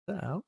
that out?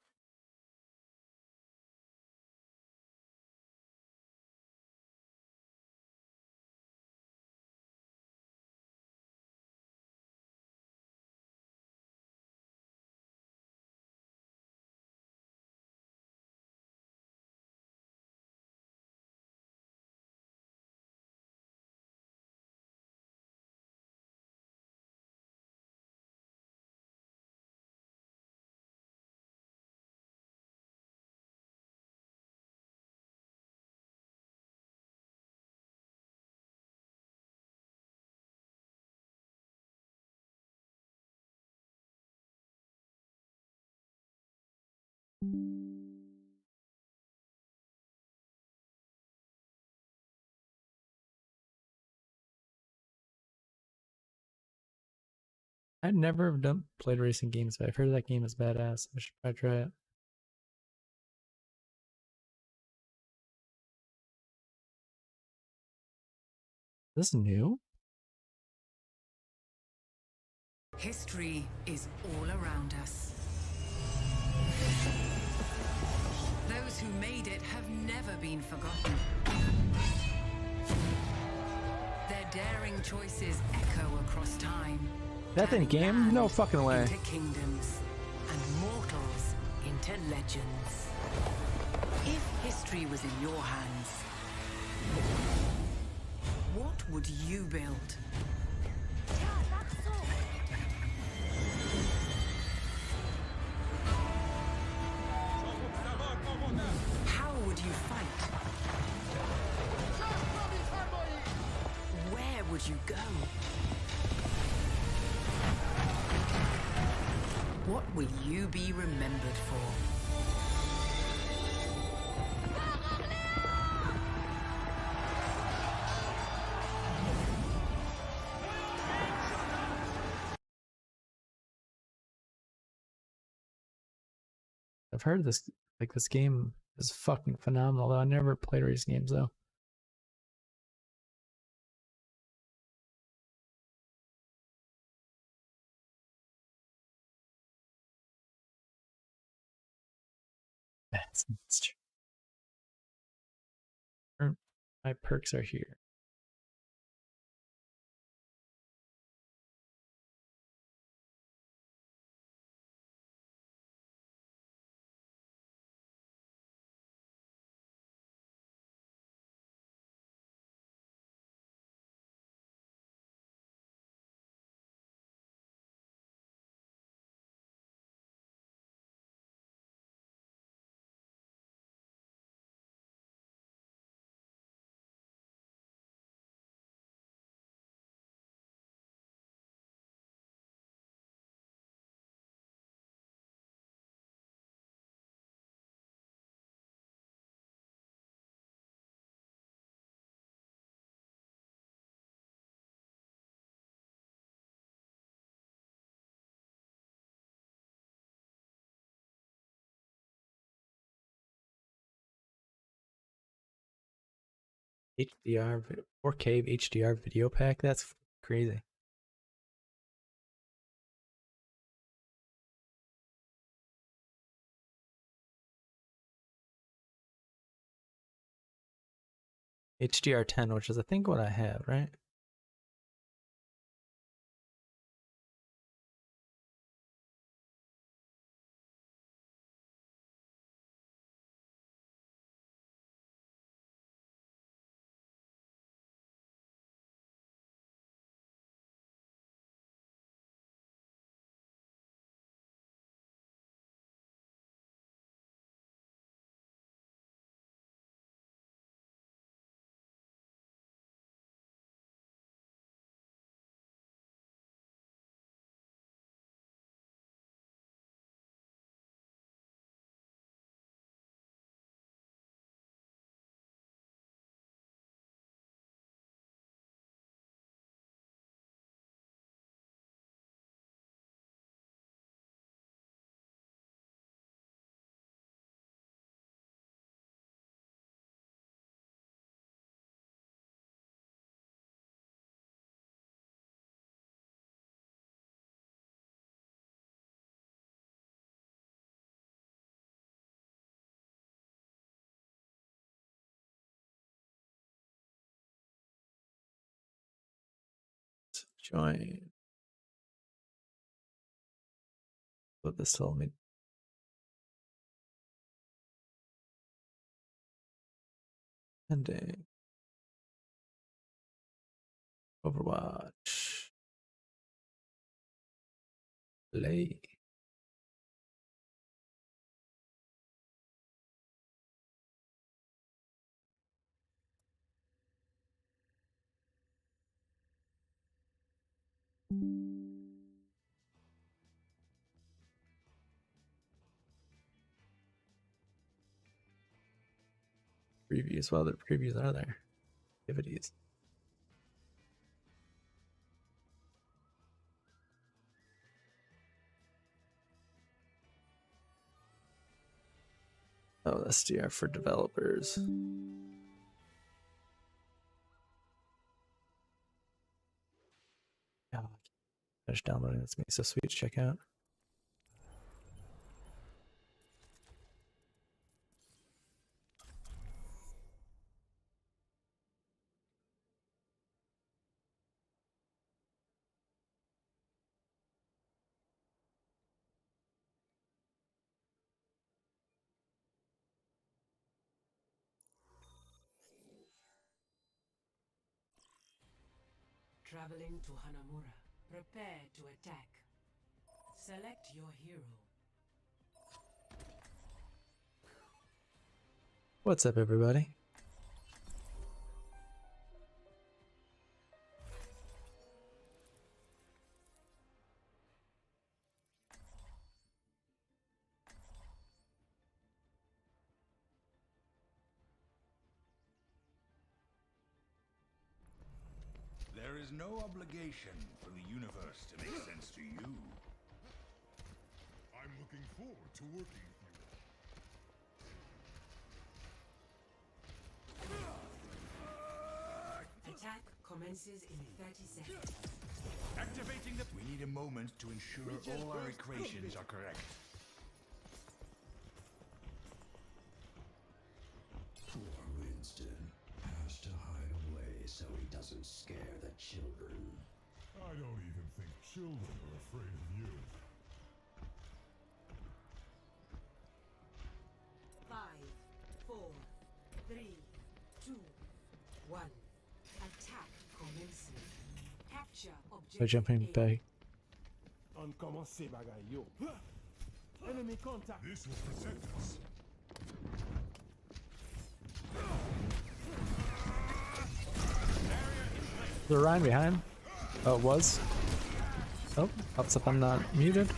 I've never done played racing games, but I've heard that game is badass. I should probably try it. This is new? History is all around us. Those who made it have never been forgotten. Their daring choices echo across time. That in game? No fucking way. Into kingdoms and mortals into legends. If history was in your hands, what would you build? How would you fight? Where would you go? What will you be remembered for? I've heard this this game is fucking phenomenal. Though I never played racing games though. That's true. My perks are here. HDR 4K HDR video pack. That's crazy. HDR10, which is I think what I have, right? Join. What this told me. Ending. Overwatch. Play. Previews. Well, the previews are there. Activities. Oh, SDR for developers. Yeah, finish downloading. That's me. So sweet. Check out. Traveling to Hanamura. Prepare to attack. Select your hero. What's up, everybody? There is no obligation for the universe to make sense to you. I'm looking forward to working with you. Attack commences in 30 seconds. Activating the... We need a moment to ensure all our equations are correct. Poor Winston has to hide away so he doesn't scare the children. I don't even think children are afraid of you. 5, 4, 3, 2, 1. Attack commencing. Capture objective. We're jumping A. back. On commencer bagay yo. Enemy contact. This will protect us. The Ryan behind. Oh, it was. Oh, pops up. I'm not muted.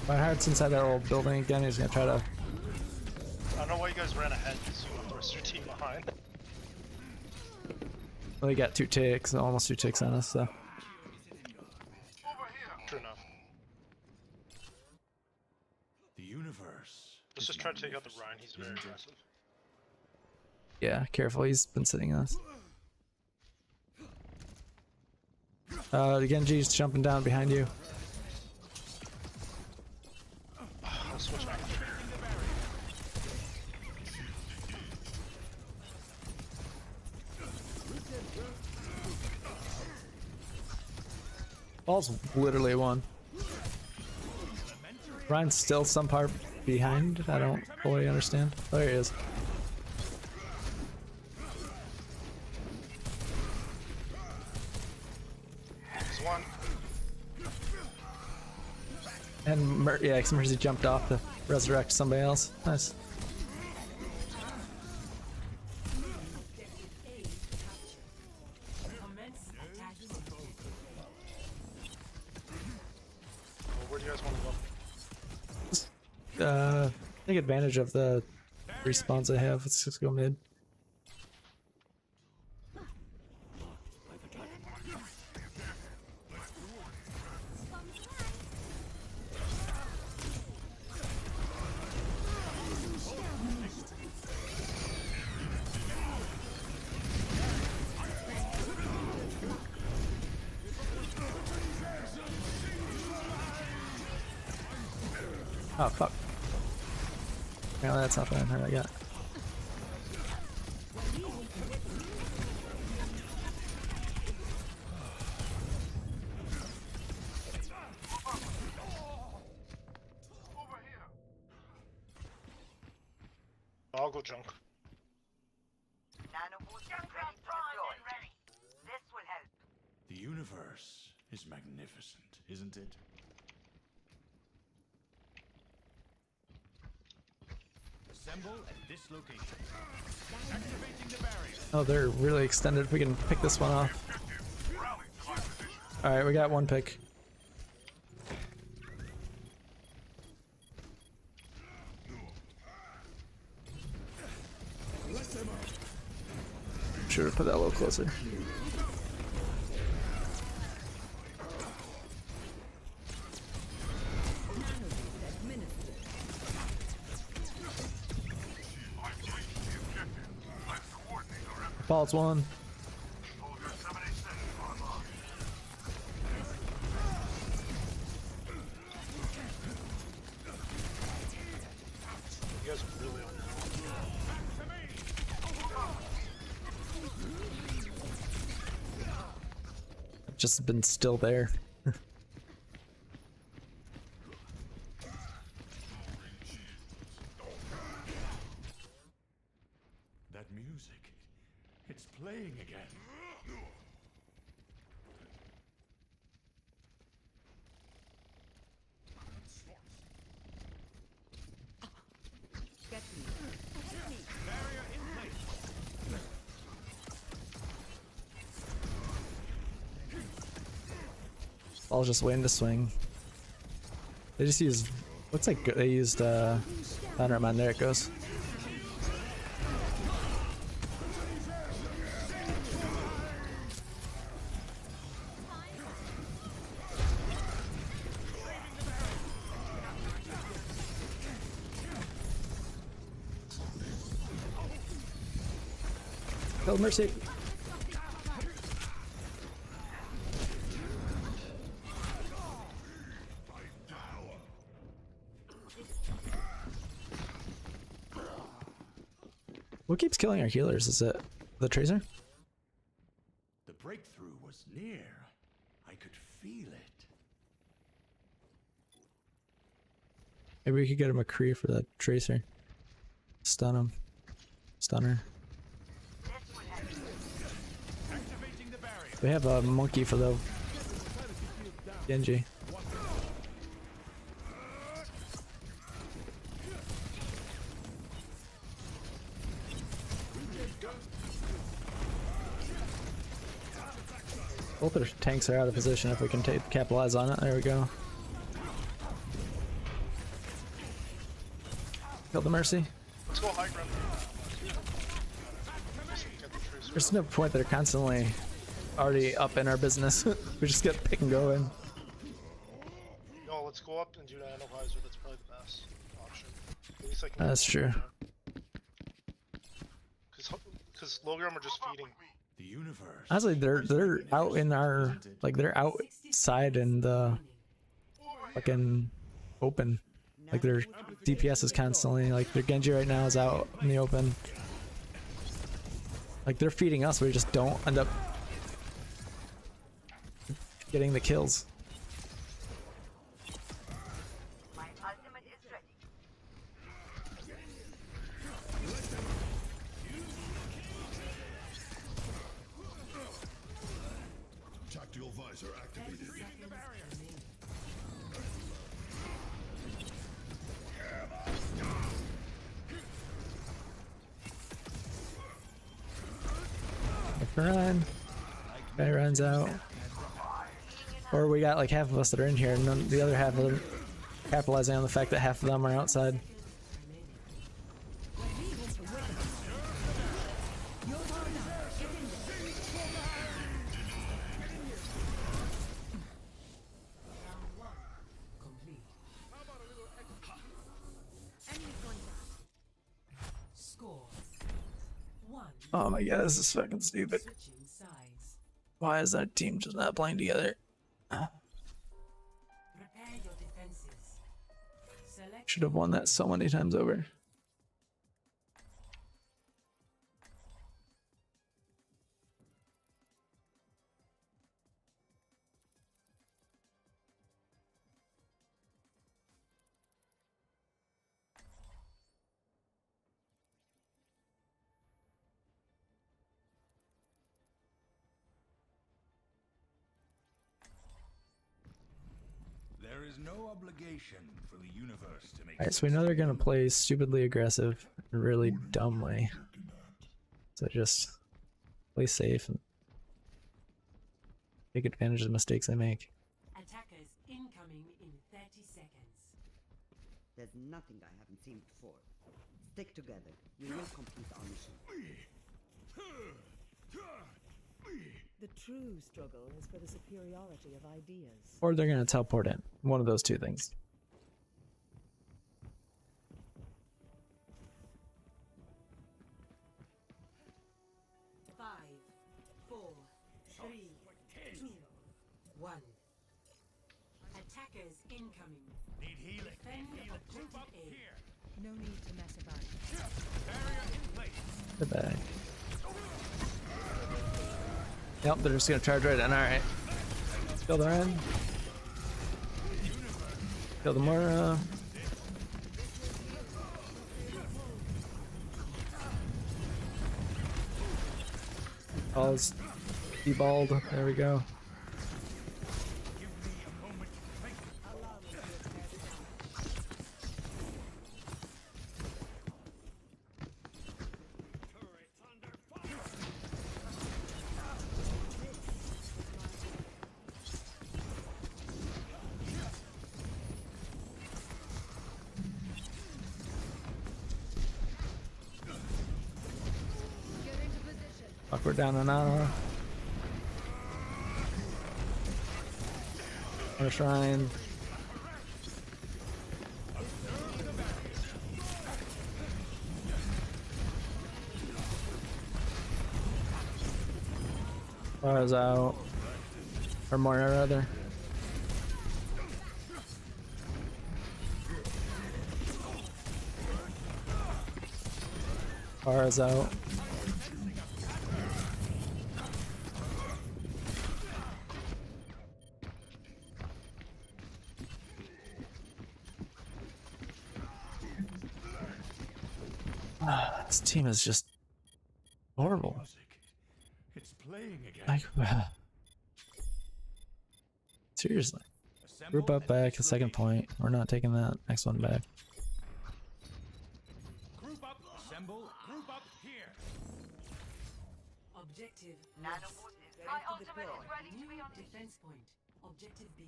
Reinhardt's inside that old building again. He's gonna try to. I don't know why you guys ran ahead because you left the rest of your team behind. Well, he got 2 ticks, almost 2 ticks on us. So True enough. The universe. Let's just try to take out the Rhine. He's very aggressive. yeah, careful. He's been sitting on us. The Genji's jumping down behind you. I'll switch out. Ball's literally one. Ryan's still some part behind. I don't fully understand. Oh, there he is. There's one. And yeah, Mercy jumped off to resurrect somebody else. Nice. Commence attack. Well, where do you guys want to go? Take advantage of the respawns I have. Let's just go mid. Oh fuck. Apparently that's not what I got. I'll go junk. The universe is magnificent, isn't it? Assemble at this location. Activating the barrier. Oh, they're really extended. If we can pick this one off. Alright, we got one pick. Should have put that a little closer. False one. You guys are really on now. Just been still there. That music, it's playing again. Barrier in place. I was just waiting to swing. They just used, looks like they used oh, never mind, there it goes. Oh, mercy. What keeps killing our healers? Is it the tracer? The breakthrough was near. I could feel it. Maybe we could get a McCree for that tracer. Stun him. Stunner. Activating the barrier. We have a monkey for the Genji. Both our tanks are out of position if we can capitalize on it. There we go. Kill the Mercy. Let's go high ground. Get the tracer. There's no point, they're constantly already up in our business. We just get pick and go in. No, let's go up and do analyzer. That's probably the best option. At least I can. That's true. Because Logram are just feeding. The universe. Honestly, they're out in our, like, they're outside in the fucking open. Like, their DPS is constantly, like, their Genji right now is out in the open. Like, they're feeding us, we just don't end up getting the kills. Tactical visor activated. Run. Guy runs out. Or we got like half of us that are in here, and then the other half are capitalizing on the fact that half of them are outside. Oh my god, this is fucking stupid. Why is that team just not playing together? Prepare your defenses. Select Should have won that so many times over. There is no obligation for the universe to make Alright, so we know they're gonna play stupidly aggressive and really dumbly. So just play safe and take advantage of the mistakes they make. attackers incoming in 30 seconds. There's nothing I haven't seen before. Stick together. We will complete our mission. The true struggle is for the superiority of ideas. Or they're gonna teleport in. One of those two things. Five, four, three, two, one. Attackers incoming. Need healing. Defend objective Group up A. here. No need to mess about. Barrier in place. Goodbye. Yep, they're just gonna charge right in. Alright. Kill the Ren. Kill the Mora. All's deballed. There we go. Fuck, we're down an hour. On a shrine. Fara's out. Or Moira, rather. Fara's out. This team is just horrible. Music. It's playing again. Like, seriously. Group up back, the second point. We're not taking that next one back. Group up. Assemble. Group up here. Objective My lost. ultimate is ready to New be unleashed. defense point. Objective B.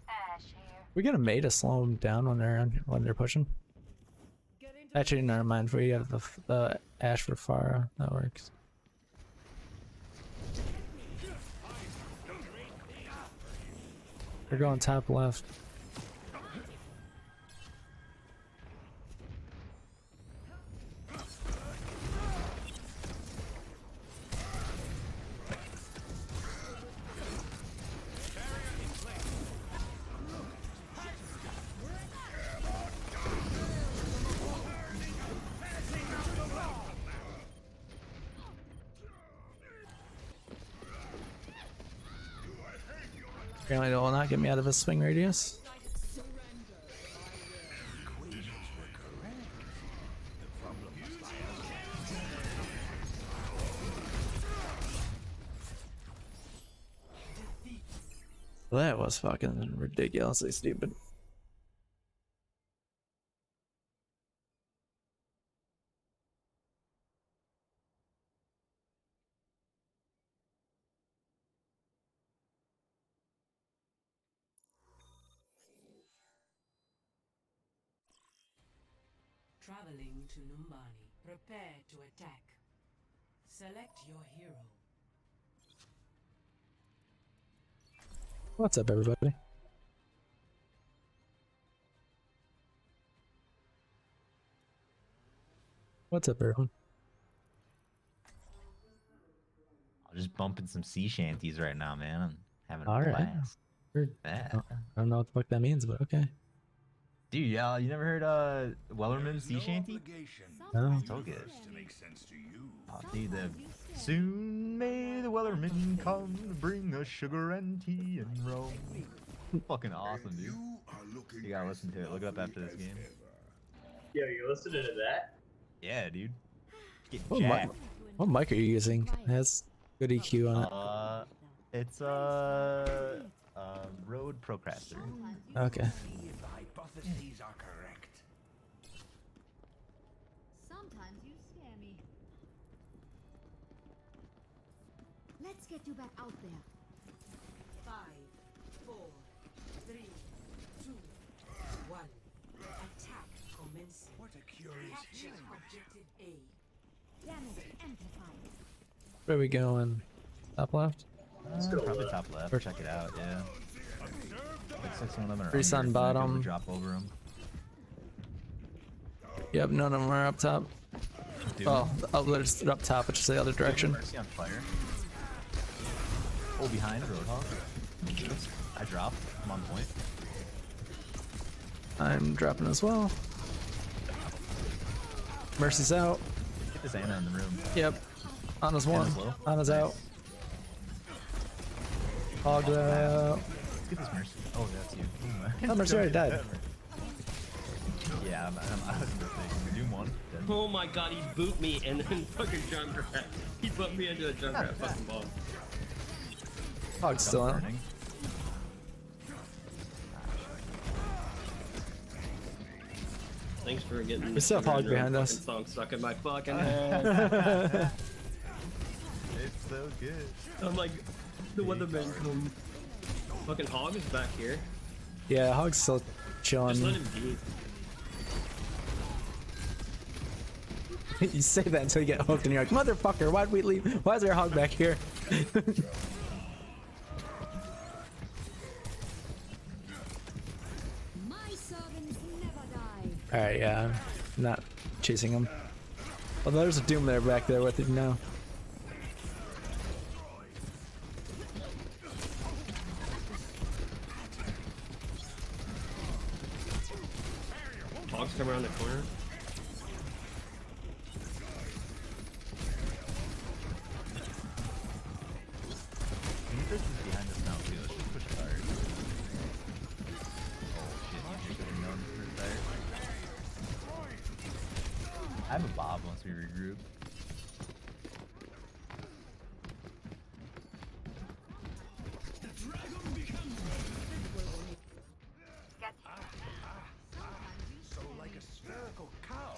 Ash here. We get a May to slow them down when they're pushing. Actually, never mind. We have the Ash for Farah. That works. They're going top left. Apparently they will not get me out of his swing radius. That was fucking ridiculously stupid. Traveling to Numbani. Prepare to attack. Select your hero. What's up, everybody? What's up, everyone? I'm just bumping some sea shanties right now, man. I'm having a All right. blast. Weird. Yeah. I don't know what the fuck that means, but okay. Dude, yeah, you never heard Wellerman sea shanty? No. So good. Oh, dude, the soon may the Wellerman come to bring us sugar and tea and rum. Fucking awesome, dude. You gotta listen to it. Look it up after this game. Yo, you listening to that? Yeah, dude. Get What mic, jacked. what mic are you using? It has good EQ on it. It's Rode Procaster. Okay. The hypotheses are correct. Sometimes you scare me. Let's get you back out there. 5, 4, 3, 2, 1. Attack commencing. What a curious Capture healing. objective A. Damage amplified. Where are we going? Top left? Probably top left. Check it out, yeah. Looks like some of them are Priest under, on so they're able to bottom. drop over them. Yep, none of them are up top. Dude. Oh, they're up top, which is the other direction. Mercy on fire. Oh, behind Roadhog. I dropped. I'm on point. I'm dropping as well. Mercy's out. Get this Anna in the room. Yep. Anna's one. Anna's low. Anna's out. Hog out. Let's get this Mercy. Oh, that's you. Oh, Mercy already died. Yeah, I was mistaken. Doom one. Dead. Oh my god, he boot me and then fucking Junkrat. He put me into a Junkrat fucking ball. Hog's still out. Burning. Thanks for getting We still have Hog Sugar and behind Rum us. fucking song stuck in my fucking head. It's so good. I'm like, the weatherman come. Fucking Hog is back here. Yeah, Hog's still chilling. Just let him be. You say that until you get hooked and you're like, motherfucker, why'd we leave? Why is there a Hog back here? My servants never die. Alright, yeah. I'm not chasing him. Oh, there's a Doom there back there with it now. Hog's come around the corner. This is behind us now too. Let's just push it hard. Oh shit, you should have known this was there. I have a Bob once we regroup. So like a spherical cow.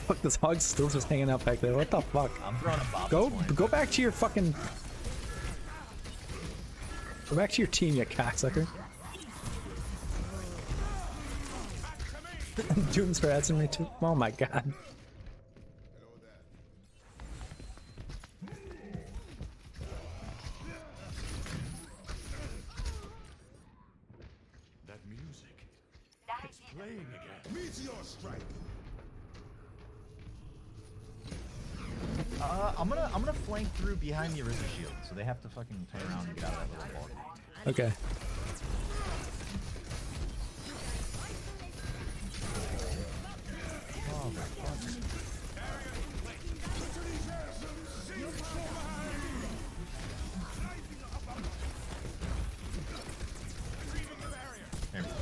Fuck, this Hog still just hanging out back there. What the fuck? I'm throwing a Bob. Go back to your fucking... Go back to your team, you cocksucker. Doom's harassing me too. Oh my god. That music. It's playing again. Meteor strike. I'm gonna flank through behind the Arisa shield, so they have to fucking turn around and get out of that little ball. Okay. Oh my god. There we go.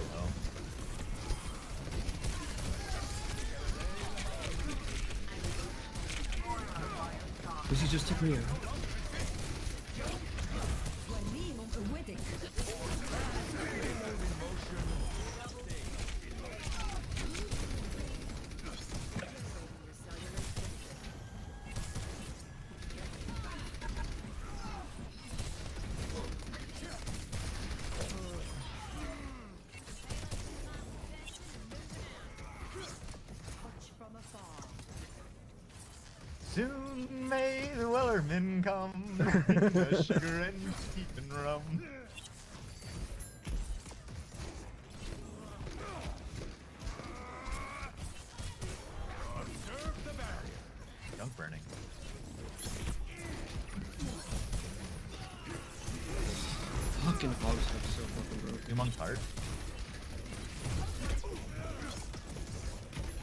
This is just took me out. Soon may the Wellerman come, bring us sugar and tea and rum. Junk burning. Fucking Hog's so fucking Monk's heart.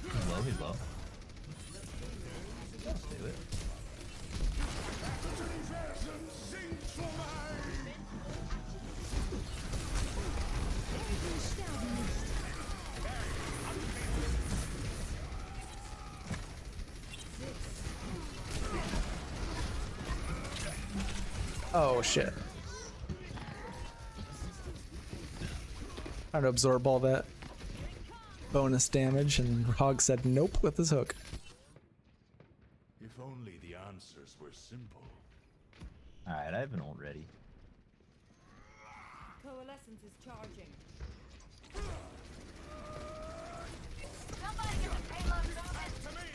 He's low, he's low. Stay with it. Oh shit. Trying to absorb all that bonus damage, and Hog said nope with his hook. If only the answers were simple. Alright, I have an ult ready. Coalescence is charging. Somebody get the payload moving. To me!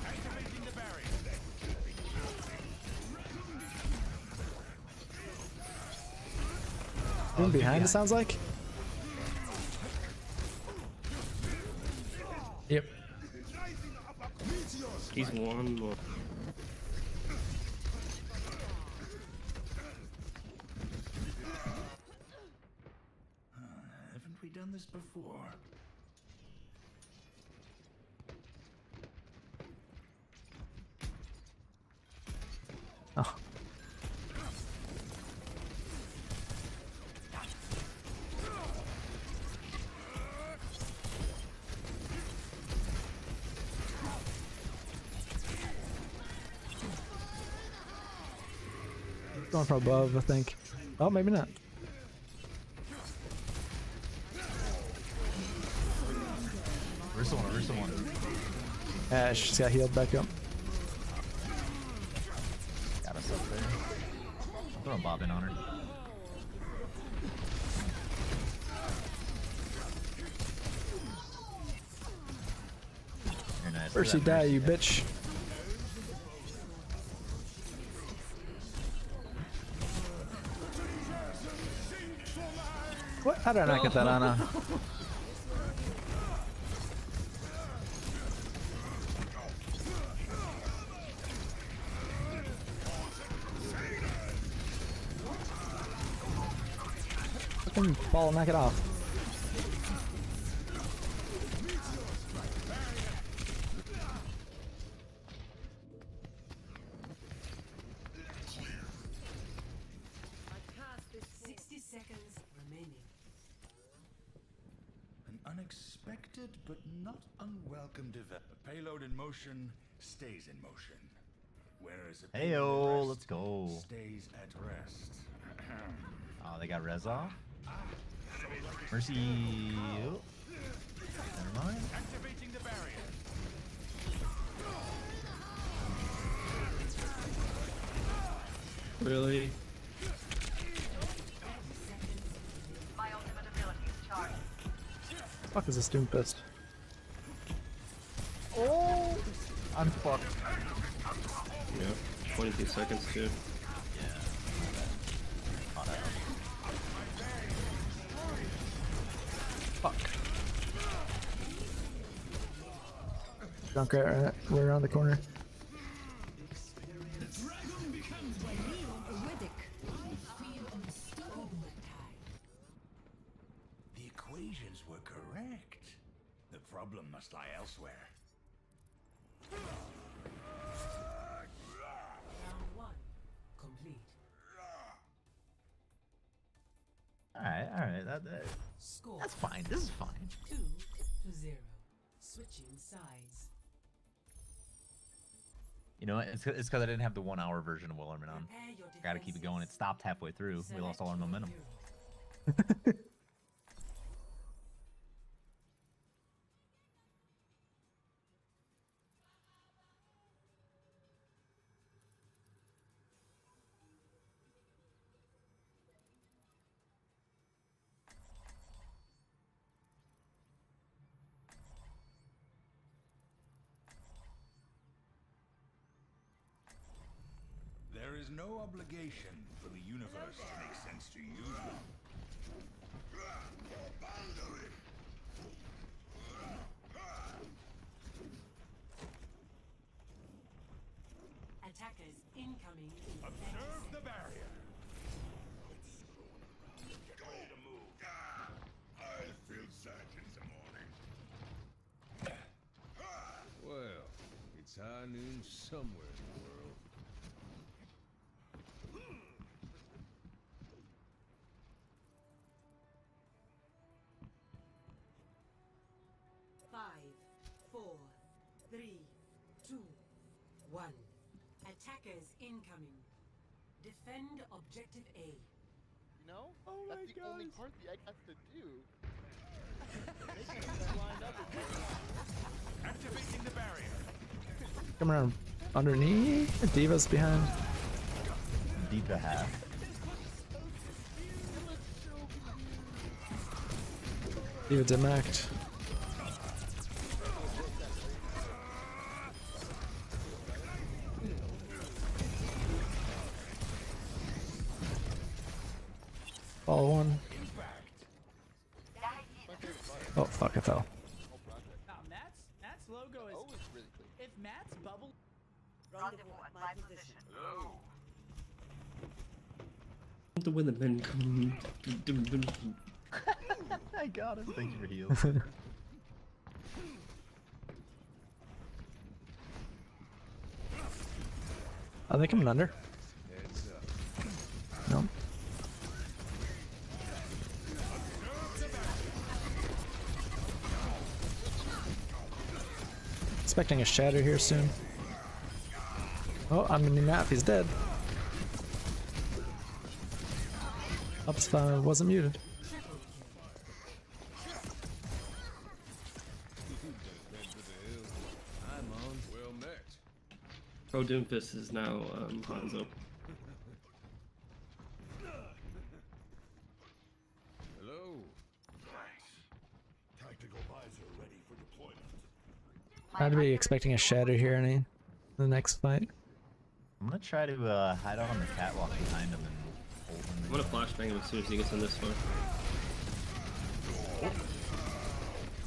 Activating the barrier. Room behind, it sounds like. Yep. He's one more. Haven't we done this before? Oh. Going from above, I think. Oh, maybe not. Where's the one? Where's the one? Ash just got healed back up. Got us up there. I'm throwing Bob in on her. Very nice. First you die, you bitch. What? How did I not get that on a... Fucking ball, knock it off. Unexpected but not unwelcome development. Payload in motion stays in motion, whereas a payload Heyo, at rest let's go. stays at rest. Oh, they got res off. Mercy. Oh, never mind. Activating the barrier. Really? My ultimate ability is charged. Fuck is this Doom Fist? Oh, I'm fucked. Yeah. 22 seconds too. Fuck. Junk right around the corner. The equations were correct. The problem must lie elsewhere. Round 1 complete. Alright, Score that's fine. This is fine. 2-0. Switching sides. You know what? It's because I didn't have the 1 hour version of Willerman on. Gotta keep it going. It stopped halfway through. We lost all our momentum. There is no obligation for the universe to make sense to you. Attackers incoming. Observe the barrier. high noon somewhere in the world. 5, 4, 3, 2, 1. Attackers incoming. Defend objective A. You know? Oh That's my the only gosh. part the egg has to do. They can just lined up and Activating the barrier. Come around underneath. Diva's behind. Diva half. Diva demacked. Follow one. Oh fuck, I fell. Matt's logo is. Oh, it's really clean. If Matt's bubble. Rendezvous at my position. The when the men come. I got him. Thank you for heals. Are they coming under? Heads up. No. Expecting a shatter here soon. Oh, I'm in the map. He's dead. Oops, wasn't muted. I'm on. Well met. Pro Doomfist is now Hanzo. Hello. Tactical visor ready for deployment. I'd be expecting a shatter here in the next fight. I'm gonna try to hide out on the catwalk behind him and hold him. I'm gonna flashbang him as soon as he gets in this far.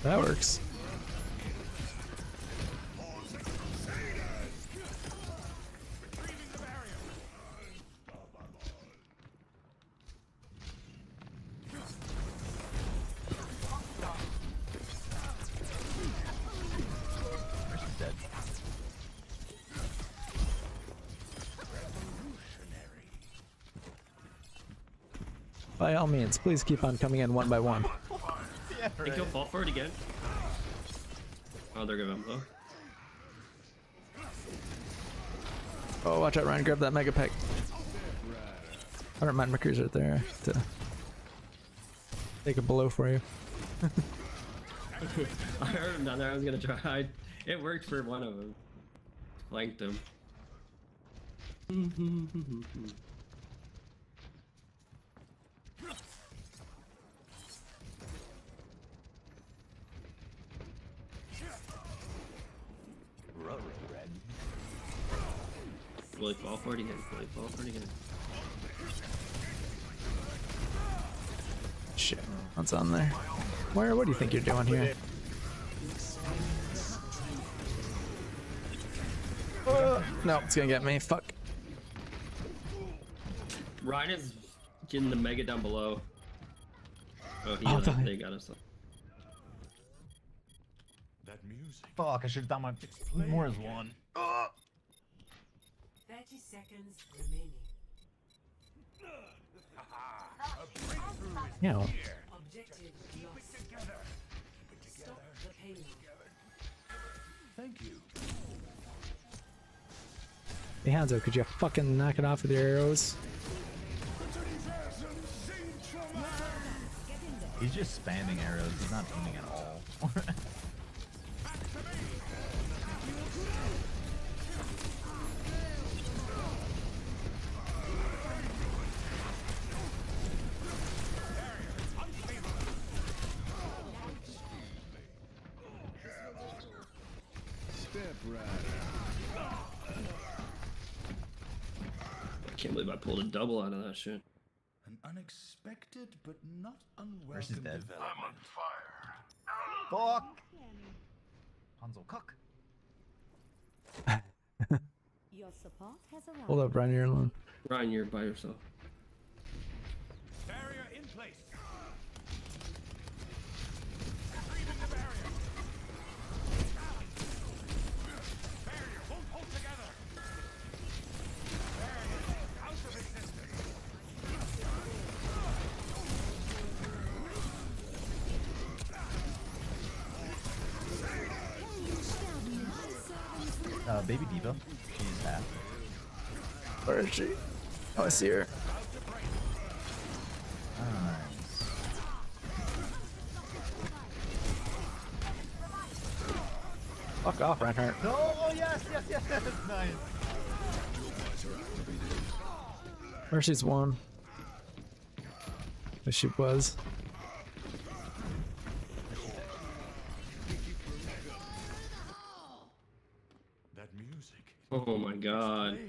That works. Dead. By all means, please keep on coming in one by one. Yeah, Think he'll fall for it again? Oh, they're gonna blow. Oh, watch out, Ryan. Grab that mega pack. I don't mind my cruiser there to take a blow for you. I heard him down there. I was gonna try. It worked for one of them. Flanked him. Red. Will he fall for it again? Will he fall for it again? Shit, what's on there? Where? What do you think you're doing here? No, it's gonna get me. Fuck. Ryan is getting the mega down below. Oh, they got us. That music. Fuck, I should have done my more as one. 30 seconds remaining. Yeah. Objective lost. Stop the payload. Thank you. Hey Hanzo, could you fucking knock it off with your arrows? He's just spamming arrows. He's not aiming at all. Step right. I can't believe I pulled a double out of that shit. An unexpected but not Where's his unwelcome dead? development. Fuck! Hanzo cook. Your support has arrived. Hold up, Ryan, you're alone. Ryan, you're by yourself. Barrier in place. Baby Diva. She's half. Where is she? Oh, I see her. Nice. Fuck off, Reinhardt. No, oh yes, nice. Mercy's one. As she was. That music. Oh my god.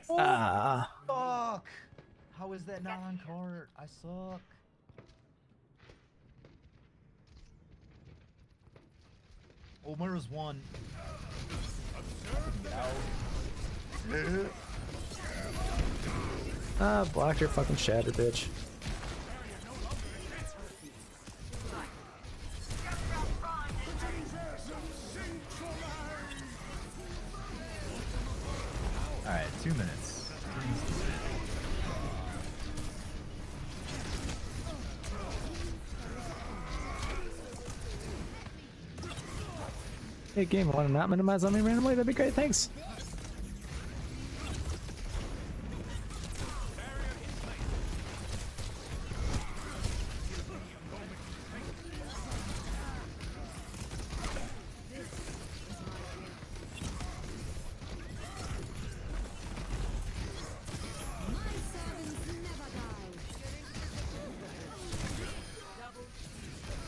Ah. Fuck! How is that not on cart? I suck. Omura's one. Ah, blocked your fucking shatter, bitch. Alright, 2 minutes. Hey, game, want to not minimize on me randomly? That'd be great, thanks.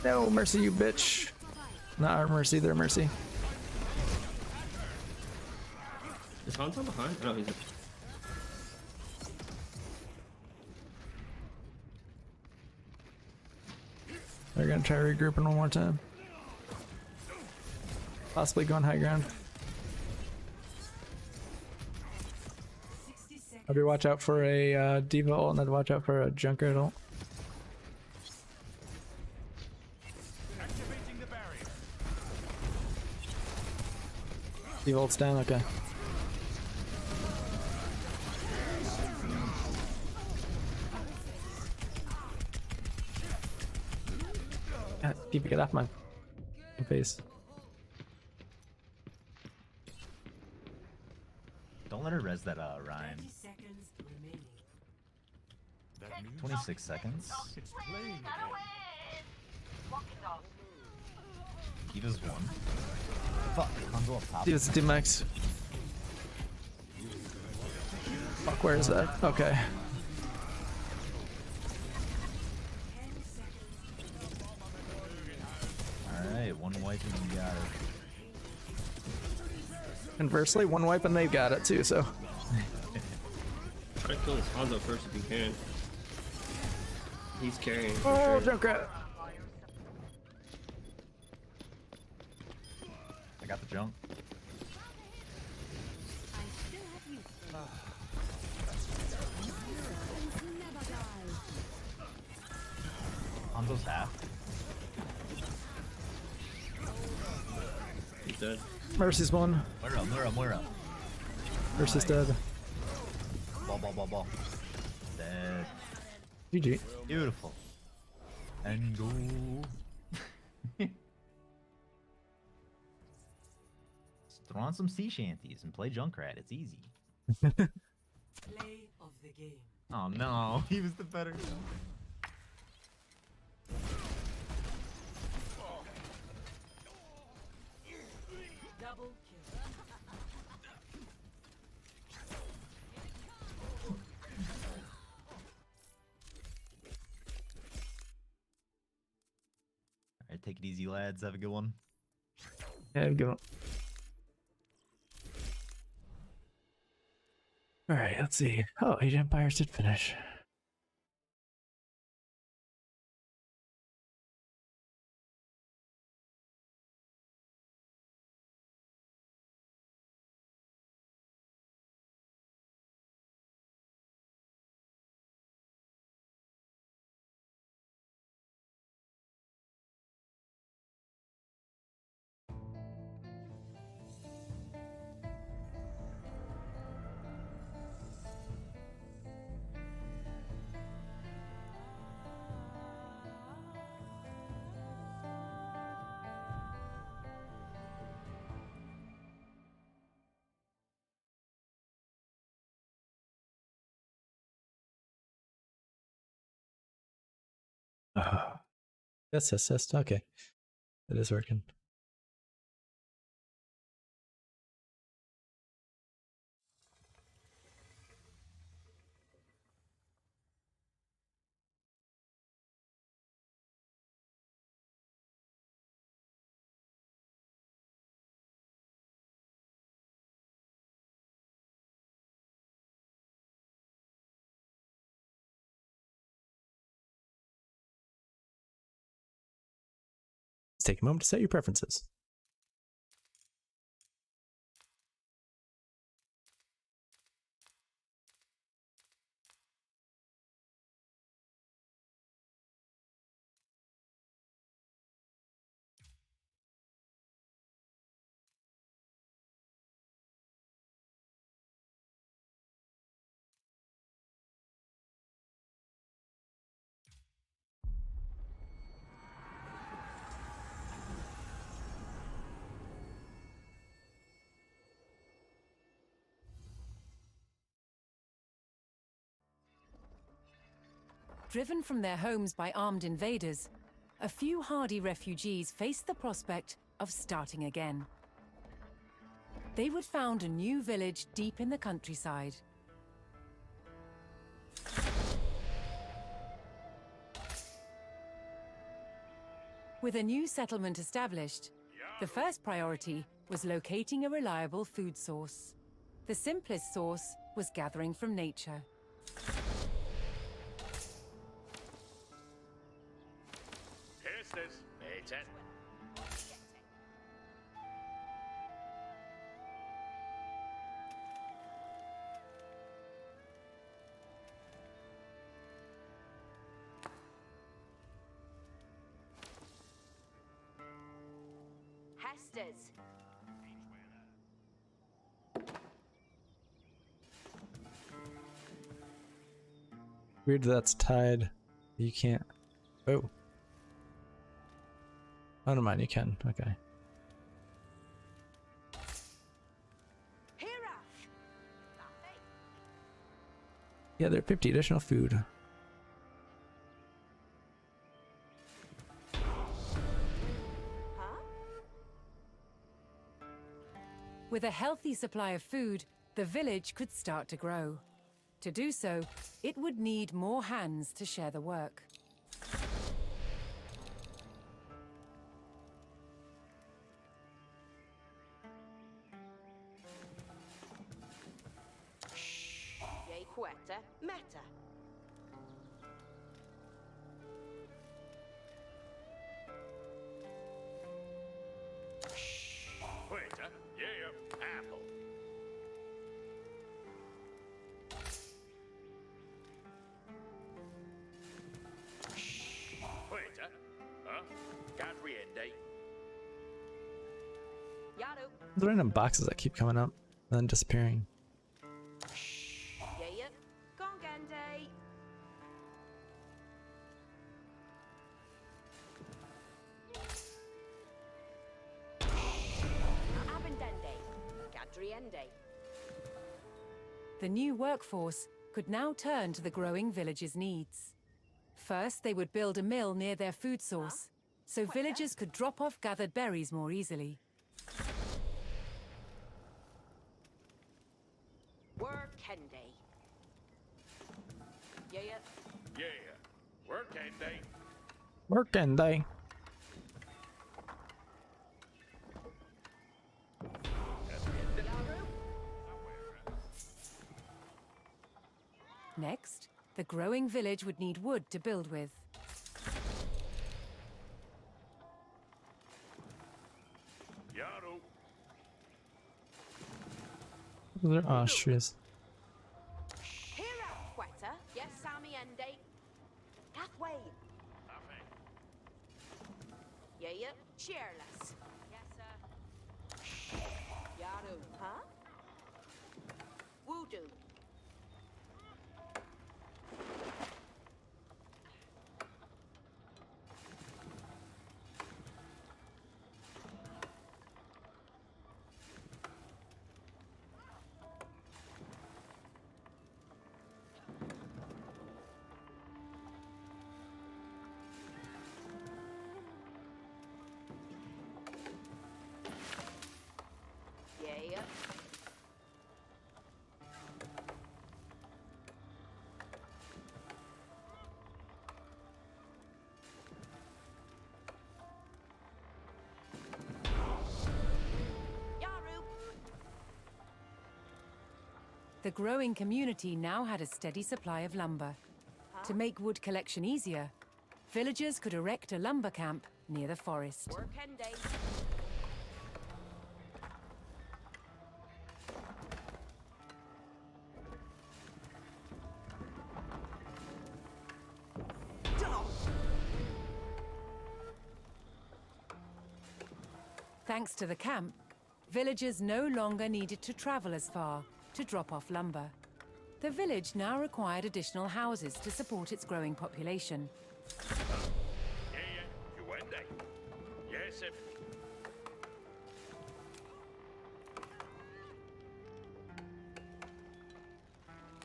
No, Mercy, you bitch. Not our Mercy, their Mercy. Is Hanzo behind? Oh, he's. They're gonna try regrouping one more time. Possibly going high ground. I'll be watch out for a Diva ult and then watch out for a Junkrat ult. Activating the barrier. Diva ult's down, okay. Keep it off my face. Don't let her res that Ryan. 26 seconds. It's playing again. Diva's one. Fuck, Hanzo up top. Diva's D-Max. Fuck, where is that? Okay. Alright, one wipe and you got it. Conversely, one wipe and they've got it too, so. Try to kill this Hanzo first if you can. He's carrying. Oh, sure. Junkrat! I got the jump. Hanzo's half. He's dead. Mercy's one. Moira. Mercy's dead. Ball. Dead. GG. Beautiful. And go. Just throw on some sea shanties and play Junkrat. It's easy. Play of the game. Oh no, he was the better. Double kill. Alright, take it easy, lads. Have a good one. Yeah, good one. Alright, let's see. Oh, Age of Empires did finish. That's assist. Okay, it is working. Let's take a moment to set your preferences. Driven from their homes by armed invaders, a few hardy refugees faced the prospect of starting again. They would found a new village deep in the countryside. With a new settlement established, the first priority was locating a reliable food source. The simplest source was gathering from nature. Hester's. Weird that's tied. You can't. Oh. Oh, never mind. You can. Okay. Yeah, they're 50 additional food. With a healthy supply of food, the village could start to grow. To do so, it would need more hands to share the work. Meta. Apple. The random boxes that keep coming up and then disappearing. The new workforce could now turn to the growing village's needs. First, they would build a mill near their food source, so villagers could drop off gathered berries more easily. Work Kenday. Yeah. Work Kenday. Working day. Next, the growing village would need wood to build with. They're ostriches. Hira Quetta. Yes, Sammy Ende. Pathway. Yeah. Cheerless. Yes, sir. Yaru. Huh? Voodoo. The growing community now had a steady supply of lumber. To make wood collection easier, villagers could erect a lumber camp near the forest. Work end day. Thanks to the camp, villagers no longer needed to travel as far to drop off lumber. The village now required additional houses to support its growing population. Yes,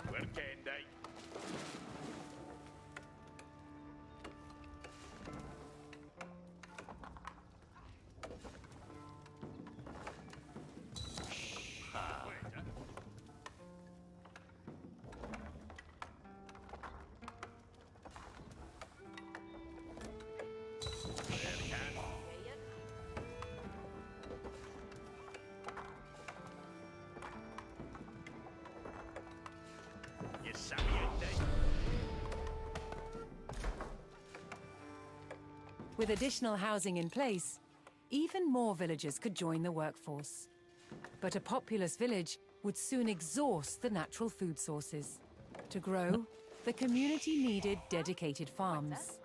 where can they? With additional housing in place, even more villagers could join the workforce. But a populous village would soon exhaust the natural food sources. To grow, the community needed dedicated farms.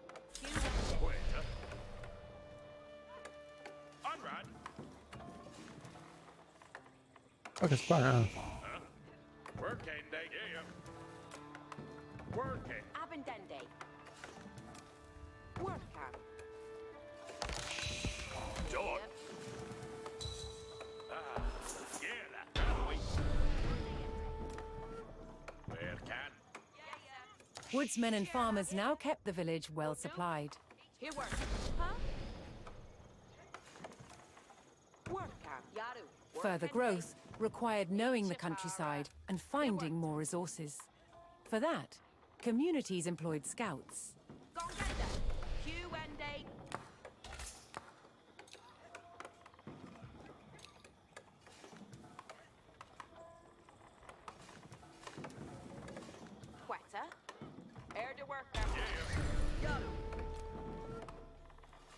Okay, fine. Work end day. Work it. Abendende. Work camp. Done. That'll we. Where can? Woodsmen and farmers now kept the village well supplied. Here work. Huh? Work camp. Yaru. Further growth required knowing the countryside and finding more resources. For that, communities employed scouts. Gongenda. Q&A. Quetta. Air to work camp. Yaru.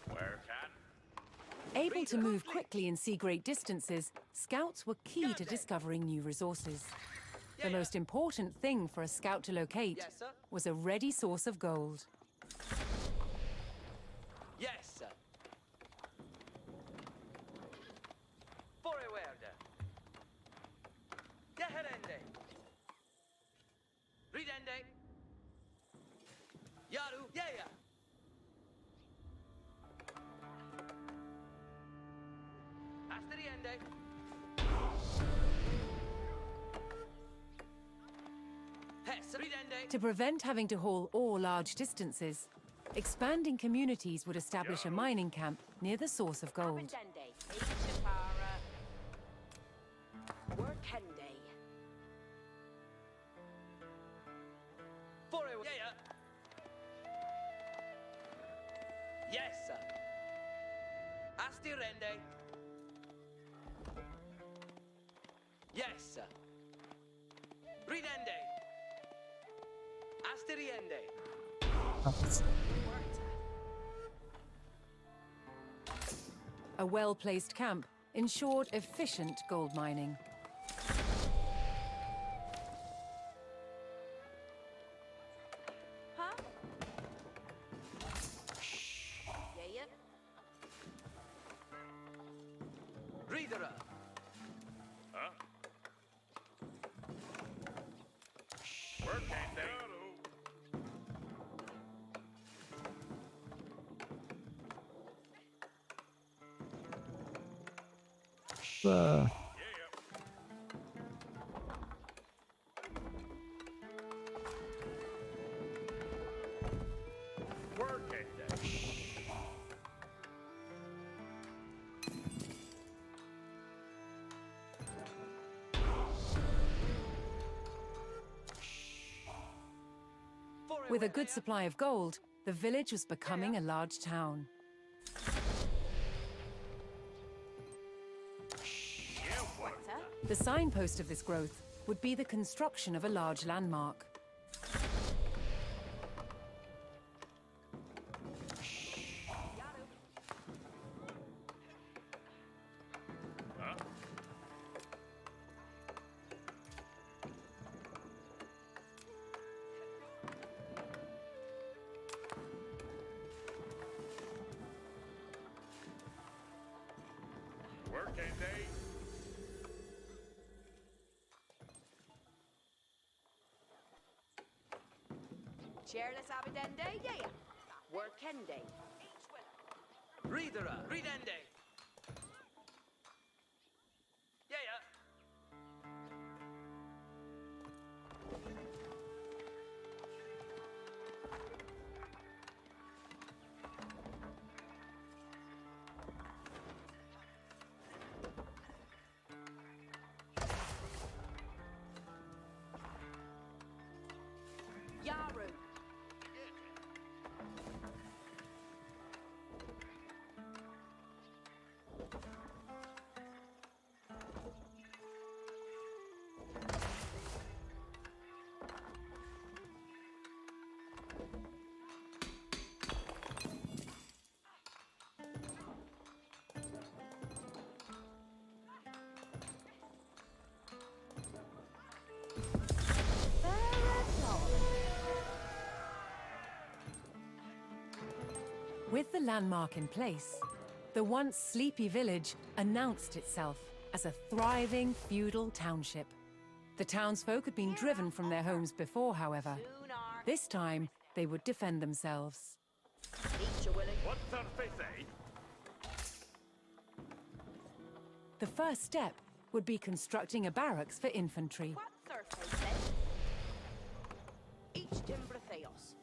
Where can? Able to move quickly and see great distances, scouts were key to discovering new resources. The most important thing for a scout to locate was a ready source of gold. Yes, sir. Forward. Geherende. Ridende. Yaru, yeah. Asteriende. To prevent having to haul ore large distances, expanding communities would establish a mining camp near the source of gold. Abendende. Ishapara. Workende. Forward, yeah. Yes, sir. Astirende. Yes, sir. Ridende. Asteriende. A well-placed camp ensured efficient gold mining. Huh? Yeah. Reader. Huh? Work end day. Work end day. With a good supply of gold, the village was becoming a large town. The signpost of this growth would be the construction of a large landmark. Working day. Chairless Abidende, yeah. Workende. Reader, readende. Yeah, yeah. Yaru. With the landmark in place, the once sleepy village announced itself as a thriving feudal township. The townsfolk had been driven from their homes before, however. This time, they would defend themselves. What's our face, eh? The first step would be constructing a barracks for infantry. Each timber theos.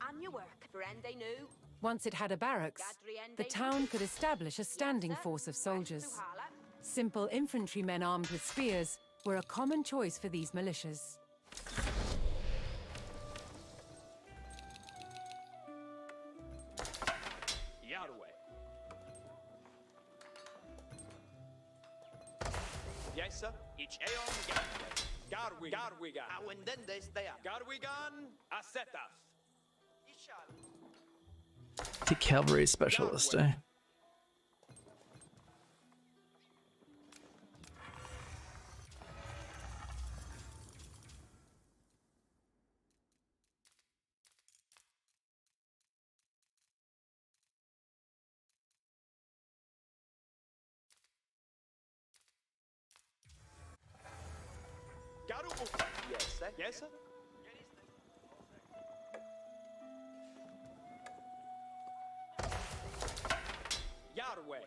And you work for Ende new. Once it had a barracks, the town could establish a standing force of soldiers. Simple infantrymen armed with spears were a common choice for these militias. Yarwe. Yes, sir. Each Aeon Garwigan. Garwigan. Awendendes there. Garwigan. Acetas. The cavalry specialist, eh? Garu. Yes, sir. Yes, sir. Yarwe.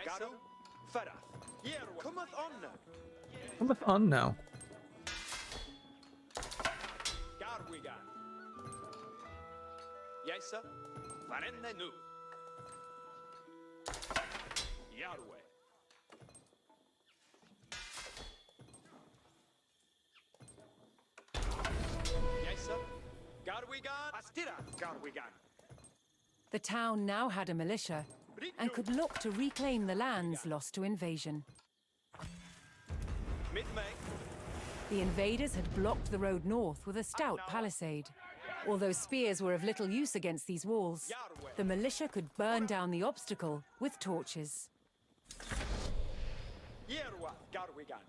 Garu. Farath. Yerwa. Cometh on now. Cometh on now. Garwigan. Yes, sir. Varenne nu. Yarwe. Yes, sir. Garwigan. Astira. Garwigan. The town now had a militia and could look to reclaim the lands lost to invasion. Mid-May. The invaders had blocked the road north with a stout palisade. Although spears were of little use against these walls, the militia could burn down the obstacle with torches. Yerwa. Garwigan.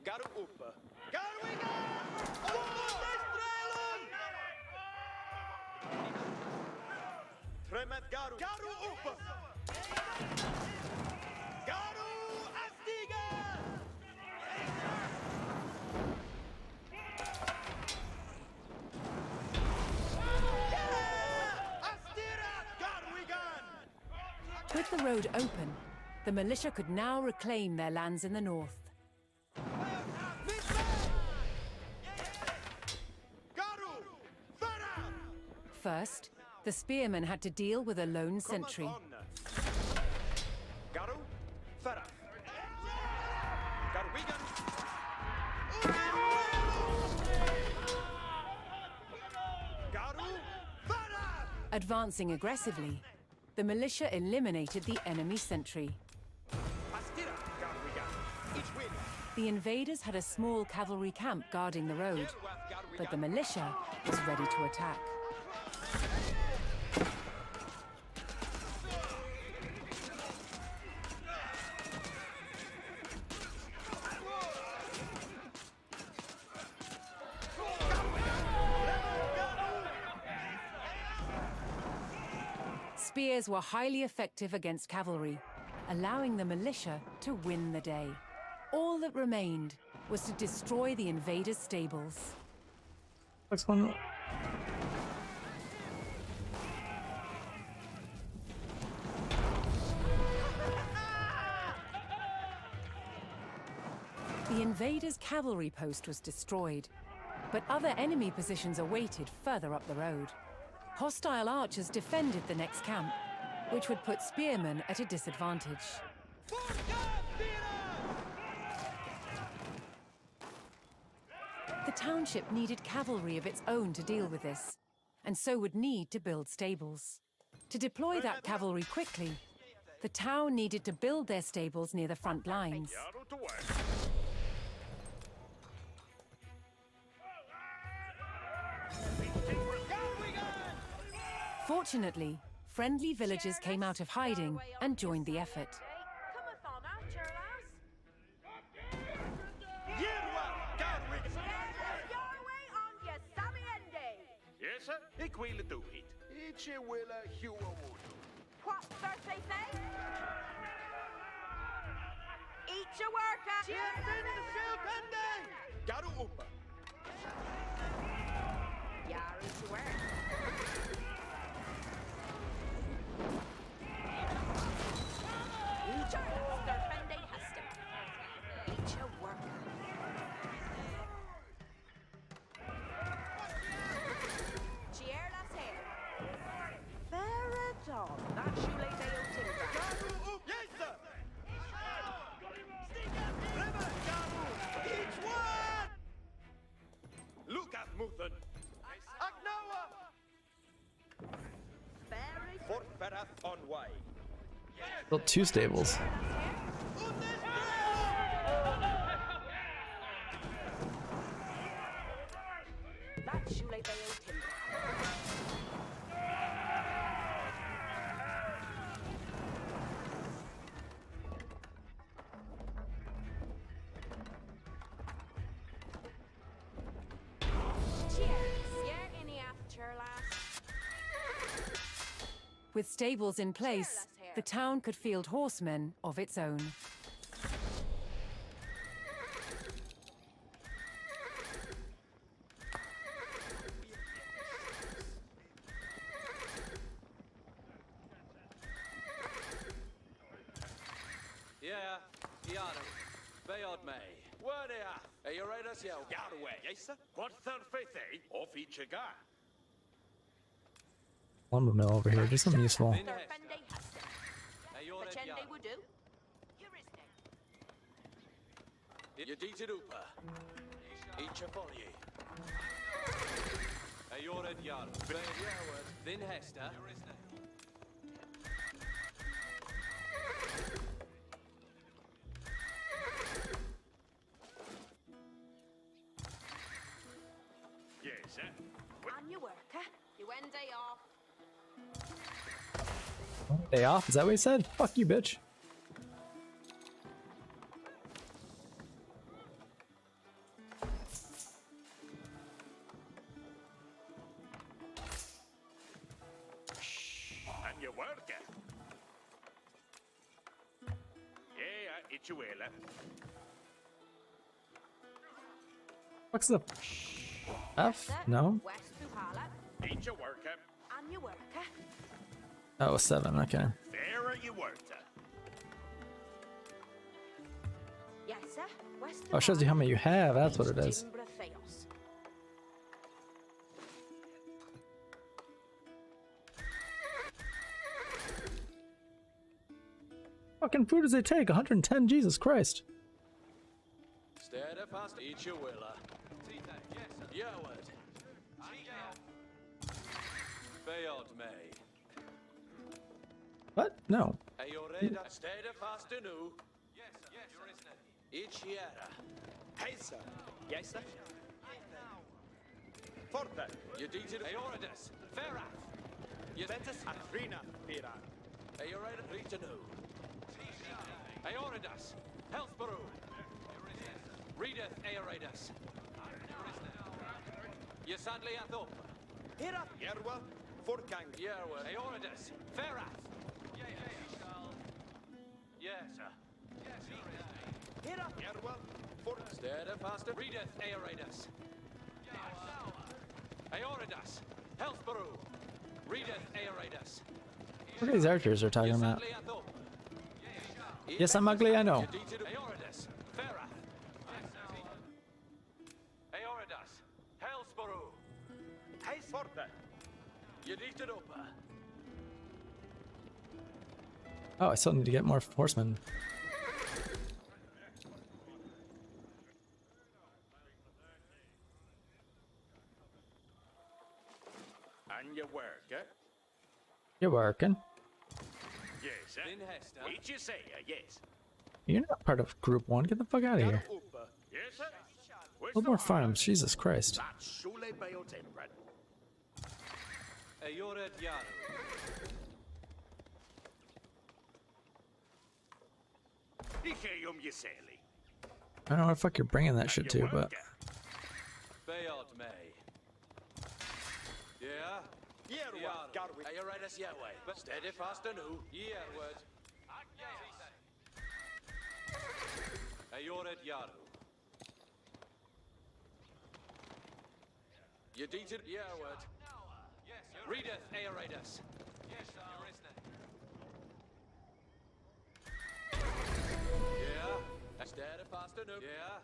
Garu uppe. Garwigan! Tremet Garu. Garu uppe. Garu the road open, the militia could now reclaim their lands in the north. First, the spearmen had to deal with a lone sentry. Advancing aggressively, the militia eliminated the enemy sentry. The invaders had a small cavalry camp guarding the road, but the militia was ready to attack. Spears were highly effective against cavalry, allowing the militia to win the day. All that remained was to destroy the invaders' stables. What's going on? The invaders' cavalry post was destroyed, but other enemy positions awaited further up the road. Hostile archers defended the next camp, which would put spearmen at a disadvantage. The township needed cavalry of its own to deal with this, and so would need to build stables. To deploy that cavalry quickly, the town needed to build their stables near the front lines. Fortunately, friendly villagers came out of hiding and joined the effort. Yes, ik wil het doen. Ietsje willen, What does they say? Eat your worker! Garu opa. Jaar eat your work. Eat your worker. Cheer las hair. Veradon, that shoelace ale timber. Yes, sir. Each one. Look at Muthen. Agnawa. Fort Barath on way. Built 2 stables. That shoelace ale timber. With stables in place, the town could field horsemen of its own. Yeah, Yano. Bayard May. Where they are? Are you ready to yell? Get away. Yes, sir. What's that faith, eh? Off each a guy. Lumber mill over here, do something useful. You did it, Upa. Each a folly. You're at Yard. Then Hester. Yes, sir. On your worker. You went day off. Day off? Is that what he said? Fuck you, bitch. And your worker. Yeah, it's your wheeler. What's the F? No? West Buhala. Each your worker. On your worker. Oh, 7. Okay. There you were. Yes, sir. Oh, it shows you how many you have. That's what it is. Fucking food does they take? 110. Jesus Christ. Steadfast, eat your willa. Yoward. Bayod May. What? No. Ayoreda, steadfast inu. Yes, your isn't. Ichiera. Hey, sir. Yes, sir. Forte. Yedited Aoridas. Ferrath. Yeventus. Atrina. Pira. Ayoreda, Ritanu. Aoridas. Hellsborough. Readeth Aoridas. Yesadli Athop. Hira. Yerwa. Forkang. Yerwa. Aoridas. Ferrath. Yes, sir. Hira. Yerwa. Fork. Steadfast. Readeth Aoridas. Aoridas. Hellsborough. Readeth Aoridas. What are these archers are talking about? Yes, I'm ugly, I know. Aoridas. Ferrath. Aoridas. Hellsborough. Hey, Forte. Yedited Opa. Oh, I still need to get more horsemen. And you work, eh? You're working. Yes, sir. Eat you say, yes. You're not part of Group 1. Get the fuck out of here. Yes, sir. A little more farms. Jesus Christ. That's Shule Bayotembred. Ayored Yaru. Icheum Yiseli. I don't know where the fuck you're bringing that shit to, but... Bayod May. Yeah? Yerwa. Garwi. Aoridas Yahweh. But steadfast anu. Yerward. Ayored Yaru. Yedited Yerward. Readeth Aoridas. Yes, yeah? Steadfast anu. Yeah?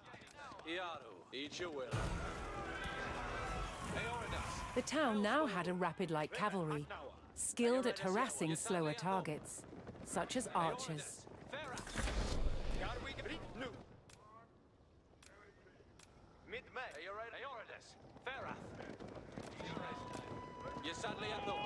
Yaru. Eat your will. Aoridas. The town now had a rapid light cavalry, skilled at harassing slower targets, such as archers. Mid-May. Aoridas. Ferrath. Yesadli Athop.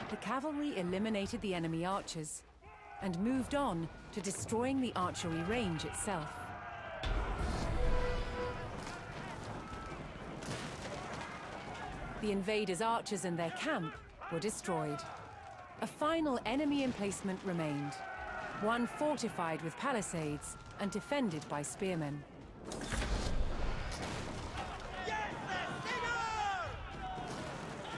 The cavalry eliminated the enemy archers and moved on to destroying the archery range itself. The invaders' archers and their camp were destroyed. A final enemy emplacement remained, one fortified with palisades and defended by spearmen.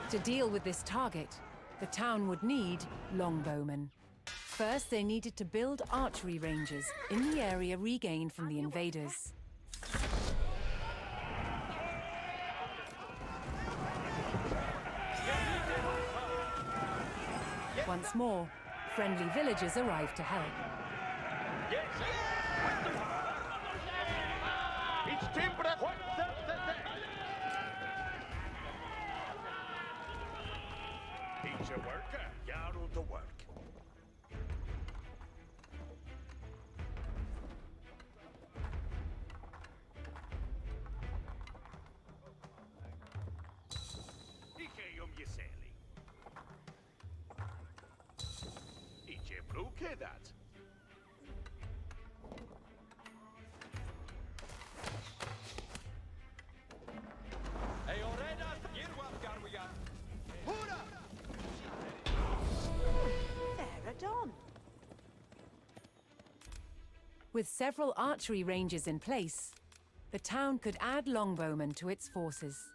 To deal with this target, the town would need longbowmen. First, they needed to build archery ranges in the area regained from the invaders. Once more, friendly villagers arrived to help. He's a worker. Yarrow to work. Icheum Yiseli. Iche Bruke that. Ayoreda. Yerwa Garwiga. Hura. With several archery ranges in place, the town could add longbowmen to its forces.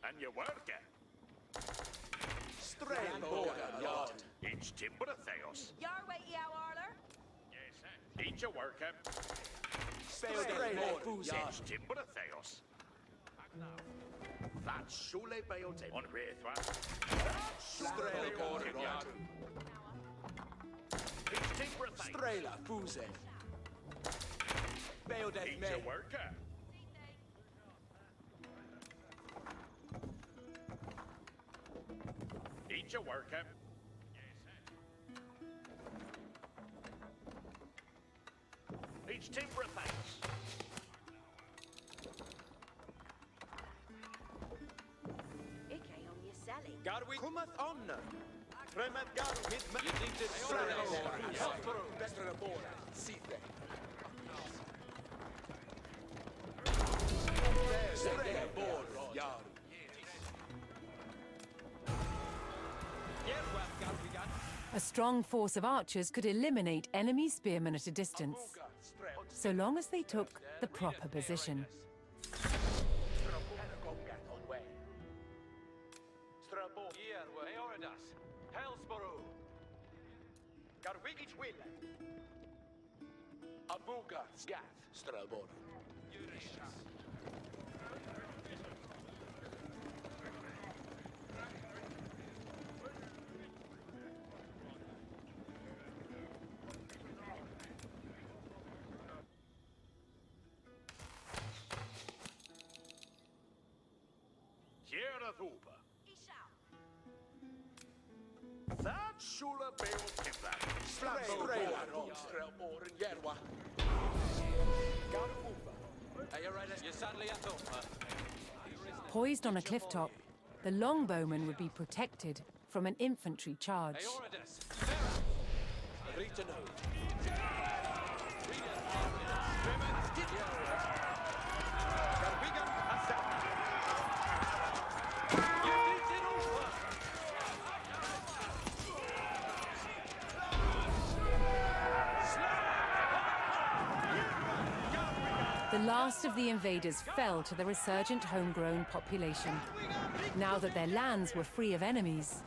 And you work it. Straight yard. Each timber a theos. Your way, Orler. Yes, each a work it. Straight each timber a theos. That's surely bailed in. On Wraithwa. Straight yard. Each timber a theos. Strela, Fuse. Bailed as Each me. a work it. Each a work it. Each timber a theos. Ikke om je Sally. Garwi cometh on. Tremet garu mid me. You think it's Strela? Bestra bora. Site. Strela bora. Yaru. A strong force of archers could eliminate enemy spearmen at a distance, so long as they took the proper position. Abuga, Scath, Strelbor. Gjera thupa. That shula bail timber. Strelbor and Yerwa. Are you ready? You sadly at home. Poised on a cliff top, the longbowmen would be protected from an infantry charge. The last of the invaders fell to the resurgent homegrown population. Now that their lands were free of enemies,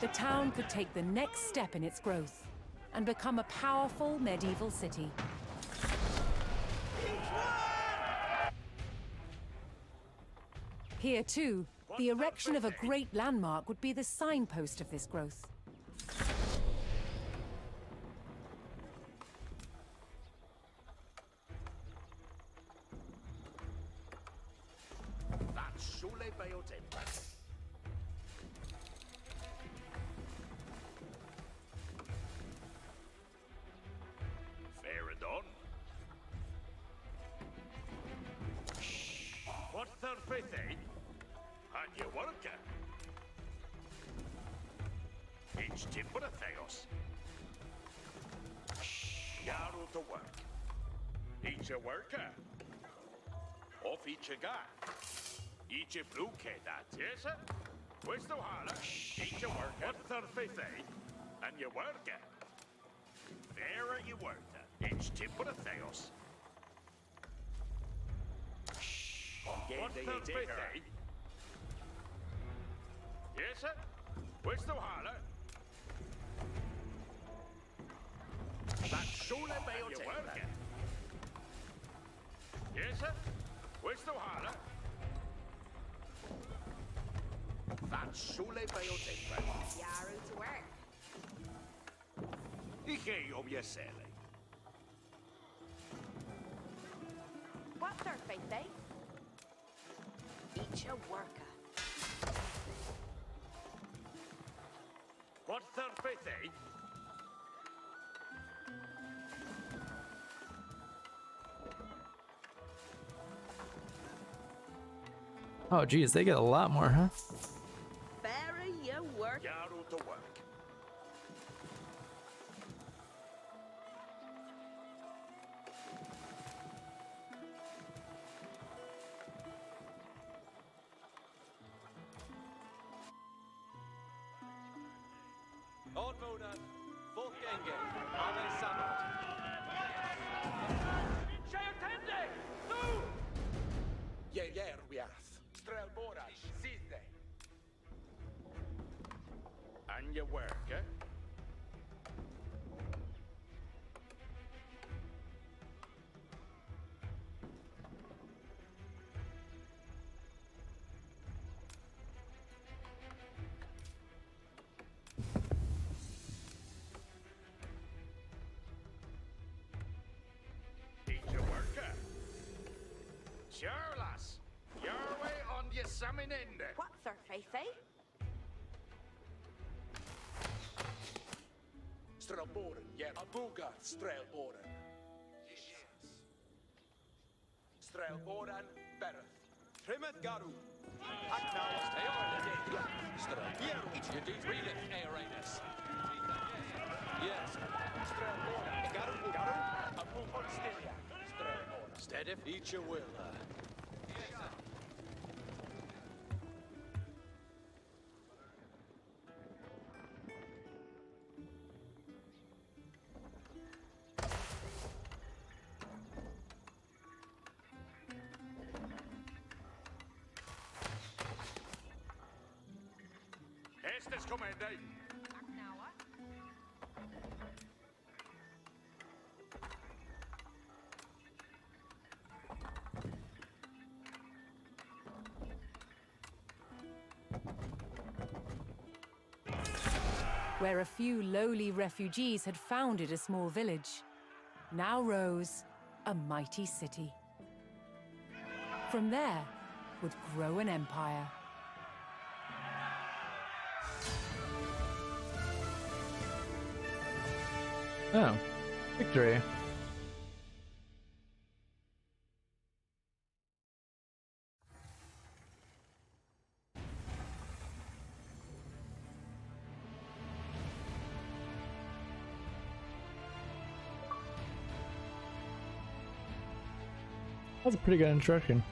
the town could take the next step in its growth and become a powerful medieval city. Here, too, the erection of a great landmark would be the signpost of this growth. That's shule bail timber. Fair and on. What's their faith, eh? And you work it. Each timber a theos. Yarrow to work. Each a worker. Off each a guy. Each a blue kid that, yes sir? Where's the holler? Each a worker. What's their faith, eh? And you work it. There you work it. Each timber a theos. What's their faith, eh? Yes sir? Where's the holler? That's shule bail you work it. Yes sir? Where's the holler? That's shule bail timber. Yaru to work. Ikke om je sele. What's their faith, eh? Each a worker. What's their faith, eh? Oh, geez, they get a lot more, huh? Bury your work. Yarrow to work. On Mona, Volkenge, Ave Samad. Shayotende! No! Yer Wiath. Strelboraj, Sizde. And your work, eh? Teacher worker. Sure, lass. Your way on the Saminende. What's her face, eh? Strelboren, Yer Abuga, Strelboren. Strelboren, Bereth. Trimet Garu. Haknaus, Eorin, Strelbier, Yedit Relith, Eorinus. Yes. Strelboren, Garu, Abu Stilia. Strelboren. Steadif, each your will. Estes comende. Where a few lowly refugees had founded a small village, now rose a mighty city. From there would grow an empire. Oh, victory. That's a pretty good introduction.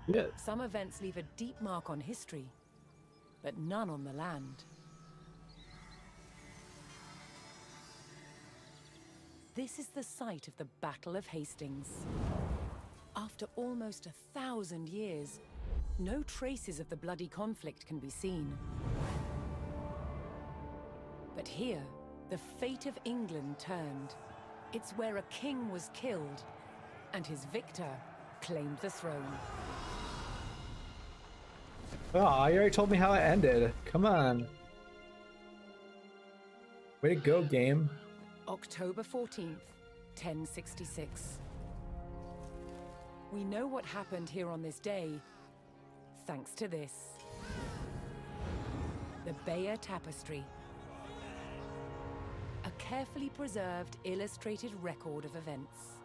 Yeah. Some events leave a deep mark on history, but none on the land. This is the site of the Battle of Hastings. After almost 1,000 years, no traces of the bloody conflict can be seen. But here, the fate of England turned. It's where a king was killed, and his victor claimed the throne. Oh, you already told me how it ended. Come on. Way to go, game. October 14th, 1066. We know what happened here on this day, thanks to this. The Bayeux Tapestry. A carefully preserved, illustrated record of events.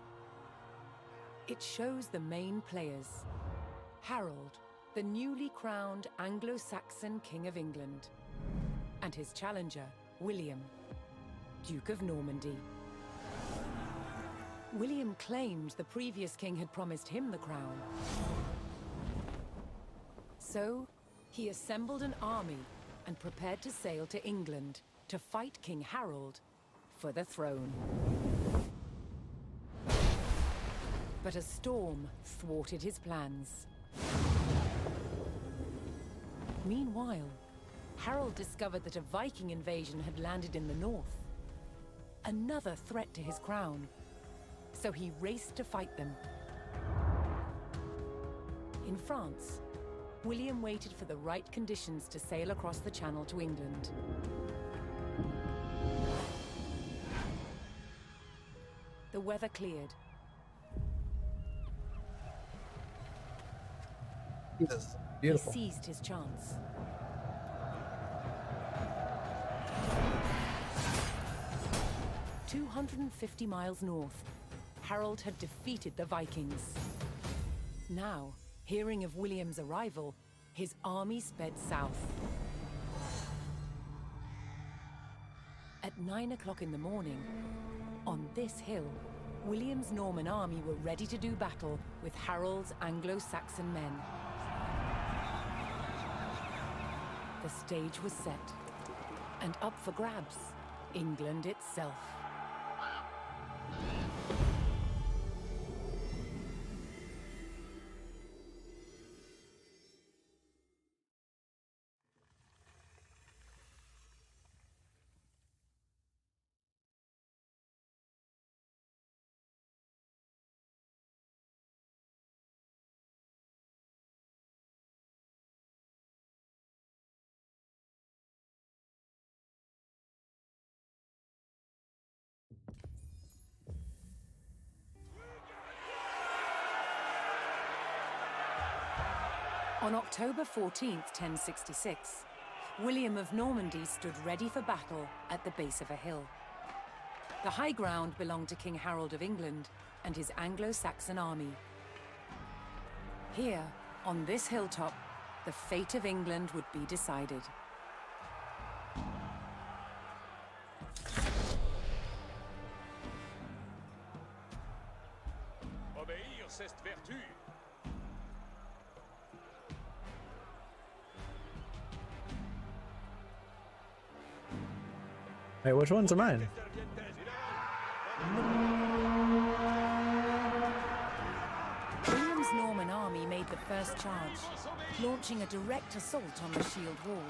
It shows the main players: Harold, the newly crowned Anglo-Saxon King of England, and his challenger, William, Duke of Normandy. William claimed the previous king had promised him the crown. So, he assembled an army and prepared to sail to England to fight King Harold for the throne. But a storm thwarted his plans. Meanwhile, Harold discovered that a Viking invasion had landed in the north. Another threat to his crown. So he raced to fight them. In France, William waited for the right conditions to sail across the Channel to England. The weather cleared. Jesus, beautiful. He seized his chance. "250 miles north, Harold had defeated the Vikings. Now, hearing of William's arrival, his army sped south. At 9 o'clock in the morning, on this hill, William's Norman army were ready to do battle with Harold's Anglo-Saxon men. The stage was set, and up for grabs, England itself. On October 14th, 1066, William of Normandy stood ready for battle at the base of a hill. The high ground belonged to King Harold of England and his Anglo-Saxon army. Here, on this hilltop, the fate of England would be decided. Obéir, c'est vertu. Hey, which ones are mine? William's Norman army made the first charge, launching a direct assault on the shield wall.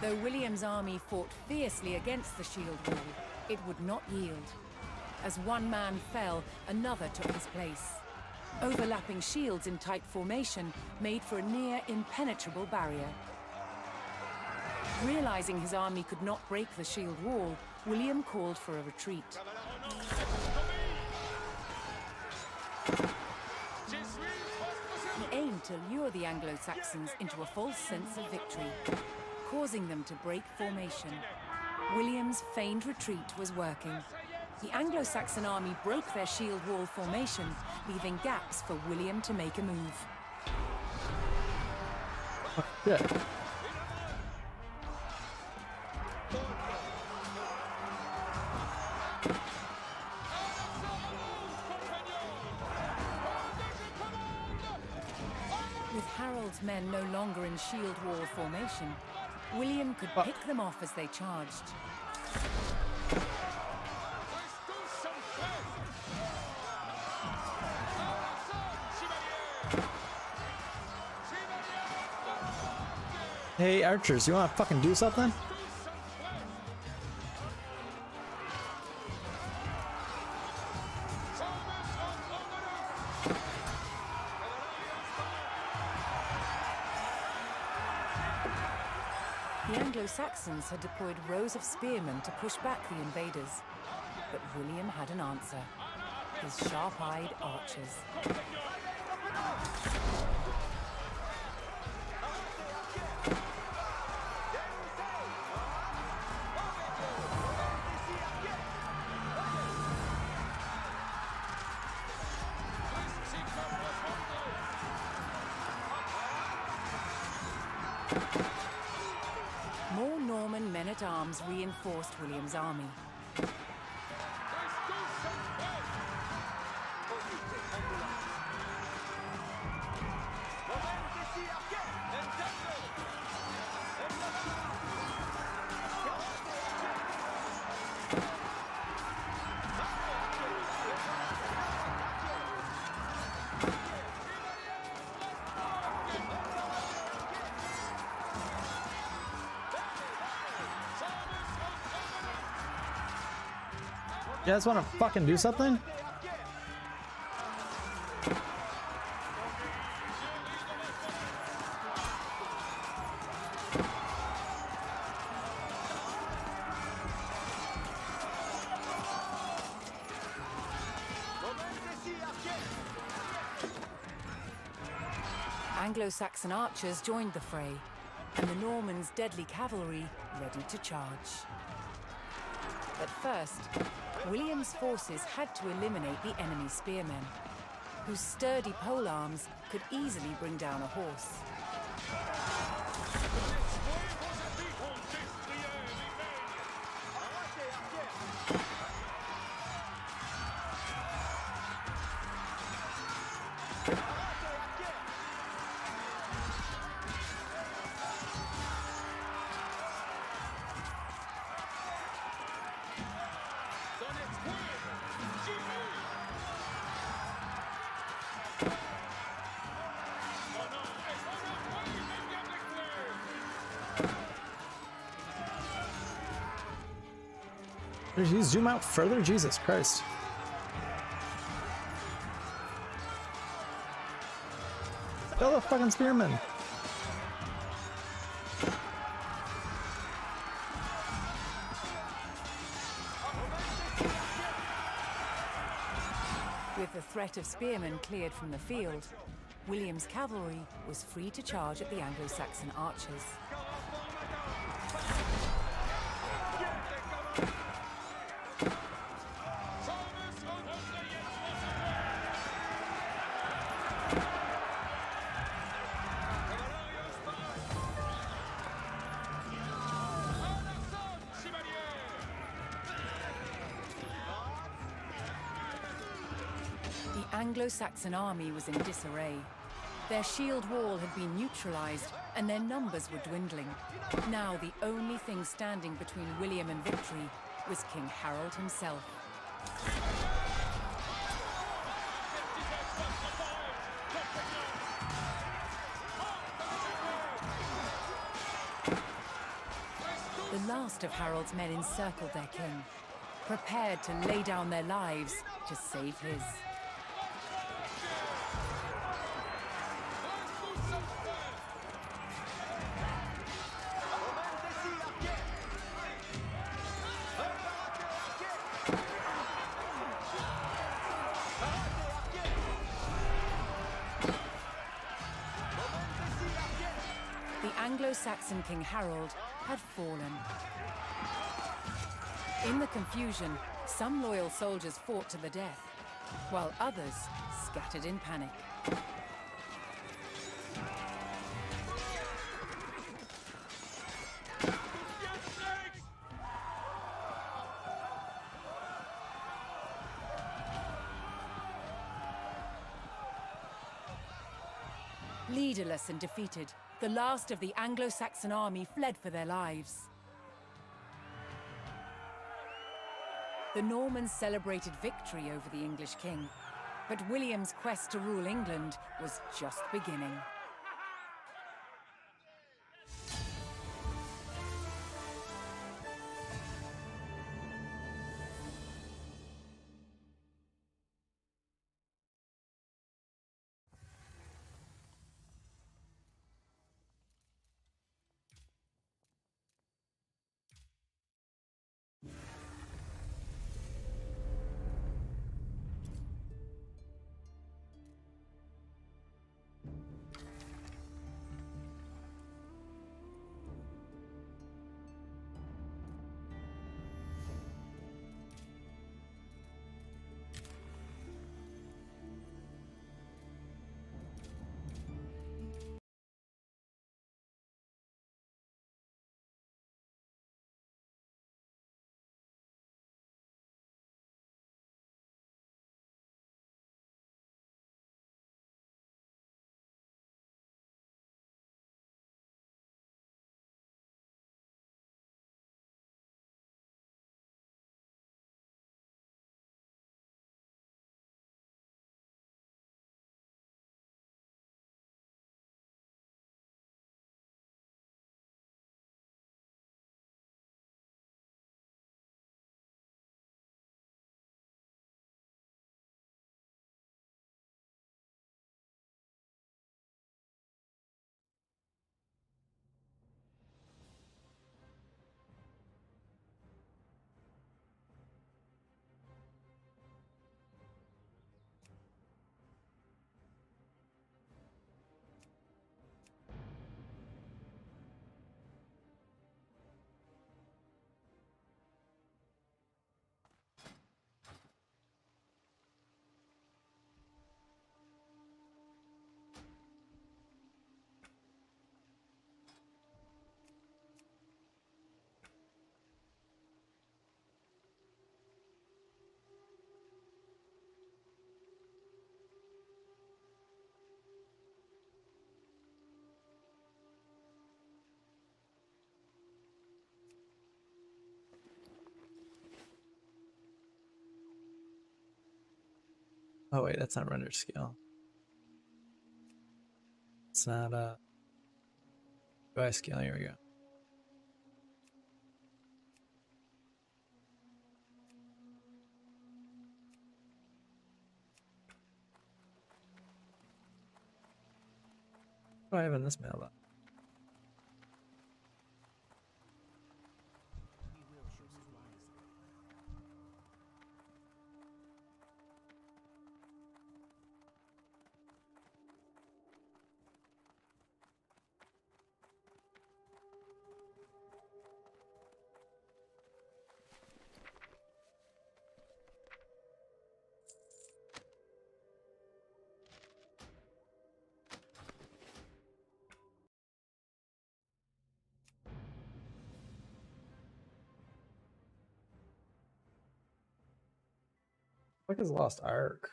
Though William's army fought fiercely against the shield wall, it would not yield. As one man fell, another took his place. Overlapping shields in tight formation made for a near impenetrable barrier. Realizing his army could not break the shield wall, William called for a retreat. He aimed to lure the Anglo-Saxons into a false sense of victory, causing them to break formation. William's feigned retreat was working. The Anglo-Saxon army broke their shield wall formation, leaving gaps for William to make a move. Yeah. With Harold's men no longer in shield wall formation, William could pick them off as they charged. Hey, archers, you want to fucking do something? The Anglo-Saxons had deployed rows of spearmen to push back the invaders, but William had an answer. His sharp-eyed archers. men-at-arms reinforced William's army. You guys want to fucking do something? Anglo-Saxon archers joined the fray, and the Normans' deadly cavalry ready to charge. At first, William's forces had to eliminate the enemy spearmen, whose sturdy polearms could easily bring down a horse. Did you zoom out further? Jesus Christ. Kill the fucking spearmen. With the threat of spearmen cleared from the field, William's cavalry was free to charge at the Anglo-Saxon archers. The Anglo-Saxon army was in disarray. Their shield wall had been neutralized, and their numbers were dwindling. Now the only thing standing between William and victory was King Harold himself. The last of Harold's men encircled their king, prepared to lay down their lives to save his. The Anglo-Saxon King Harold had fallen. In the confusion, some loyal soldiers fought to the death, while others scattered in panic. Leaderless and defeated, the last of the Anglo-Saxon army fled for their lives. The Normans celebrated victory over the English king, but William's quest to rule England was just beginning. Oh wait, that's not render scale. It's not UI scale. Here we go. What do I have in this mailbox? What is Lost Ark?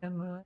Am I?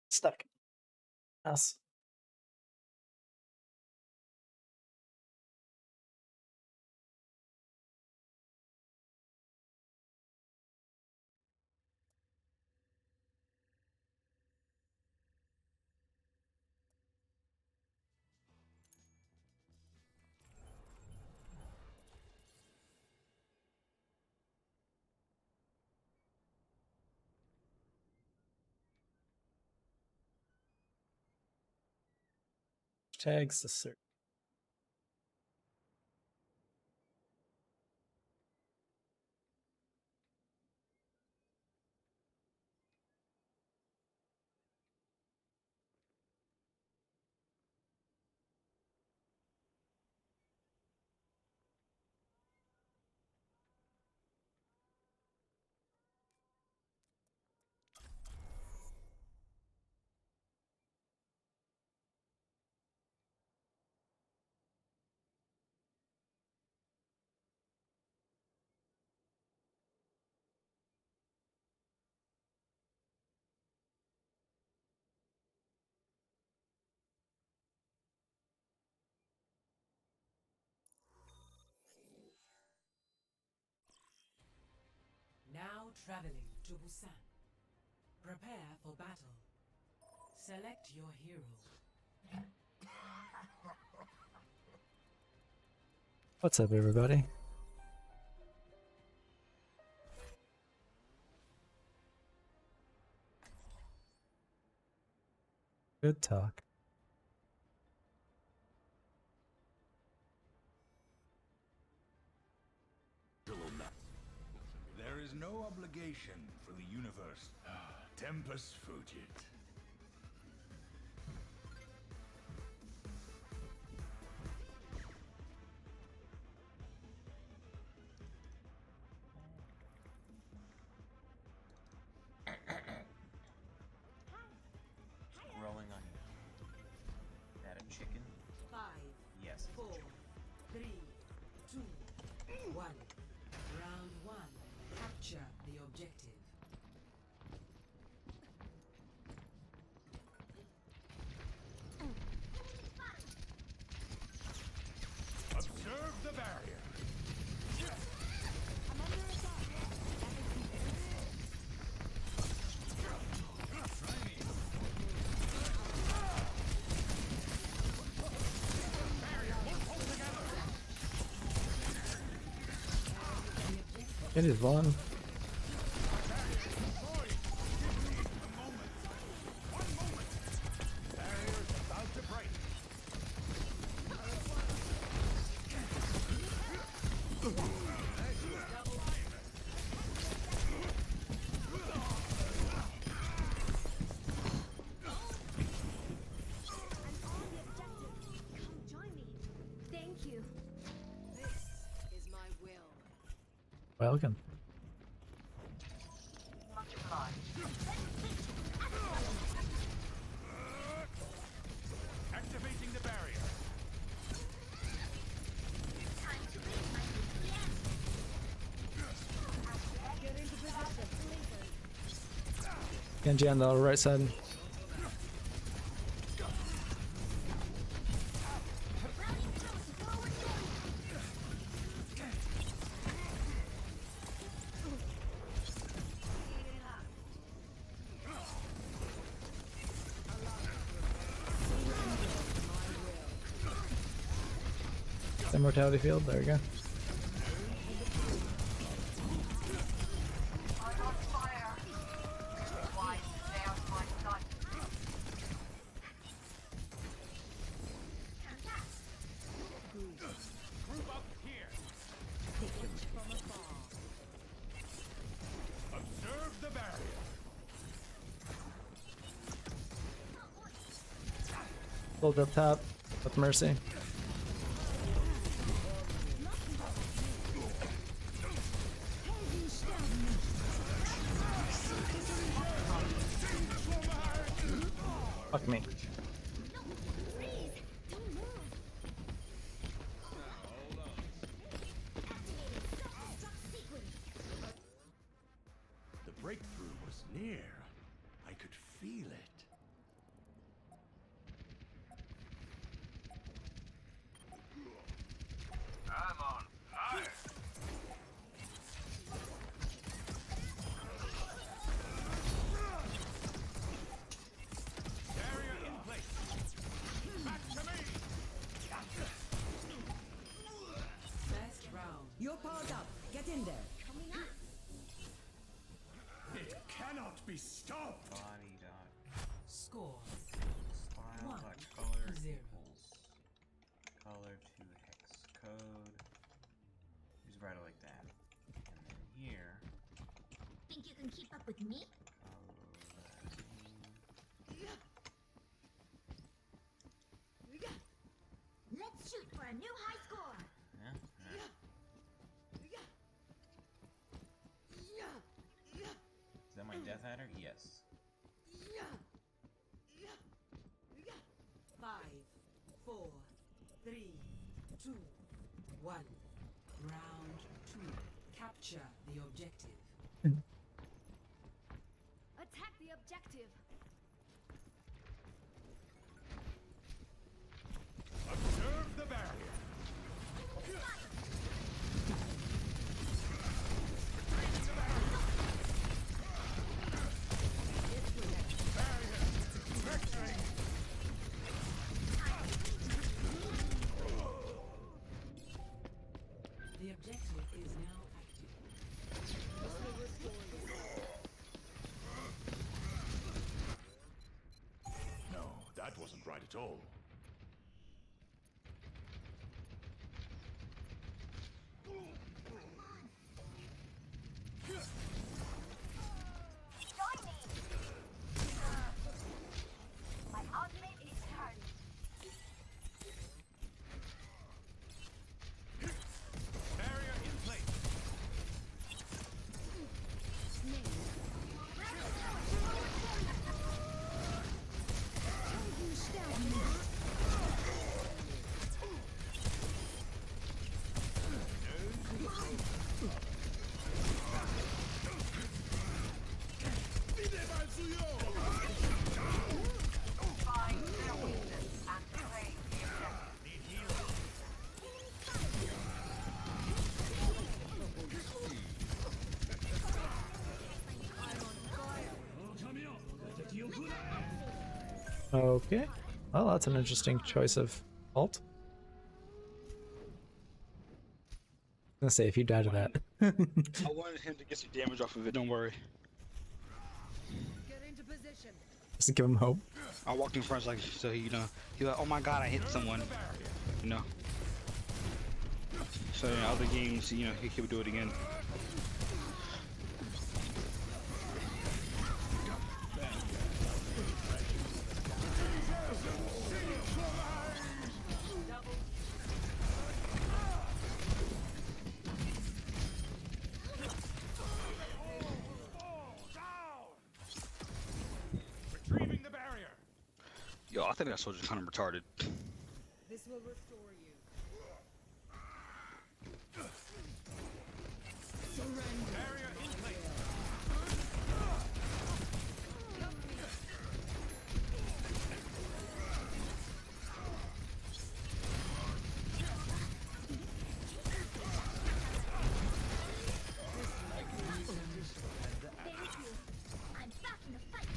Stuck. Us. Tags the search. Now traveling to Busan. Prepare for battle. Select your hero. What's up, everybody? Good talk. There is no obligation for the universe. Tempus fugit. Rolling on you. That a chicken? 5, Yes. 4, 3, 2, 1. Round 1. Capture the objective. Observe the barrier. It is one. Thank you. This is my will. Welcome. Activating the barrier. Genji on the right side. Immortality field, there we go. Group up here. Observe the barrier. Hold up top with Mercy. Fuck me. The breakthrough was near. I could feel it. in there. It cannot be stopped. Body dot Score. style One, dot color 0. equals color to hex code. Just write it like that. And then here. Think you can keep up with me? Let's shoot for a new high score. Yeah. Is that my Death Adder? Yes. 5, 4, 3, 2, 1. Round 2. Capture the objective. Attack the objective. Observe the barrier. The objective is now active. No, that wasn't right at all. Join me. My ultimate is charged. Barrier in place. Find their weakness and play the objective. Okay. Well, that's an interesting choice of ult. I was gonna say, if you die to that. I wanted him to get some damage off of it, don't worry. Get into position. Just to give him hope. I walked in front like, so he, he's like, oh my god, I hit someone. You know. So in other games, he would do it again. Retrieving the barrier. Yo, I think that soldier's kind of retarded. This will restore you. Barrier in place. Thank you. I'm back in the fight.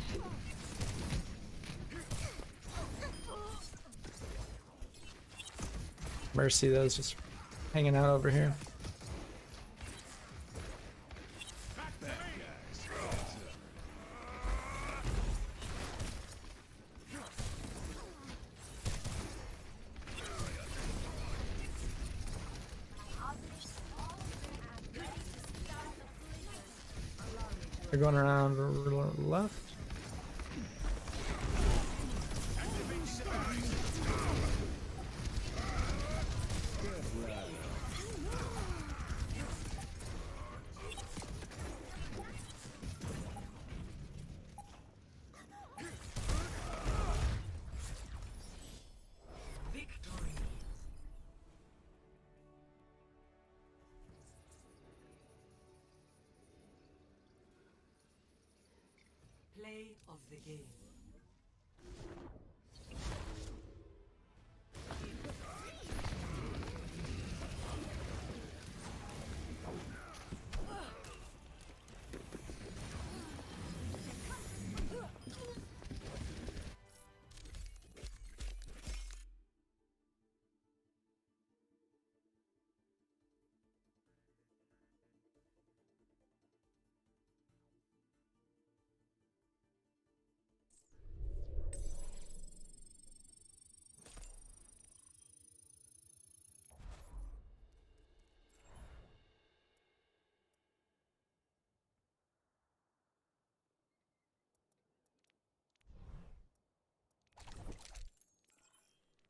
Mercy, those just hanging out over here. They're going around left. Victory. Play of the game.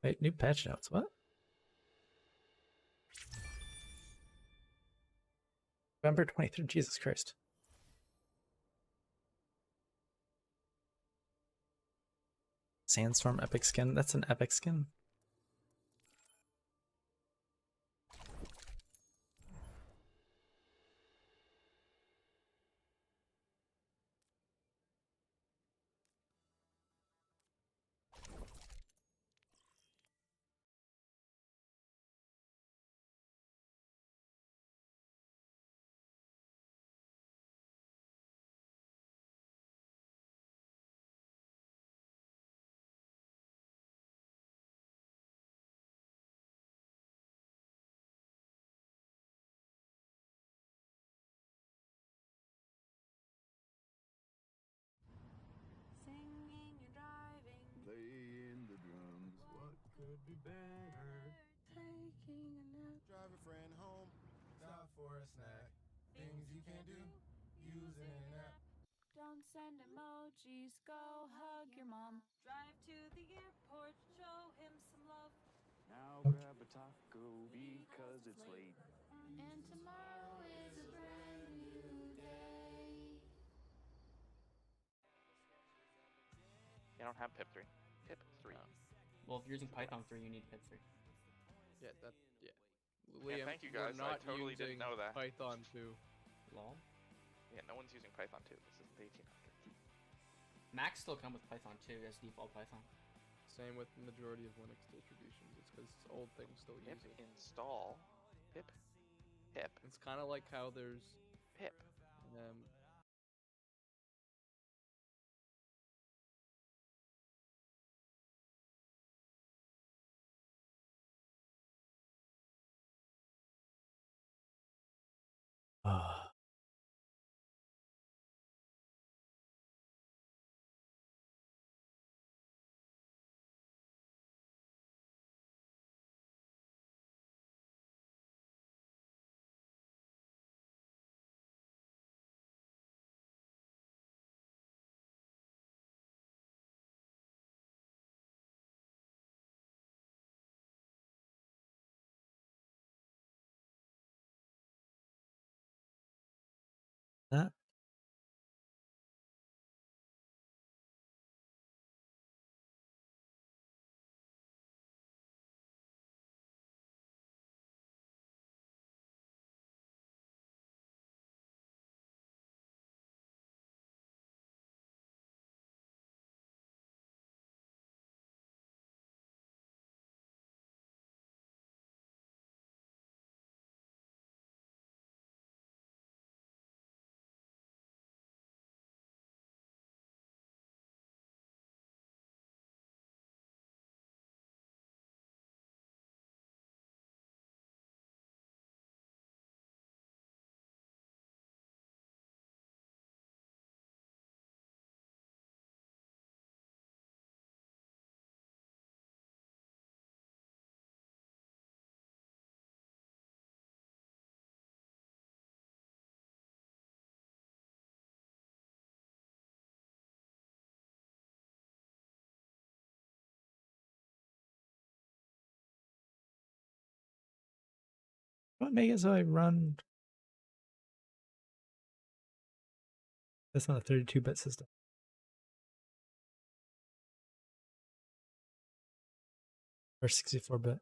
Wait, new patch notes. What? November 23rd. Jesus Christ. Sandstorm epic skin. That's an epic skin. Singing and driving. Playing the drums. What could be better? Taking a nap. Drive a friend home. Stop for a snack. Things you can do using an app. Don't send emojis, go hug your mom. Drive to the airport, show him some love. Now grab a taco because it's late. And tomorrow is a brand new day. You don't have pip 3. Pip 3. Well, if you're using Python 3, you need pip 3. Yeah, yeah. Yeah, thank you guys. I totally didn't know that. Python 2. Lol. Yeah, no one's using Python 2. This is the 1800s. Macs still come with Python 2 as default Python. Same with the majority of Linux distributions. It's because old things still Pip use it. install. Pip. It's kind of like how there's pip. That. What make it so I run this on a 32-bit system? Or 64-bit?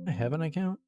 I have an account.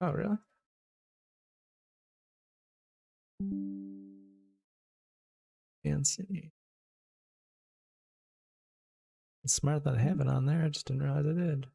Oh, really? Fancy. It's smart that I have it on there. I just didn't realize I did.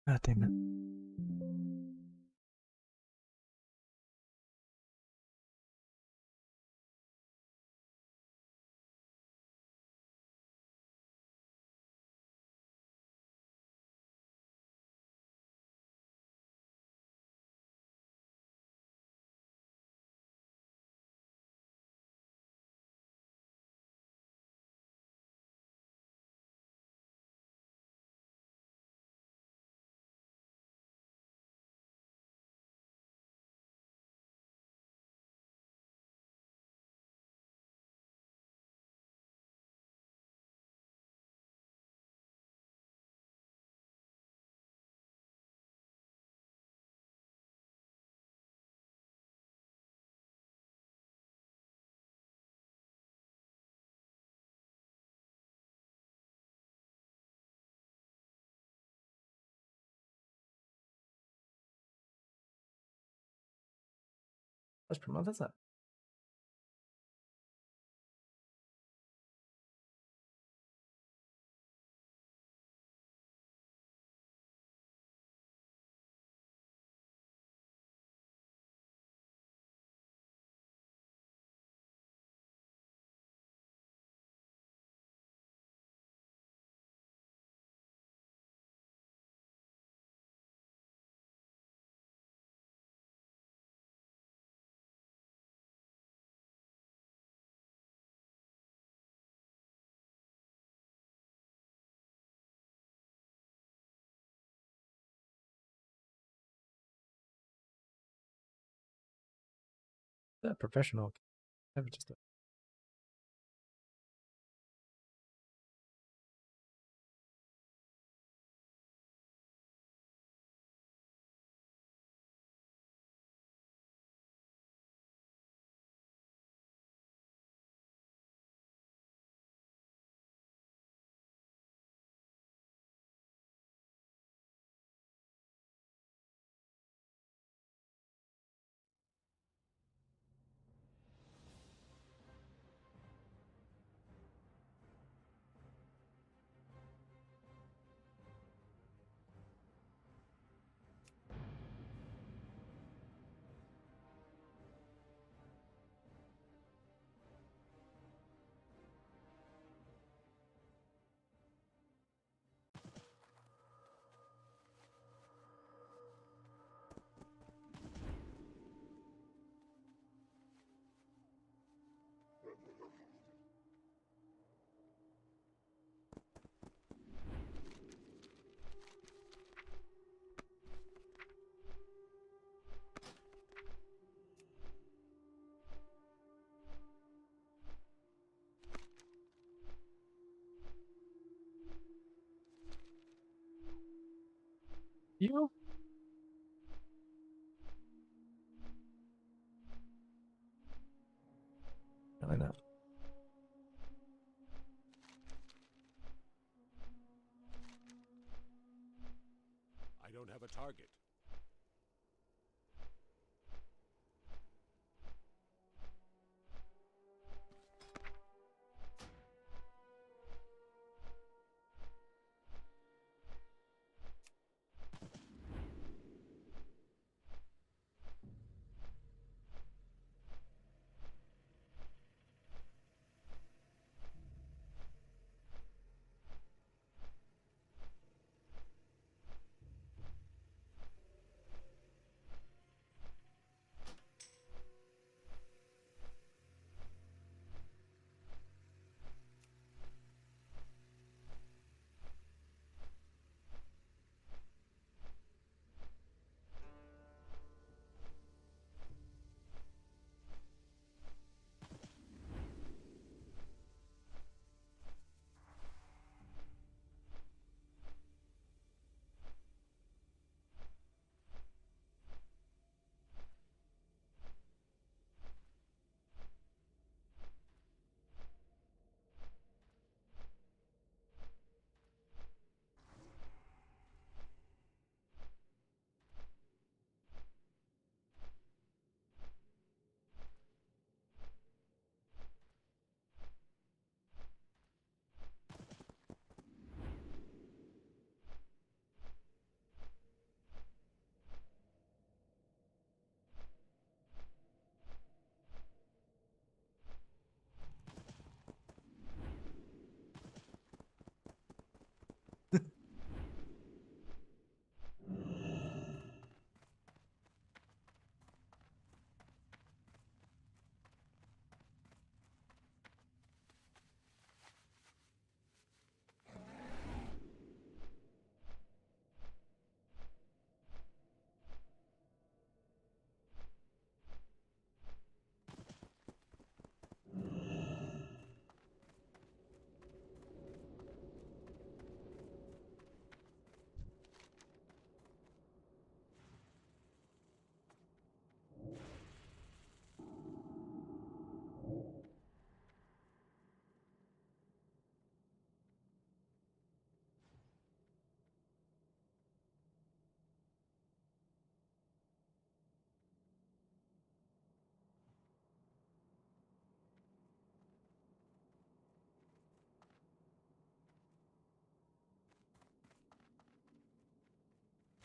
God damn it. Let's promote this up. That professional. I have just a You? Really not. I don't have a target.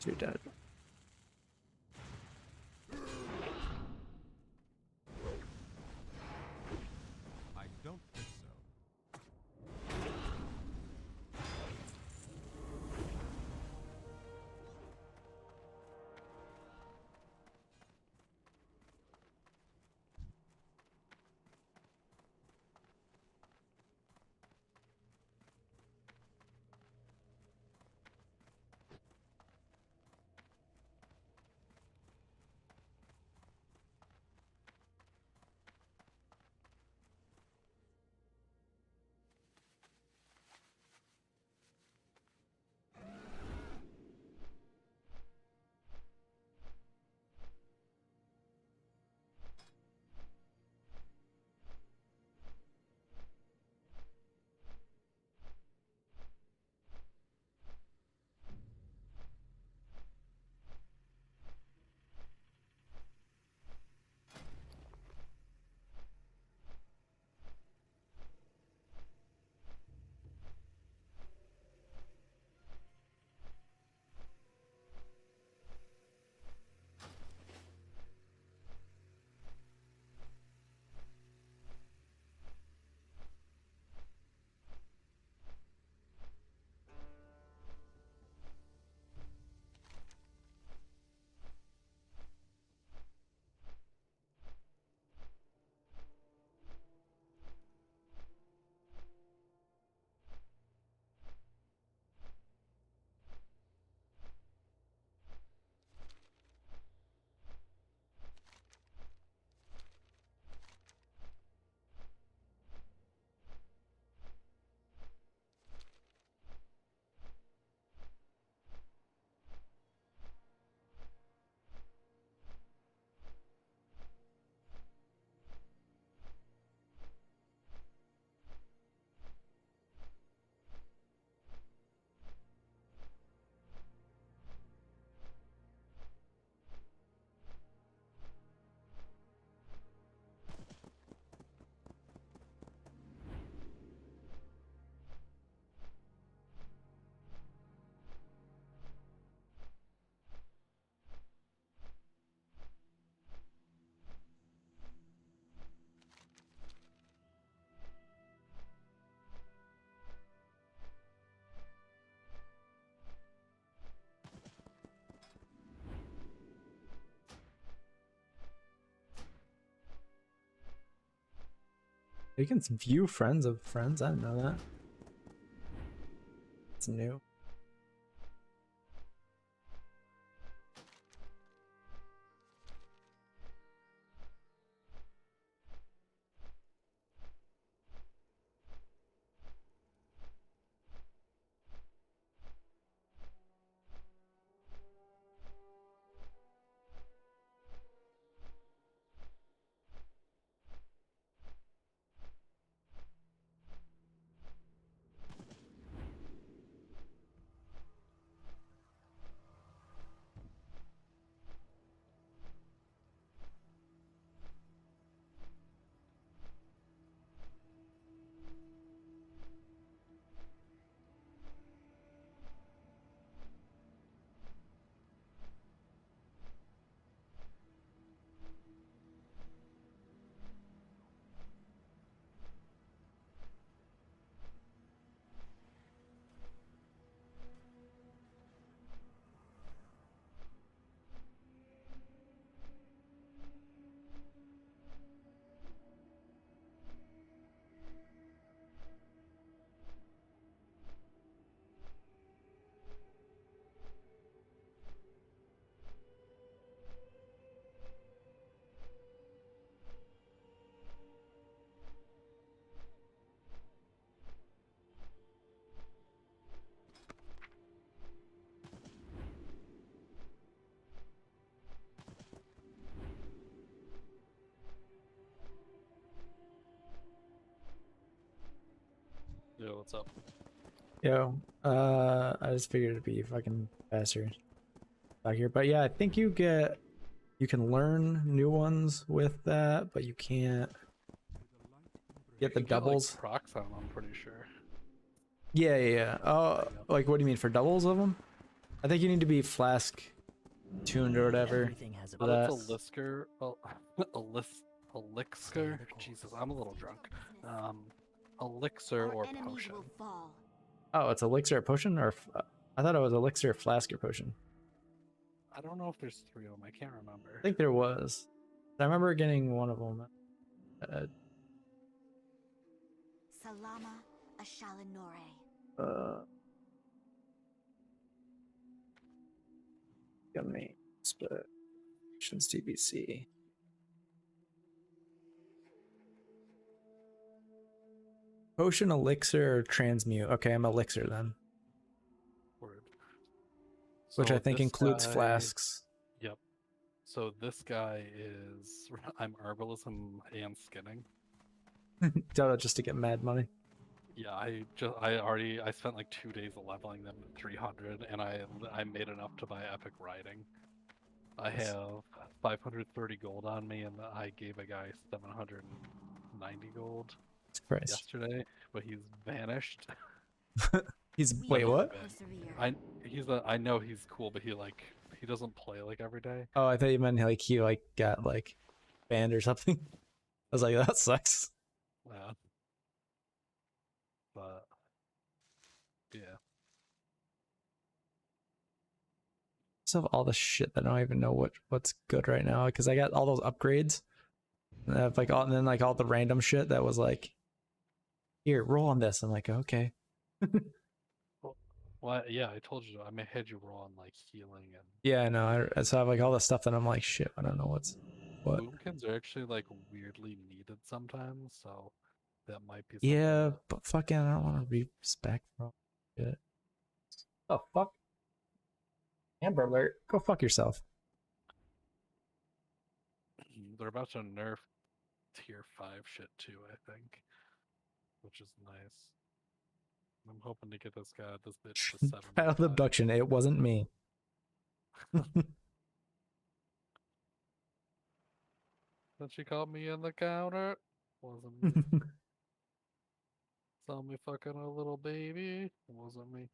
You're dead. I don't think so. You can view friends of friends. I didn't know that. It's new. Yo, what's up? Yo, I just figured it'd be fucking faster back here. But yeah, I think you can learn new ones with that, but you can't get the You can doubles. Get, like, procs on them, I'm pretty sure. Yeah, yeah, yeah. Oh, like what do you mean for doubles of them? I think you need to be flask tuned or whatever. For that. That's a Lisker. Elixir. Jesus, I'm a little drunk. Elixir or potion. Oh, it's elixir or potion, or I thought it was elixir, flask, or potion. I don't know if there's 3 of them. I can't remember. I think there was. I remember getting one of them. Salama Ashalinore. Gamin split. TBC. Potion, elixir, or transmute. Okay, I'm elixir then. Word. Which So I think this includes guy- flasks. Yep. So this guy is I'm herbalism and skinning. Just to get mad money. Yeah, I spent like 2 days leveling them at 300, and I made enough to buy epic riding. I have 530 gold on me, and I gave a guy 790 gold Christ. yesterday, but he's vanished. Wait, what? I know he's cool, but he doesn't play like every day. Oh, I thought you meant like he got banned or something. I was like, that sucks. Yeah. But yeah. Still have all the shit that I don't even know what's good right now because I got all those upgrades. And I have and then all the random shit that was like, here, roll on this. I'm like, okay. Well, yeah, I told you. I had you roll on healing and. Yeah, I know. So I have all the stuff that I'm like, shit. I don't know what. Boomkins are actually weirdly needed sometimes, so that might be. Yeah, but fucking, I don't want to respec for shit. Oh fuck. Amber alert. Go fuck yourself. They're about to nerf tier 5 shit too, I think, which is nice. I'm hoping to get this bitch to 7. Child abduction. It wasn't me. Then she called me in the counter. Wasn't me. Saw me fucking a little baby. Wasn't me.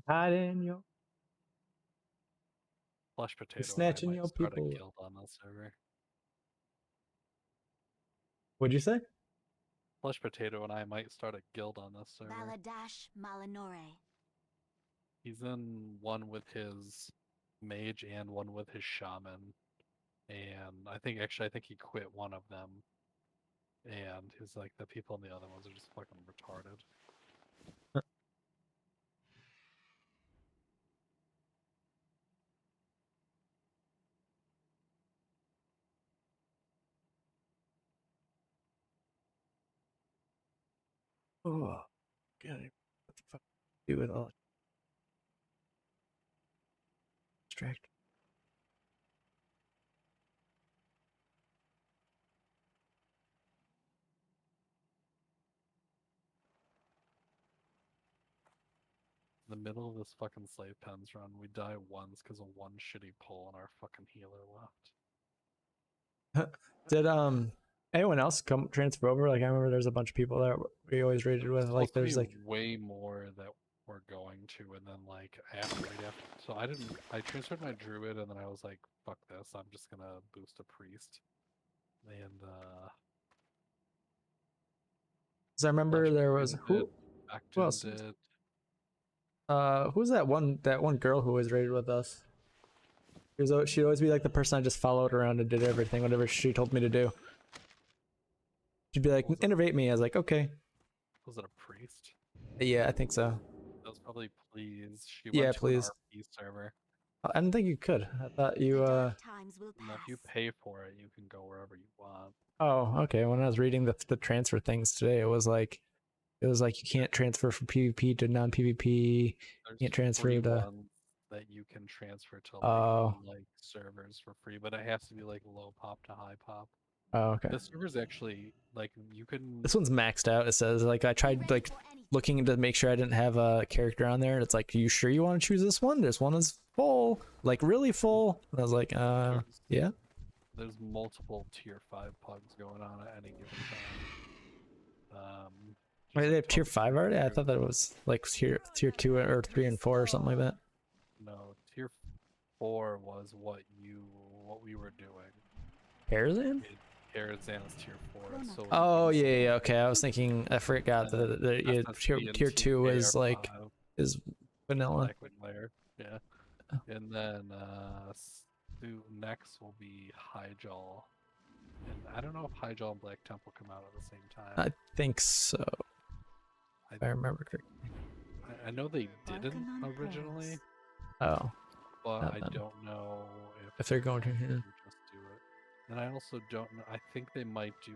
Hiding your. Flush potato. Snatching your people. Guild on this server. What'd you say? Flesh Potato and I might start a guild on this server. Valadash Malinore. He's in one with his mage and one with his shaman. And I think he quit one of them. And he's like, the people in the other ones are just fucking retarded. Oh, God, what the fuck do with all distract? In the middle of this fucking slave pens run, we die once because of one shitty pull and our fucking healer left. Did anyone else come transfer over? Like I remember there's a bunch of people that we always raided with. Like there's like way more that we're going to, and then like after. So I transferred my druid, and then I was like, fuck this, I'm just gonna boost a priest. And so I remember there was who else? Did. Who's that one girl who was raided with us? She'd always be like the person I just followed around and did everything, whatever she told me to do. She'd be like, innovate me. I was like, okay. Was it a priest? Yeah, I think so. That was probably please. She yeah, went to please. An RP server. I didn't think you could. I thought you No, if you pay for it, you can go wherever you want. Oh, okay. When I was reading the transfer things today, it was like you can't transfer from PvP to non-PvP. You can't transfer to ones that you can transfer to like servers for free, but it has to be like low pop to high pop. Oh, okay. The server's actually like you can. This one's maxed out. It says like I tried like looking to make sure I didn't have a character on there, and it's like, are you sure you want to choose this one? This one is full, like really full. And I was like, yeah. There's multiple tier 5 pugs going on at any given time. Wait, they have tier 5 already? I thought that it was like tier 2 or 3 and 4 or something like that. No, tier 4 was what we were doing. Karazhan? Karazhan is tier 4. So oh yeah, okay. I was thinking I forgot that tier 2 is like is vanilla. Layer. Yeah. And then next will be Highjaw. And I don't know if Highjaw and Black Temple come out at the same time. I think so. If I remember correctly. I know they didn't originally. Oh. But I don't know if they're going to here. Just do it. And I also don't know. I think they might do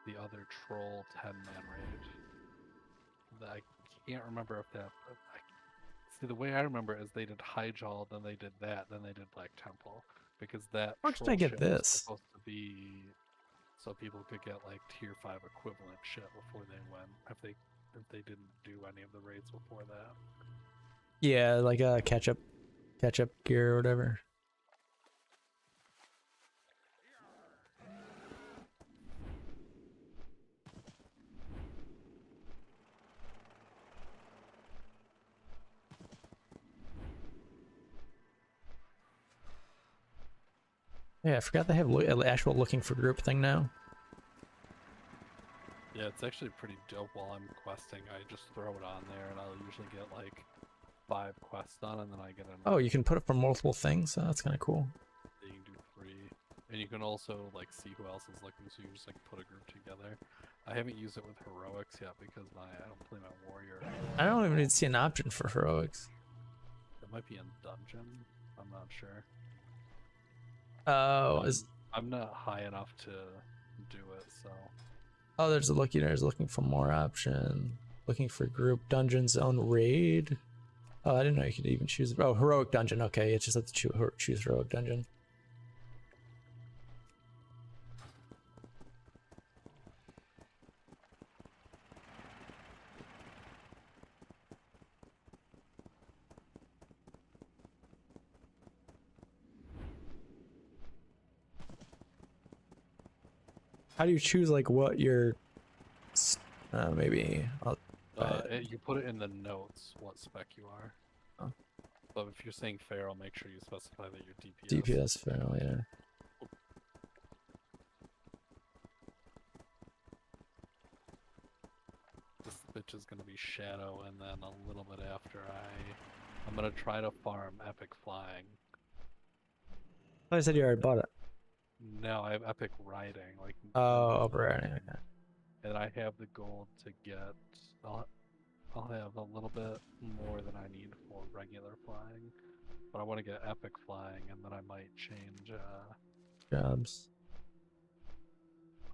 the other Troll 10-man raid. I can't remember if that. See, the way I remember is they did Highjaw, then they did that, then they did Black Temple, because that. Where did I get this? Was supposed to be so people could get like tier 5 equivalent shit before they went. If they didn't do any of the raids before that. Yeah, like catch up gear or whatever. Yeah, I forgot they have actual looking for group thing now. Yeah, it's actually pretty dope. While I'm questing, I just throw it on there, and I'll usually get like 5 quests done, and then I get an. Oh, you can put it for multiple things. Oh, that's kind of cool. You can do 3, and you can also like see who else is looking. So you just like put a group together. I haven't used it with heroics yet because I don't play my warrior. I don't even see an option for heroics. It might be in dungeon. I'm not sure. Oh, I'm not high enough to do it, so. Oh, there's looking for more option. Looking for group dungeon zone raid. Oh, I didn't know you could even choose. Oh, heroic dungeon. Okay, it's just have to choose heroic dungeon. How do you choose like what your maybe you put it in the notes what spec you are. Oh. But if you're saying feral, make sure you specify that you're DPS. DPS feral, yeah. bitch is gonna be Shadow, and then a little bit after I'm gonna try to farm Epic Flying. I said you already bought it. No, I have Epic Riding, like. Oh, right. Okay. And I have the goal to get. I'll have a little bit more than I need for regular flying, but I want to get Epic Flying, and then I might change. Jobs.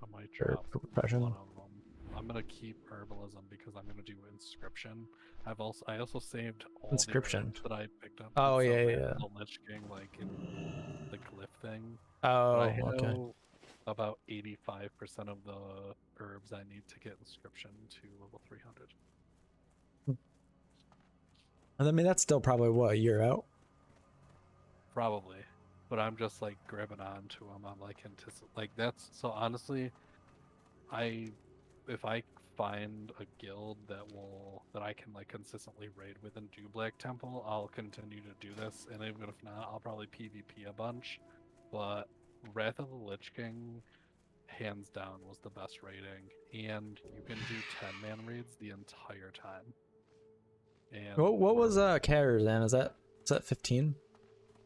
I might Or drop profession. one of them. I'm gonna keep Herbalism because I'm gonna do Inscription. I also saved all Inscription. the herbs that I picked up. Oh, so yeah, I yeah, have yeah. the Lich King, like in the glyph thing. Oh, but I have okay. about 85% of the herbs I need to get Inscription to level 300. And I mean, that's still probably what, a year out? Probably, but I'm just like grabbing on to them. I'm like like that's so honestly, if I find a guild that I can like consistently raid with and do Black Temple, I'll continue to do this, and even if not, I'll probably PvP a bunch. But Wrath of the Lich King, hands down, was the best raiding, and you can do 10-man raids the entire time. And What was Karazhan? Is that 15?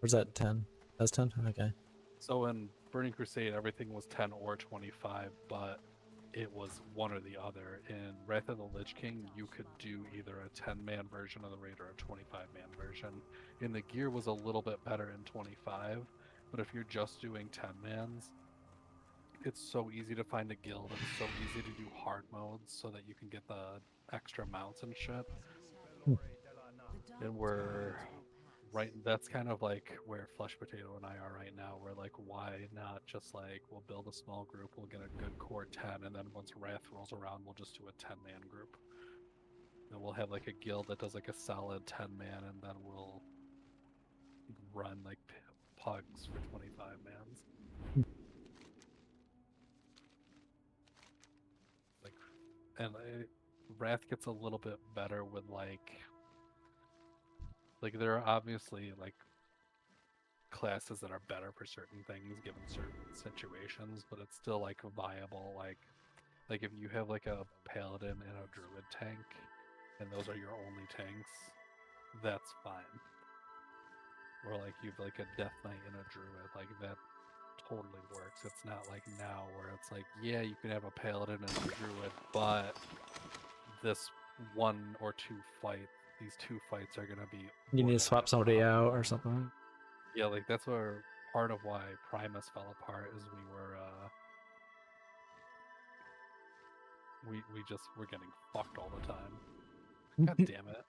Or is that 10? That's 10? Okay. So in Burning Crusade, everything was 10 or 25, but it was one or the other. In Wrath of the Lich King, you could do either a 10-man version of the raid or a 25-man version. And the gear was a little bit better in 25, but if you're just doing 10-mans, it's so easy to find a guild and so easy to do hard modes so that you can get the extra mounts and shit. And that's kind of like where Flesh Potato and I are right now. We're like, why not just like, we'll build a small group, we'll get a good core 10, and then once Wrath rolls around, we'll just do a 10-man group. And we'll have like a guild that does like a solid 10-man, and then we'll run like pugs for 25-mans. Like, and Wrath gets a little bit better with like there are obviously like classes that are better for certain things given certain situations, but it's still like viable. Like if you have like a paladin and a druid tank, and those are your only tanks, that's fine. Or like you've like a death knight and a druid, like that totally works. It's not like now where it's like, yeah, you can have a paladin and a druid, but this one or two fight. These two fights are gonna be. You need to swap somebody out or something. Yeah, like that's where part of why Primus fell apart is we're getting fucked all the time. God damn it!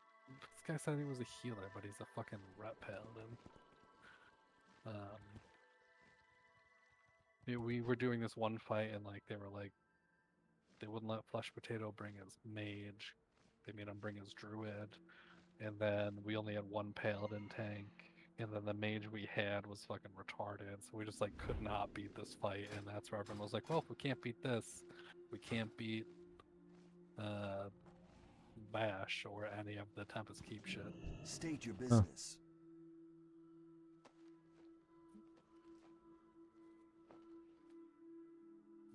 This guy said he was a healer, but he's a fucking rep paladin. We were doing this one fight and like they wouldn't let Flesh Potato bring his mage. They made him bring his druid. And then we only had one paladin tank, and then the mage we had was fucking retarded, so we just like could not beat this fight, and that's where everyone was like, well, if we can't beat this, we can't beat Bash or any of the Tempest Keep shit. State your business.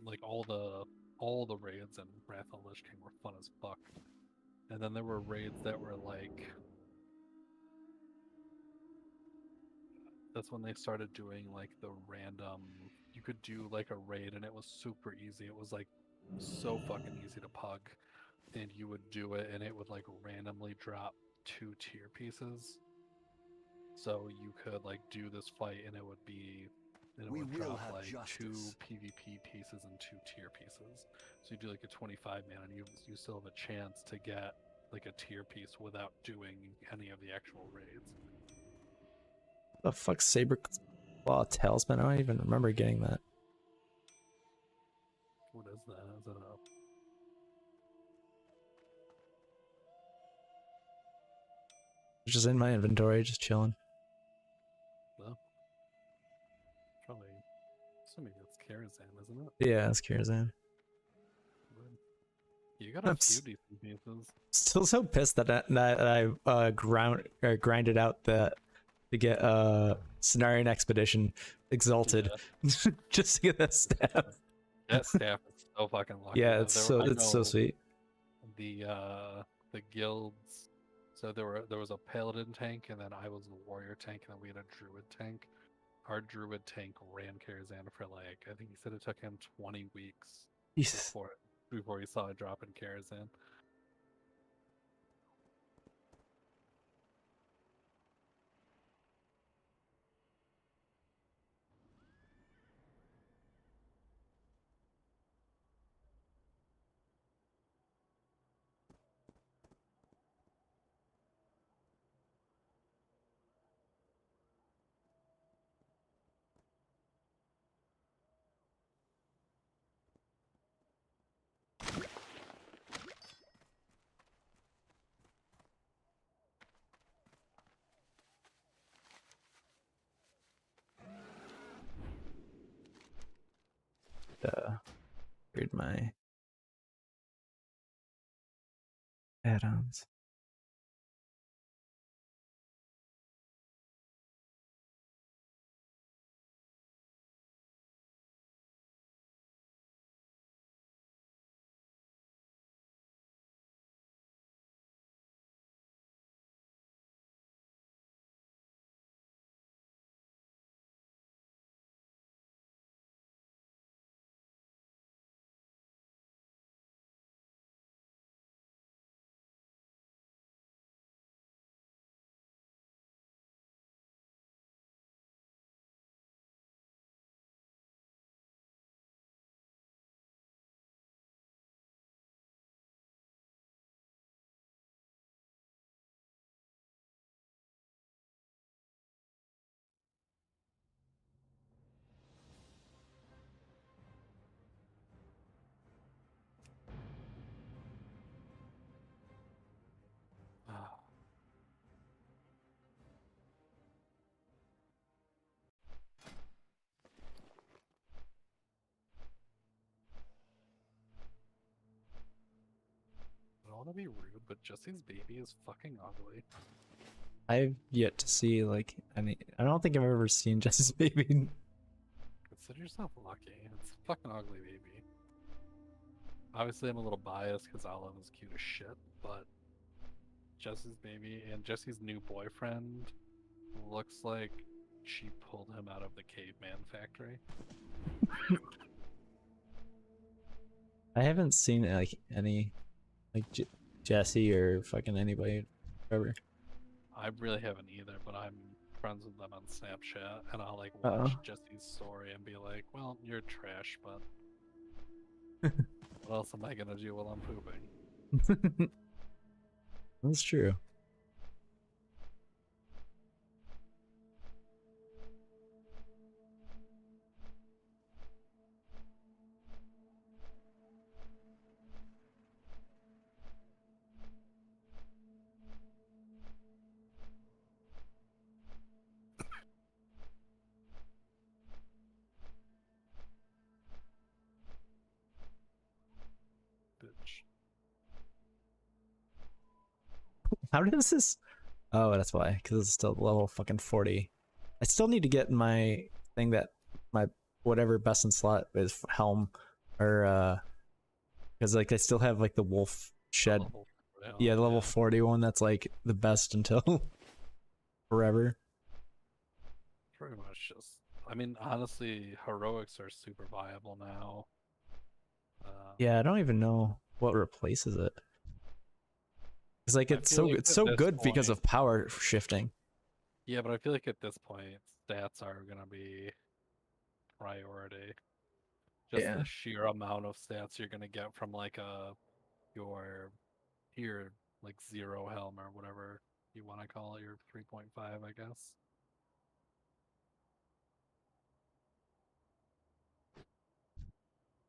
Like all the raids in Wrath of the Lich King were fun as fuck. And then there were raids that were like, that's when they started doing like the random, you could do like a raid and it was super easy. It was like so fucking easy to pug, and you would do it and it would like randomly drop 2 tier pieces. So you could like do this fight and it would would drop like justice. 2 PvP pieces and 2 tier pieces. So you do like a 25-man and you still have a chance to get like a tier piece without doing any of the actual raids. The fuck, Saber Claw Talisman? I don't even remember getting that. What is that? Is it a... It's just in my inventory, just chilling. No. Probably, assuming it's Karazhan, isn't it? Yeah, it's Karazhan. You got a few decent pieces. Still so pissed that I grinded out to get Cenarian Expedition Exalted, yeah. Just to get that staff. That staff is so fucking lucky. Yeah, it's so sweet. the guilds. So there was a paladin tank, and then I was the warrior tank, and then we had a druid tank. Our druid tank ran Karazhan for like, I think he said it took him 20 weeks Jesus. before he saw a drop in Karazhan. Read my add-ons. I don't want to be rude, but Jesse's baby is fucking ugly. I've yet to see like any. I don't think I've ever seen Jess's baby. Consider yourself lucky. It's a fucking ugly baby. Obviously, I'm a little biased because Olive is cute as shit, but Jesse's baby and Jesse's new boyfriend looks like she pulled him out of the caveman factory. I haven't seen like any like Jesse or fucking anybody ever. I really haven't either, but I'm friends with them on Snapchat, and I'll like watch Jesse's story and be like, well, you're trash, but what else am I gonna do while I'm pooping? That's true. Bitch. How does this? Oh, that's why. Because it's still level fucking 40. I still need to get my thing that my whatever best in slot is helm, or because like I still have like the wolf shed. Yeah, the level 40 one that's like the best until forever. Pretty much just. I mean, honestly, heroics are super viable now. Yeah, I don't even know what replaces it. It's like it's so good because of power shifting. Yeah, but I feel like at this point, stats are gonna be priority. Just the sheer amount of stats you're gonna get from like your like 0 helm or whatever you want to call it, your 3.5, I guess.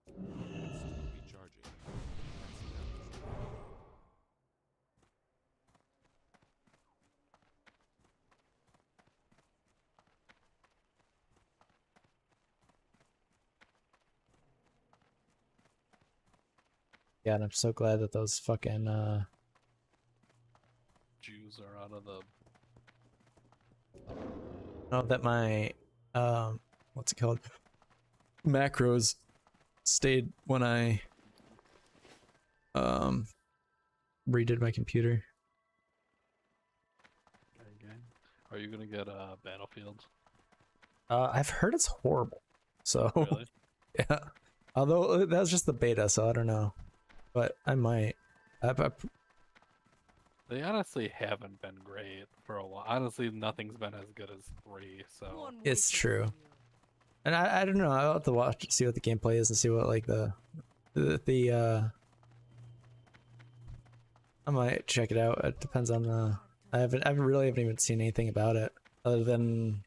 Still recharging. Yeah, and I'm so glad that those fucking Jews are out of the. oh, that my what's it called? Macros stayed when I redid my computer. Okay. Are you gonna get Battlefield? I've heard it's horrible. So Really? yeah. Although that was just the beta, so I don't know. But I might. They honestly haven't been great for a while. Honestly, nothing's been as good as 3, so... It's true. And I don't know, I'll have to watch, see what the gameplay is and see what, like, I might check it out. It depends on the... I really haven't even seen anything about it. Other than...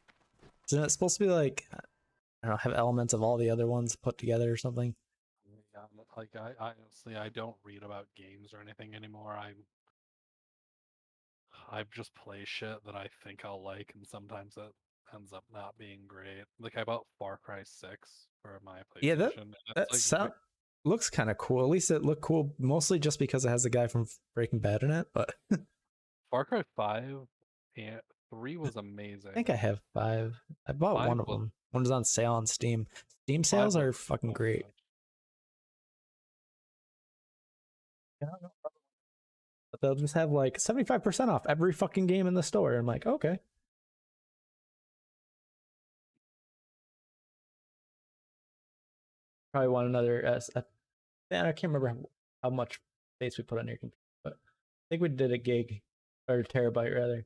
Isn't it supposed to be, like, I don't know, have elements of all the other ones put together or something? Yeah, like, I honestly, I don't read about games or anything anymore. I just play shit that I think I'll like, and sometimes it ends up not being great. Like I bought Far Cry 6 for my PlayStation. Yeah, that and it's that looks kind of cool. At least it looked cool, mostly just because it has the guy from Breaking Bad in it. But Far Cry 5 and 3 was amazing. I think I have 5. I bought one of them. One was on sale on Steam. Steam sales are fucking great. But they'll just have like 75% off every fucking game in the store. I'm like, okay. Probably want another man, I can't remember how much space we put on your computer, but I think we did a gig or a terabyte rather.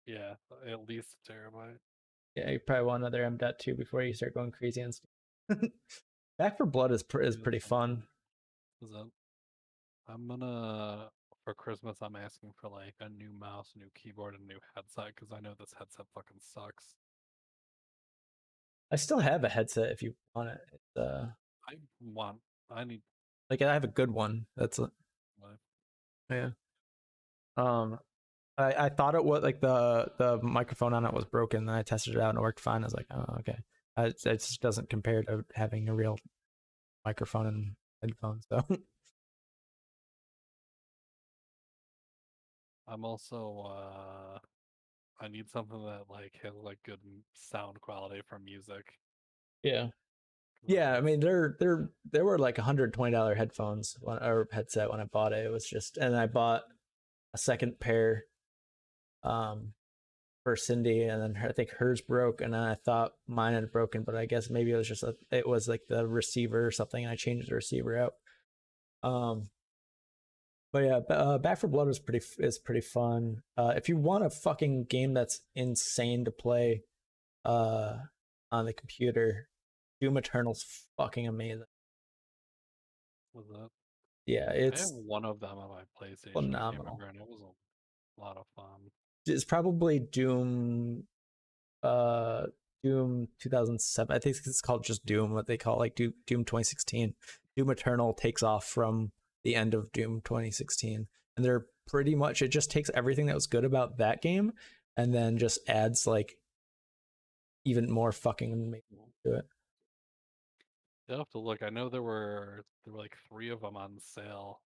Yeah, at least a terabyte. Yeah, you probably want another M.2 before you start going crazy on Steam. Back 4 Blood is pretty fun. Is that? I'm gonna for Christmas. I'm asking for like a new mouse, new keyboard, and new headset because I know this headset fucking sucks. I still have a headset if you want it. It's, I need. Like I have a good one. That's yeah. I thought it was like the microphone on it was broken. Then I tested it out and it worked fine. I was like, oh okay. It just doesn't compare to having a real microphone and headphones. So I'm also I need something that like has like good sound quality for music. yeah. Yeah, I mean there were like $120 headphones or headset when I bought it. It was just, and I bought a second pair for Cindy, and then I think hers broke, and I thought mine had broken, but I guess maybe it was just it was like the receiver or something, and I changed the receiver out. But yeah, Back 4 Blood is pretty fun. If you want a fucking game that's insane to play on the computer, Doom Eternal's fucking amazing. Was that? Yeah, I it's have one of them on my PlayStation. phenomenal. I can't remember, and it was a lot of fun. It's probably Doom 2007. I think it's called just Doom, what they call like Doom 2016. Doom Eternal takes off from the end of Doom 2016, and they're pretty much, it just takes everything that was good about that game and then just adds like even more fucking amazing to it. You'll have to look. I know there were like 3 of them on sale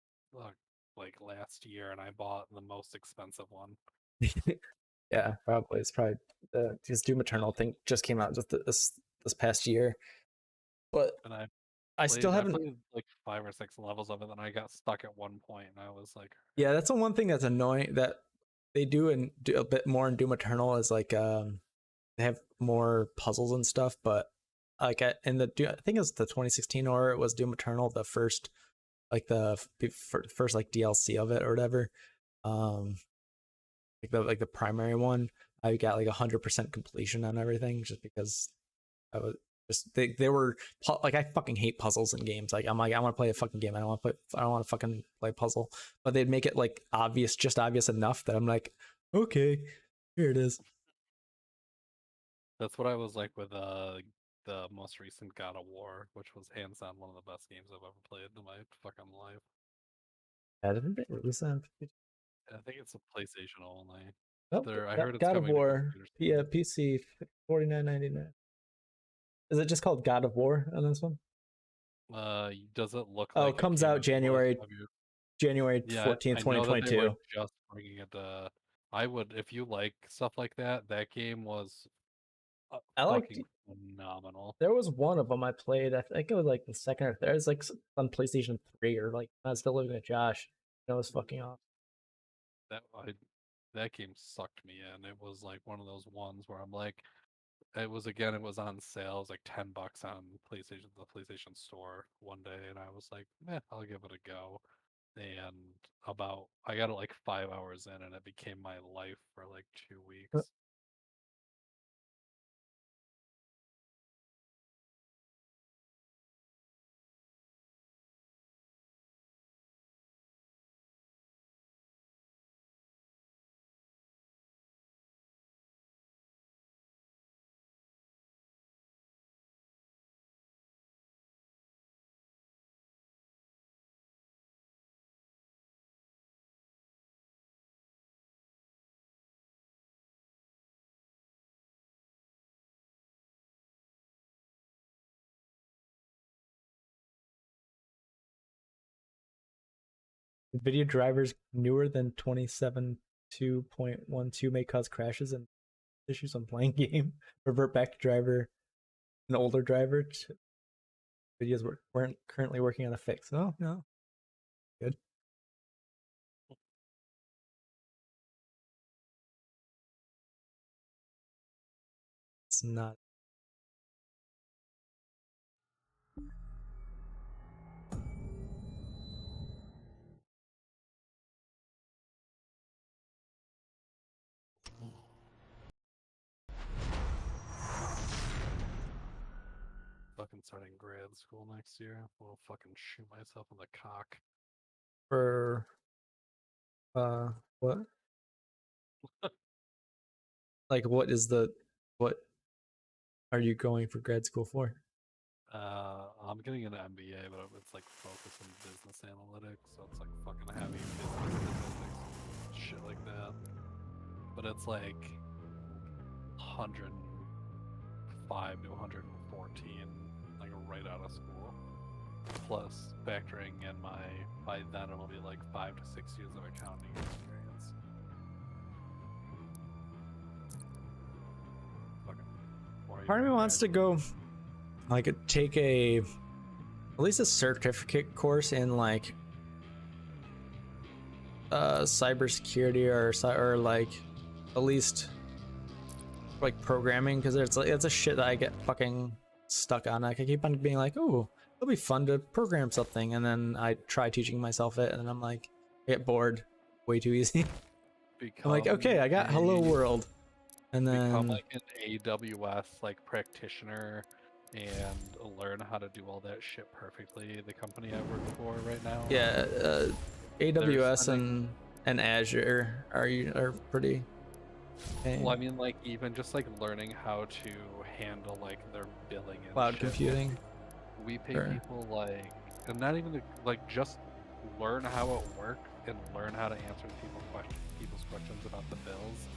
like last year, and I bought the most expensive one. Yeah, probably. It's probably because Doom Eternal thing just came out just this past year. But and I still haven't played like 5 or 6 levels of it, and I got stuck at one point, and I was like, yeah, that's the one thing that's annoying that they do and do a bit more in Doom Eternal is like they have more puzzles and stuff, but like in the I think it was the 2016 or it was Doom Eternal, the first like the first like DLC of it or whatever. Like the primary one, I got like 100% completion on everything just because I was just they were like, I fucking hate puzzles in games. Like I'm like, I want to play a fucking game. I don't want to fucking play a puzzle. But they'd make it like obvious enough that I'm like, okay, here it is. That's what I was like with the most recent God of War, which was hands down one of the best games I've ever played in my fucking life. Yeah, didn't they release that? I think it's a PlayStation only. Oh, I heard it's God of coming War, to PC, $49.99. Is it just called God of War on this one? Does it look Oh, like it comes out January 14th, I 2022. know that just bringing it to. I would, if you like stuff like that. That game was I liked fucking phenomenal. There was one of them I played. I think it was like the second or third. It was like on PlayStation 3 or like I was still living with Josh. That was fucking off. That game sucked me in. It was like one of those ones where I'm like, it was on sale. It was like $10 on the PlayStation Store one day, and I was like, I'll give it a go. And I got it like 5 hours in, and it became my life for like 2 weeks. NVIDIA drivers newer than 27.2.12 may cause crashes and issues on playing game. Revert back to driver, an older driver. NVIDIA's weren't currently working on a fix. Oh, no. Good. It's not. Fucking starting grad school next year. I'll fucking shoot myself in the cock. For what? Like, what are you going for grad school for? I'm getting an MBA, but it's like focused on business analytics, so it's like fucking heavy business statistics, shit like that. But it's like 105 to 114, like right out of school. Plus factoring in by then it'll be like 5 to 6 years of accounting experience. Part of me wants to go, like, take at least a certificate course in like cybersecurity or like at least like programming, because it's a shit that I get fucking stuck on. Like, I keep on being like, oh, it'll be fun to program something, and then I try teaching myself it, and then I'm like, I get bored way too easy. I'm like, okay, I got Hello World. And then become like an AWS like practitioner and learn how to do all that shit perfectly. The company I work for right now. Yeah, AWS and Azure are pretty. Well, I mean, like even just like learning how to handle like their billing and cloud shit. computing. We pay people like, and not even like just learn how it works and learn how to answer people's questions about the bills.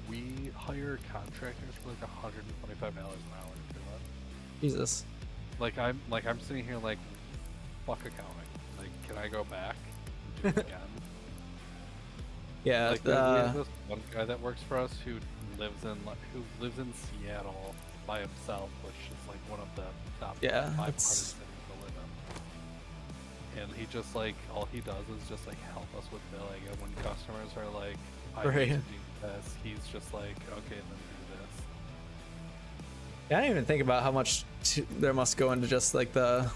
We hire contractors for like $125 an hour to do it. Jesus. Like I'm sitting here like, fuck accounting. Like, can I go back and do it again? Yeah. Like we have this one guy that works for us who lives in Seattle by himself, which is like one of the top 500 cities to live in. And he just like all he does is just like help us with billing, and when customers are like, I need to do this, he's just like, okay, then do this. Yeah, I didn't even think about how much there must go into just like the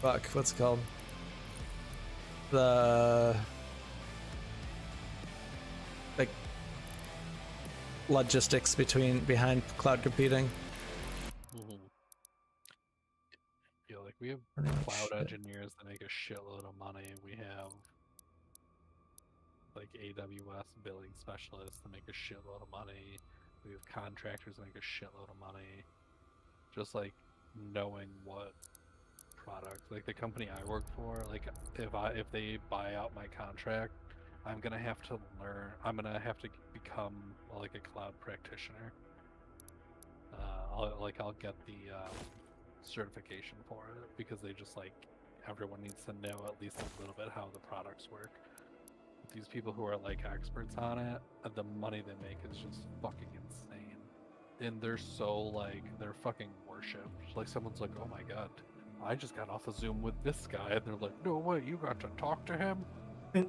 fuck, what's it called? The like logistics behind cloud computing. Yeah, like we have cloud engineers that make a shitload of money. We have like AWS billing specialists that make a shitload of money. We have contractors that make a shitload of money. Just like knowing what product, like the company I work for, like if they buy out my contract, I'm gonna have to become like a cloud practitioner. I'll get the certification for it, because they just like everyone needs to know at least a little bit how the products work. These people who are like experts on it, the money they make is just fucking insane. and they're so like they're fucking worshipped. Like someone's like, "Oh my god, I just got off a Zoom with this guy," and they're like, "No way, you got to talk to him." I heard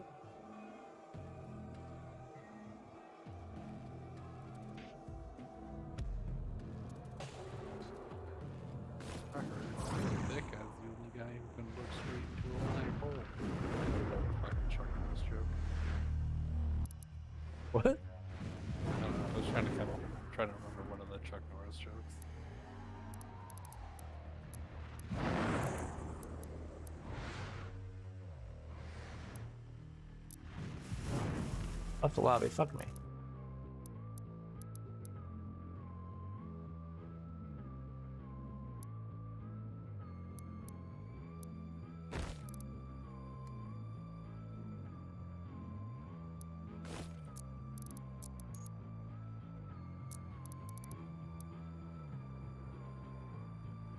that guy's the only guy who can look straight into a black hole. Fucking Chuck Norris joke. What? I don't know, I was trying to remember one of the Chuck Norris jokes. Left the lobby. Fuck me.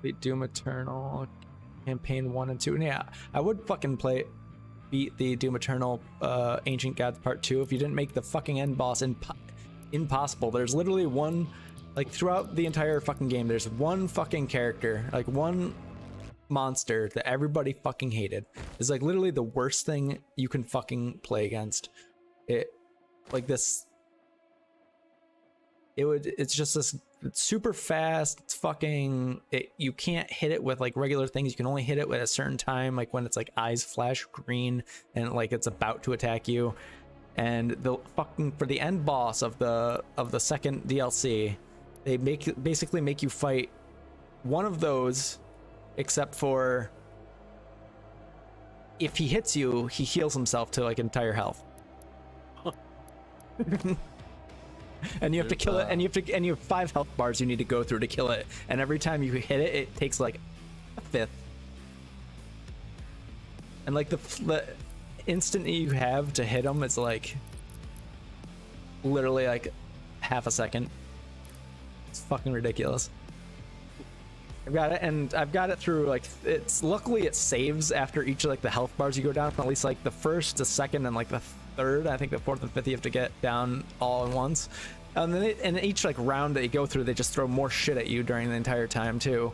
Beat Doom Eternal campaign 1 and 2. And yeah, I would fucking beat the Doom Eternal Ancient Gods Part 2 if you didn't make the fucking end boss impossible. There's literally one, like throughout the entire fucking game, there's one fucking character, like one monster that everybody fucking hated. It's like literally the worst thing you can fucking play against. It's just this, it's super fast. It's fucking, you can't hit it with like regular things. You can only hit it at a certain time, like when it's like eyes flash green and like it's about to attack you. And the fucking, for the end boss of the second DLC, they basically make you fight one of those, except for if he hits you, he heals himself to like entire health. And you have to kill it, and you have 5 health bars you need to go through to kill it, and every time you hit it, it takes like a fifth. And like the instant you have to hit him, it's like literally like half a second. It's fucking ridiculous. I've got it, and I've got it through like, it's luckily it saves after each of like the health bars you go down, at least like the first, the second, and like the third. I think the fourth and fifth you have to get down all at once. And then in each like round that you go through, they just throw more shit at you during the entire time too.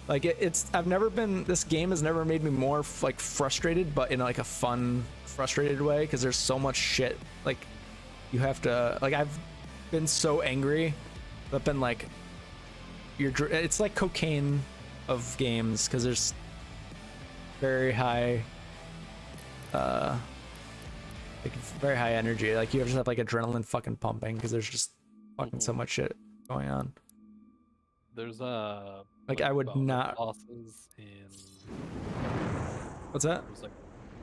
Like I've never been, this game has never made me more like frustrated, but in like a fun, frustrated way, because there's so much shit. Like you have to, like I've been so angry. I've been like, it's like cocaine of games, because there's very high, like very high energy. Like you just have like adrenaline fucking pumping, because there's just fucking so much shit going on. There's like I would not. Bosses in. What's that?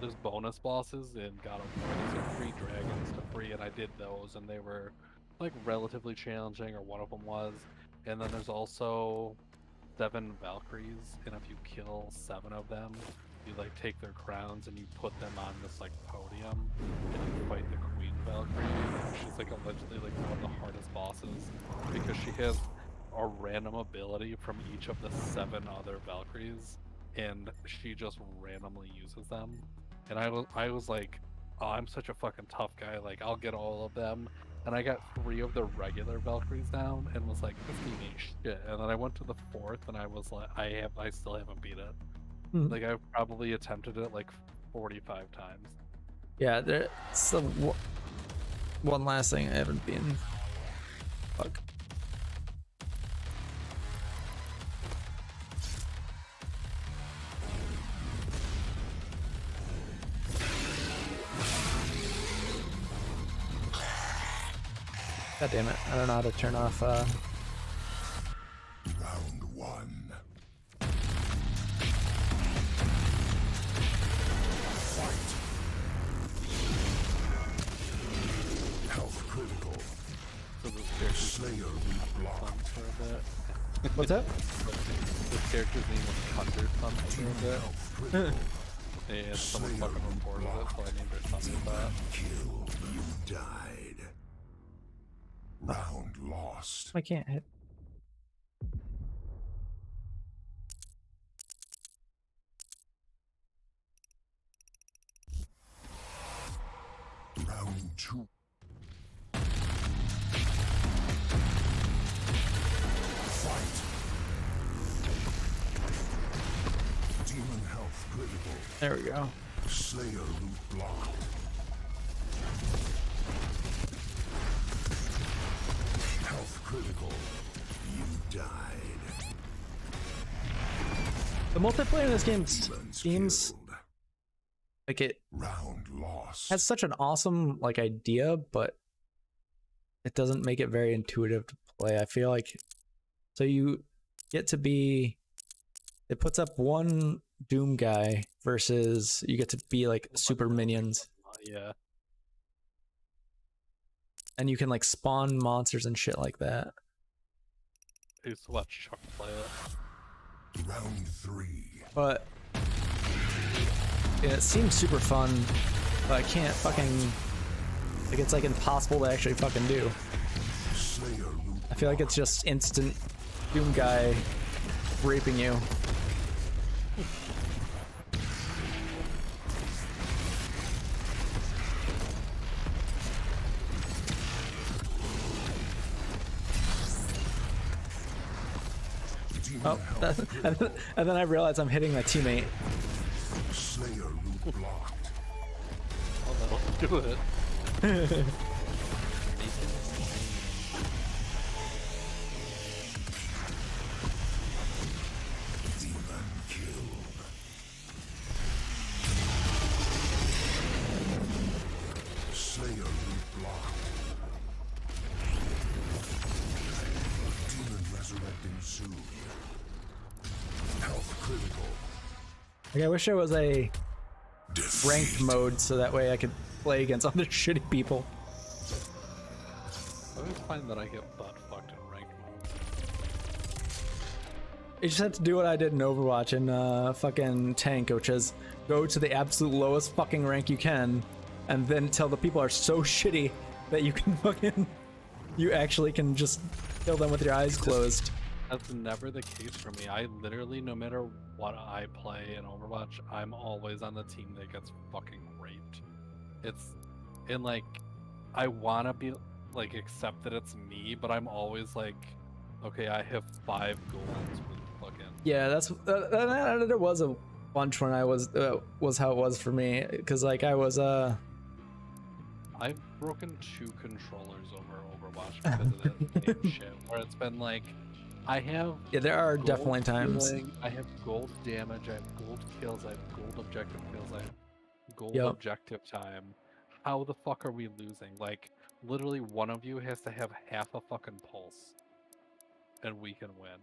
There's bonus bosses in God of War. There's like 3 dragons to free, and I did those, and they were like relatively challenging, or one of them was. And then there's also 7 Valkyries, and if you kill 7 of them, you like take their crowns and you put them on this like podium, and you fight the Queen Valkyrie. And she's like allegedly like one of the hardest bosses, because she has a random ability from each of the 7 other Valkyries, and she just randomly uses them. And I was like, oh, I'm such a fucking tough guy, like I'll get all of them. And I got 3 of the regular Valkyries down, and was like, this game ain't shit. And then I went to the 4th, and I was like, I still haven't beat it. Like I've probably attempted it like 45 times. Yeah, there's the one last thing I haven't been. Fuck. God damn it, I don't know how to turn off Round 1. Fight. Health critical. So those characters Slayer be blocked. for a bit. What's that? This character's name was Thunder Thump for a bit. And someone fucking reported it, so I named her Thunder. Kill. You died. Round lost. I can't hit. Round 2. There we go. Slayer loot blocked. Health critical. You died. The multiplayer in this game seems like it Round lost. has such an awesome like idea, but it doesn't make it very intuitive to play. I feel like so you get to be it puts up one Doom guy versus you get to be like super minions. Yeah. And you can like spawn monsters and shit like that. I used to watch Chuck play it. Round 3. But yeah, it seems super fun, but I can't fucking like it's like impossible to actually fucking do. I feel like it's just instant Doom guy raping you. Oh, and then I realize I'm hitting my teammate. Slayer loot blocked. Oh, that'll do it. Demon killed. Slayer loot blocked. Demon resurrecting soon. Health critical. Like, I wish there was a ranked mode so that way I could play against other shitty people. I always find that I get butt fucked in ranked mode. You just have to do what I did in Overwatch and fucking tank, which is go to the absolute lowest fucking rank you can, and then tell the people are so shitty that you can fucking you actually can just kill them with your eyes closed. That's never the case for me. I literally, no matter what I play in Overwatch, I'm always on the team that gets fucking raped. And like, I wanna be like, accept that it's me, but I'm always like, okay, I have 5 goals with fucking. Yeah, that's there was a bunch when I was how it was for me, because like I was I've broken 2 controllers over Overwatch because of that same shit. Where it's been like, I have there are gold definitely times. healing, I have gold damage, I have gold kills, I have gold objective kills, I have gold Yep. objective time. How the fuck are we losing? Like, literally one of you has to have half a fucking pulse, and we can win.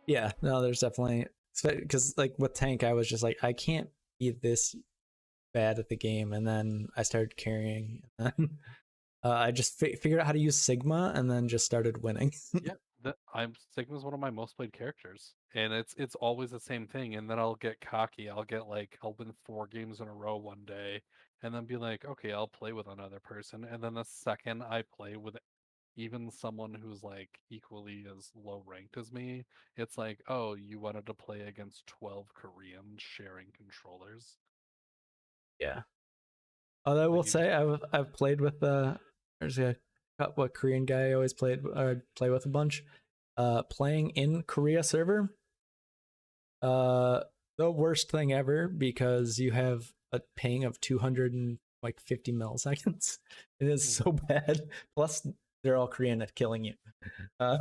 Yeah, no, there's definitely because like with tank, I was just like I can't be this bad at the game, and then I started carrying, and then I just figured out how to use Sigma, and then just started winning. Yeah, Sigma's one of my most played characters, and it's always the same thing. And then I'll get cocky. I'll win 4 games in a row one day, and then be like, okay, I'll play with another person. And then the second I play with even someone who's like equally as low ranked as me, it's like, oh, you wanted to play against 12 Koreans sharing controllers. Yeah. Although I will say I've played with there's a what Korean guy I always play with a bunch. Playing in Korea server. The worst thing ever because you have a ping of 250 milliseconds. It is so bad. Plus they're all Korean at killing you. Yeah,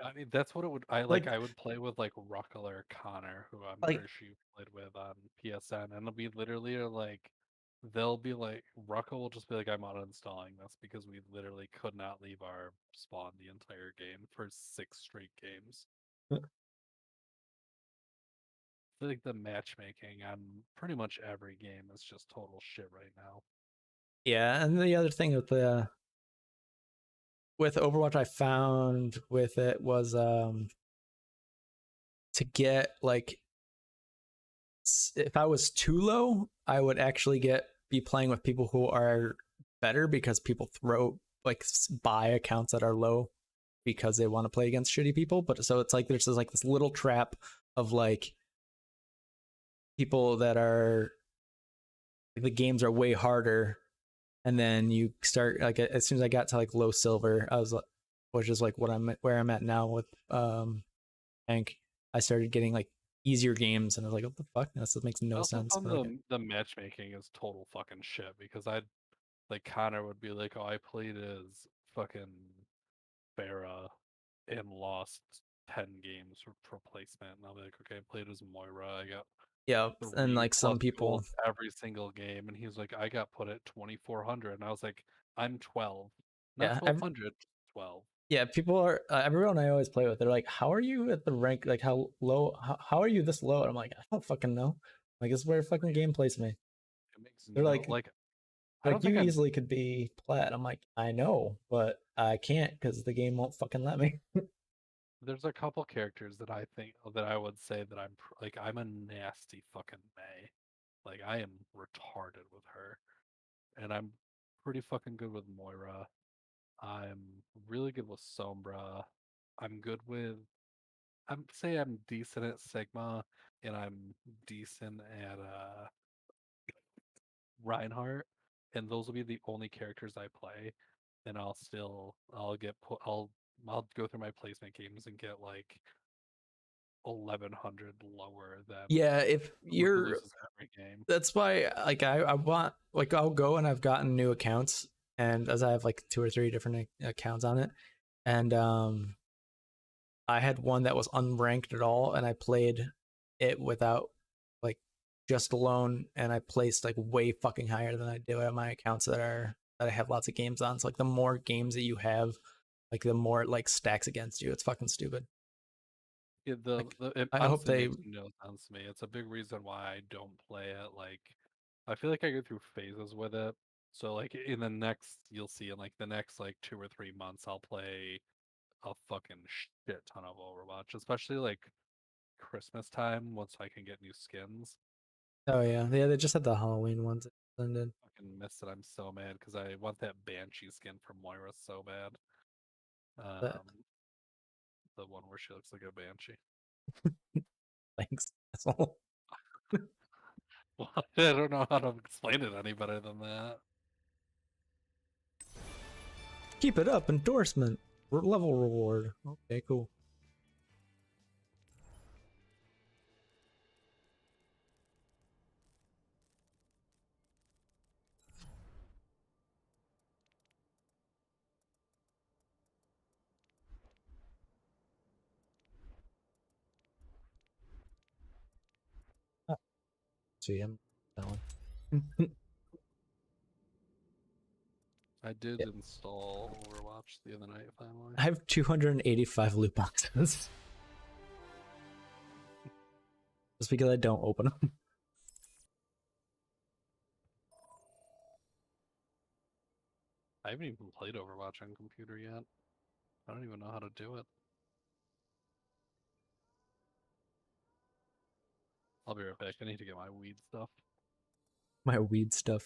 I mean that's what it would. I would play with like Ruckle or Connor, who I'm pretty sure you played with on PSN, and we literally are like, they'll be like, Ruckle will just be like, I'm uninstalling this because we literally could not leave our spawn the entire game for 6 straight games. I think the matchmaking on pretty much every game is just total shit right now. Yeah, and the other thing with Overwatch I found with it was to get like if I was too low, I would actually be playing with people who are better because people buy accounts that are low because they want to play against shitty people. But so it's like there's this little trap of like people that are the games are way harder, and then you start like as soon as I got to like low silver, which is like where I'm at now with tank, I started getting like easier games, and I was like, what the fuck? This makes I no also sense. found But okay. the matchmaking is total fucking shit because I'd like Connor would be like, oh, I played as fucking Farah and lost 10 games for placement, and I'll be like, okay, I played as Moira, I got Yeah, and 3 like plus some people, gold every single game, and he's like, I got put at 2400, and I was like, I'm 12, not yeah, 1200, 12. yeah, people are everyone I always play with. They're like, "How are you at the rank? Like, how low? How are you this low?" And I'm like, "I don't fucking know. Like, this is where fucking game placed me." It makes They're no like, like. I don't you think I'm. easily could be plat. I'm like, I know, but I can't because the game won't fucking let me. There's a couple characters that I think that I would say that like I'm a nasty fucking May. Like I am retarded with her, and I'm pretty fucking good with Moira. I'm really good with Sombra. I'm good with. I'm say I'm decent at Sigma, and I'm decent at Reinhardt, and those will be the only characters I play. And I'll go through my placement games and get like 1100 lower than Yeah, if who you're, loses every game. that's why like I want like I'll go and I've gotten new accounts, and as I have like 2 or 3 different accounts on it, and I had one that was unranked at all, and I played it without like just alone, and I placed like way fucking higher than I do at my accounts that I have lots of games on. So like the more games that you have, like the more it like stacks against you. It's fucking stupid. Yeah, Like, it I hope honestly they makes no sense to me. It's a big reason why I don't play it. Like, I feel like I go through phases with it. So like in the next, you'll see in like the next like 2 or 3 months, I'll play a fucking shit ton of Overwatch, especially like Christmas time once I can get new skins. Oh yeah, they just had the Halloween ones ended. Fucking missed it. I'm so mad because I want that Banshee skin from Moira so bad. But The one where she looks like a Banshee. thanks. That's all. Well, I don't know how to explain it any better than that. Keep it up, endorsement. Level reward. Okay, cool. See him. That one. I did install Overwatch the other night finally. I have 285 loot boxes. Just because I don't open them. I haven't even played Overwatch on computer yet. I don't even know how to do it. I'll be right back. I need to get my weed stuff. My weed stuff.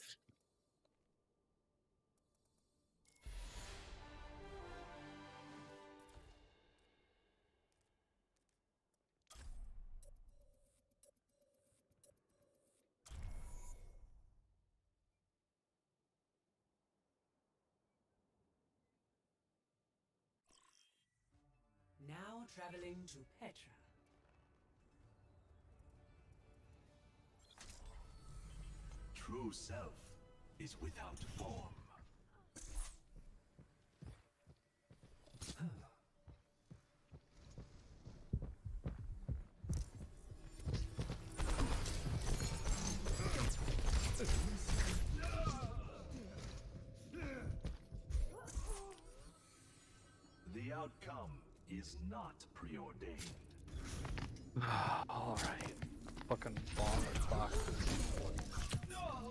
Now traveling to Petra. True self is without form. The outcome is not preordained. Alright. Fucking bong o'clock.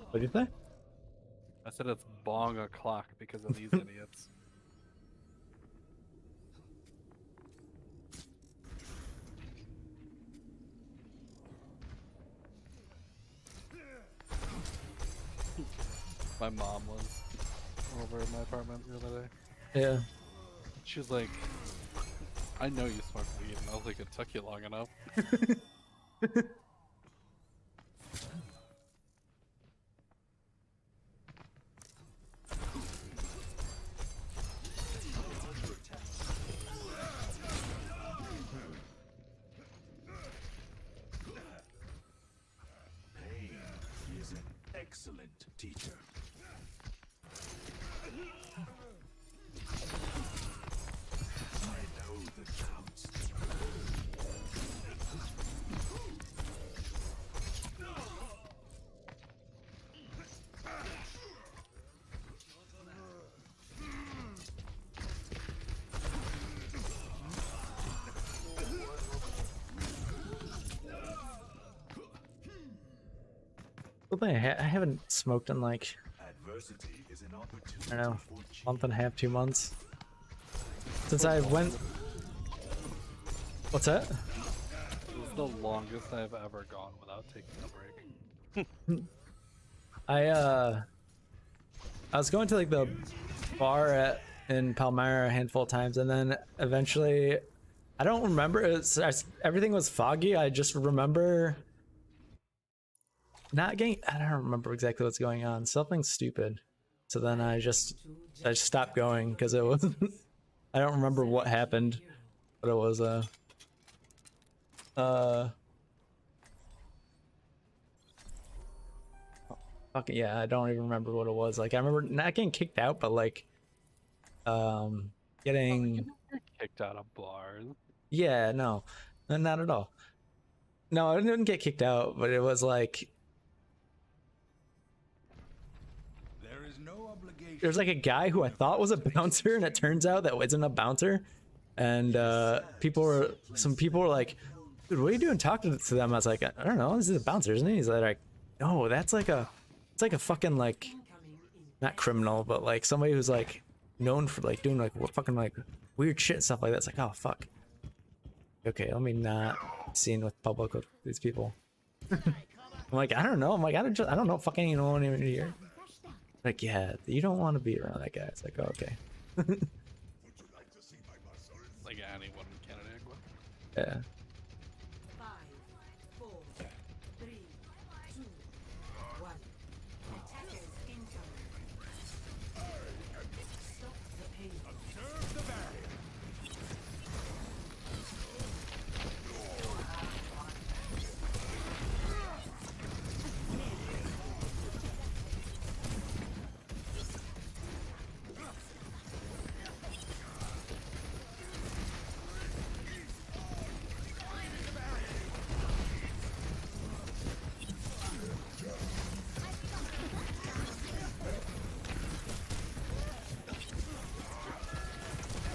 What did you say? I said it's bong o'clock because of these idiots. My mom was over in my apartment the other day. Yeah. She was like, I know you smoke weed, and I was like, it took you long enough. excellent teacher. I know the doubts. I haven't smoked in like, Adversity is an opportunity. I don't know, month and a half, 2 months. Since I went... What's that? This is the longest I've ever gone without taking a break. I was going to like the bar in Palmyra a handful of times, and then eventually, I don't remember, everything was foggy. I just remember not getting, I don't remember exactly what's going on, something stupid. So then I just stopped going because it was I don't remember what happened, but it was fucking yeah, I don't even remember what it was. Like I remember not getting kicked out, but like getting kicked out of bars. Yeah, no, not at all. No, I didn't get kicked out, but it was like there's like a guy who I thought was a bouncer, and it turns out that wasn't a bouncer. And some people were like, "Dude, what are you doing talking to them?" I was like, "I don't know. This is a bouncer, isn't he?" He's like, "No, it's like a fucking like, not criminal, but like somebody who's like known for like doing like fucking like weird shit and stuff like that." It's like, oh fuck. Okay, let me not be seen with public with these people. I'm like, I don't know. I'm like, I don't know fucking anyone even here. Like, yeah, you don't want to be around that guy. It's like, oh, okay. Like anyone in Canada would. Yeah. 5, 4, 3, 2, 1. Attackers incoming. Stop the pain. Observe the barrier.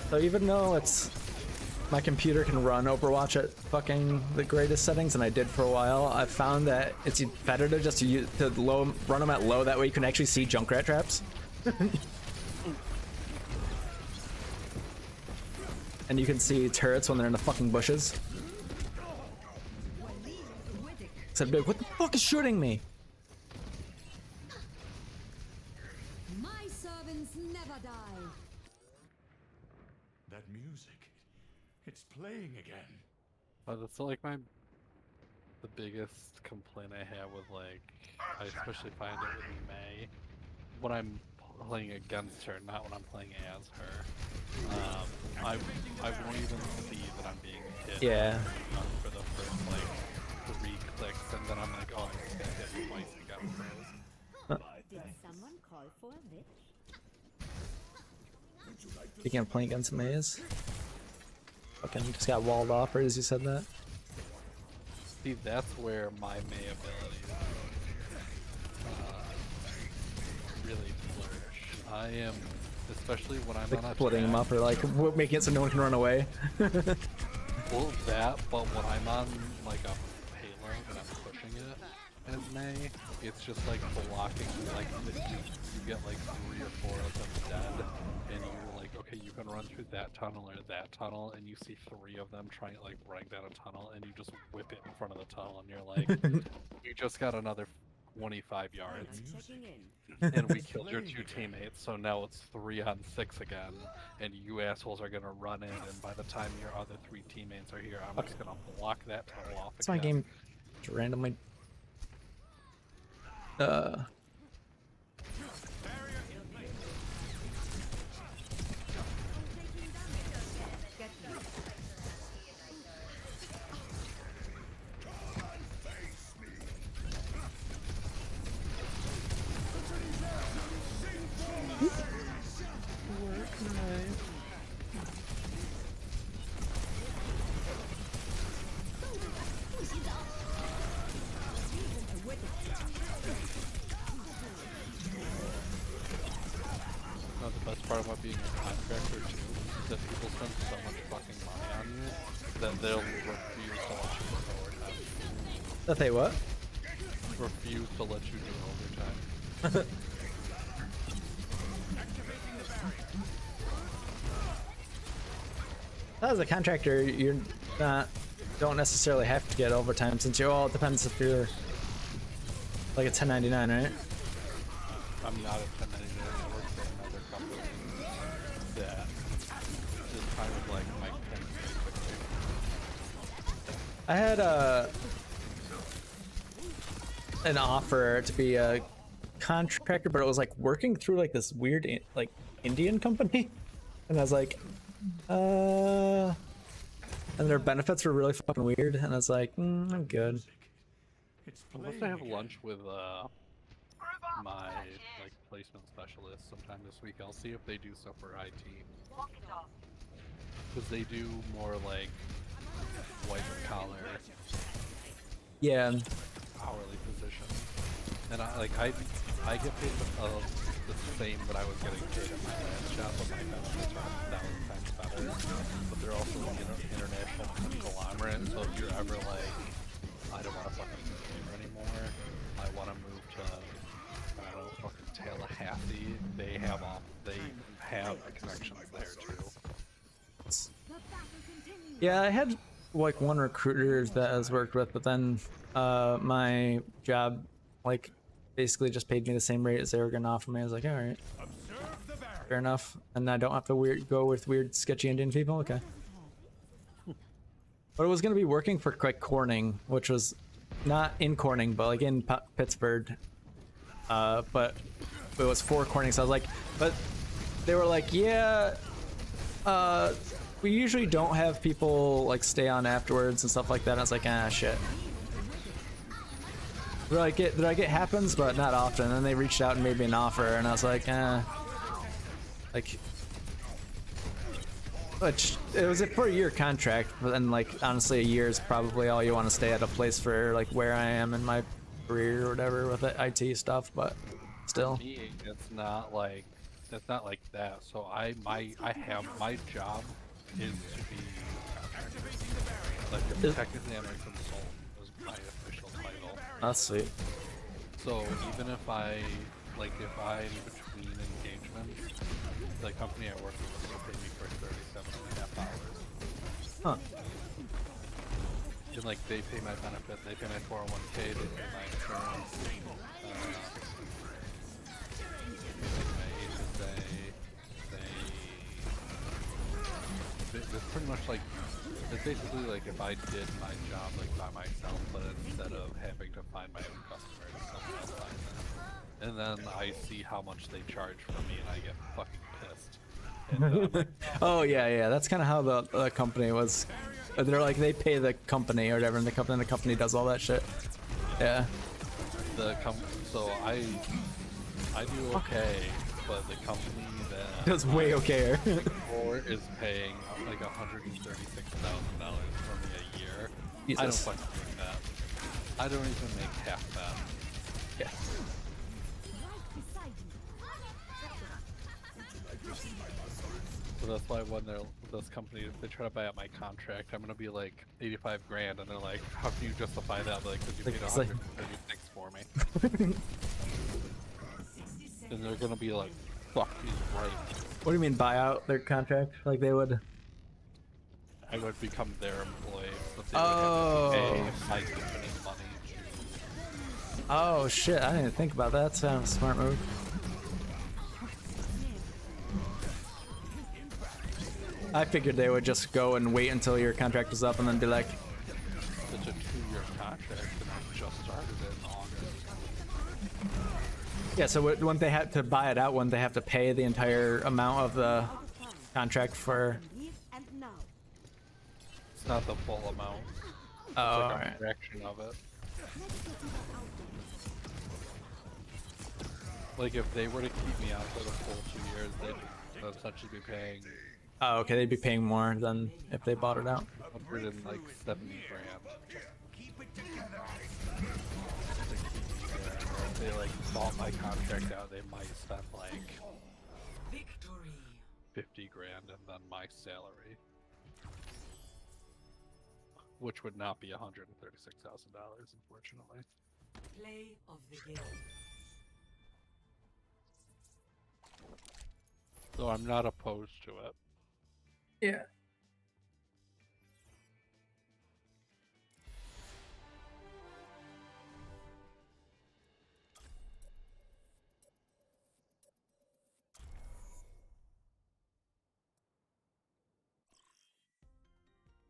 So even though my computer can run Overwatch at fucking the greatest settings, and I did for a while, I found that it's better to just run them at low. That way you can actually see Junkrat traps. And you can see turrets when they're in the fucking bushes. So I'd be like, what the fuck is shooting me? My servants never die. That music, it's playing again. But that's like the biggest complaint I have with like, I especially find it with May, when I'm playing against her, not when I'm playing as her. I won't even see that I'm being hit. Yeah. For the first like 3 clicks, and then I'm like, oh, I just got hit twice and got froze. Did someone call for a bitch? You can't play against Maze. Fucking just got walled off right as you said that. See, that's where my May abilities really flourish. I am, especially when I'm like on a splitting them up or like making it so no one can run away. Well, that, but when I'm on like a payload and I'm pushing it as May, it's just like blocking, like you get like 3 or 4 of them dead, and you're like, okay, you can run through that tunnel or that tunnel, and you see 3 of them trying like running down a tunnel, and you just whip it in front of the tunnel, and you're like, you just got another 25 yards, and we killed your 2 teammates, so now it's 3 on 6 again, and you assholes are gonna run in, and by the time your other 3 teammates are here, I'm just gonna block that tunnel off It's again. my game just randomly part about being a contractor too, is that people spend so much fucking money on you that they'll refuse to let you work overtime. That they what? Refuse to let you do overtime. As a contractor, you're not don't necessarily have to get overtime since you all it depends if you're like a 1099, right? I'm not a 1099. I work for another company that is kind of like my I had an offer to be a contractor, but it was like working through like this weird like Indian company, and I was like, and their benefits were really fucking weird, and I was like, I'm good. Unless I have lunch with my like placement specialist sometime this week, I'll see if they do stuff for IT. Because they do more like white collar, yeah, hourly positions, and I get paid the same that I was getting paid at my last job, but my benefits are 1,000 times better. But they're also an international conglomerate, so if you're ever like, I don't want to fucking move here anymore, I want to move to, I don't know, fucking Tallahassee, they have connections there too. Yeah, I had like one recruiter that I was worked with, but then my job like basically just paid me the same rate as they were gonna offer me. I was like, all right, fair enough, and I don't have to go with weird, sketchy Indian people. Okay, but it was gonna be working for like Corning, which was not in Corning, but like in Pittsburgh. But it was for Corning, so I was like, but they were like, yeah, we usually don't have people like stay on afterwards and stuff like that. And I was like, ah, shit. They're like, it happens, but not often. And they reached out and made me an offer, and I was like, like, which it was for a year contract, but then like honestly, a year is probably all you want to stay at a place for like where I am in my career or whatever with the IT stuff. But still, for me, it's not like that. So my job is to be like technically I'm a consultant was my official title. That's sweet. So even if I'm in between engagements, the company I work with will still pay me for 37.5 hours. Huh. And like they pay my benefit, they pay my 401k, they pay my insurance, they pay my HSA, it's pretty much like, it's basically like if I did my job like by myself, but instead of having to find my own customers, someone else finds them. And then I see how much they charge for me and I get fucking pissed. And, oh yeah, that's kind of how the company was. They're like, they pay the company or whatever, and the company does all that shit. Yeah. So I do okay, but the company that does way okayer. Or is paying like $136,000 for me a year. Jesus. I don't fucking make that. I don't even make half that. Yeah. So that's why when this company, if they try to buy out my contract, I'm gonna be like 85 grand, and they're like, "How can you justify that?" Like, because you paid 136 for me. And they're gonna be like, "Fuck, he's right." What do you mean buy out their contract? Like they would? I would become their employee, but they would have to pay my company money. Oh shit! I didn't think about that. Sounds a smart move. I figured they would just go and wait until your contract was up and then be like, it's a 2-year contract and I just started in August. Yeah, so wouldn't they have to buy it out? Wouldn't they have to pay the entire amount of the contract for? It's not the full amount. It's oh, like a right. fraction of it. Like if they were to keep me out for the full 2 years, they'd essentially be paying. Oh, okay, they'd be paying more than if they bought it out. 170 grand. If they like bought my contract out, they might spend like 50 grand and then my salary, which would not be $136,000, unfortunately. Play of the game. So I'm not opposed to it. Yeah.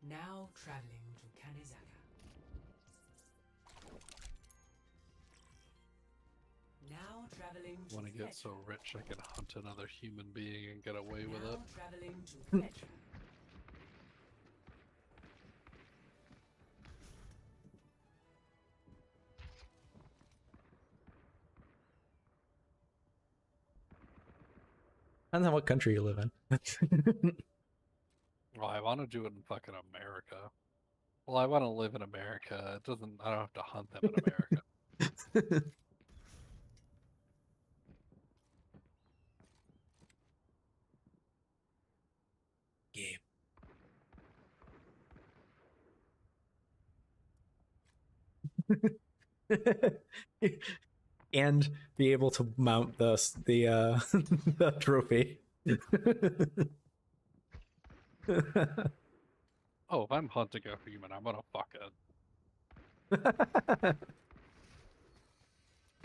Now traveling to Kanizaka. Now traveling to When I get so rich, I can hunt another human being and get away with it. Now traveling to Petra. Depends on what country you live in. Well, I want to do it in fucking America. Well, I want to live in America. It doesn't. I don't have to hunt them in America. Game. And be able to mount the the trophy. Oh, if I'm hunting a human, I'm gonna fuck it.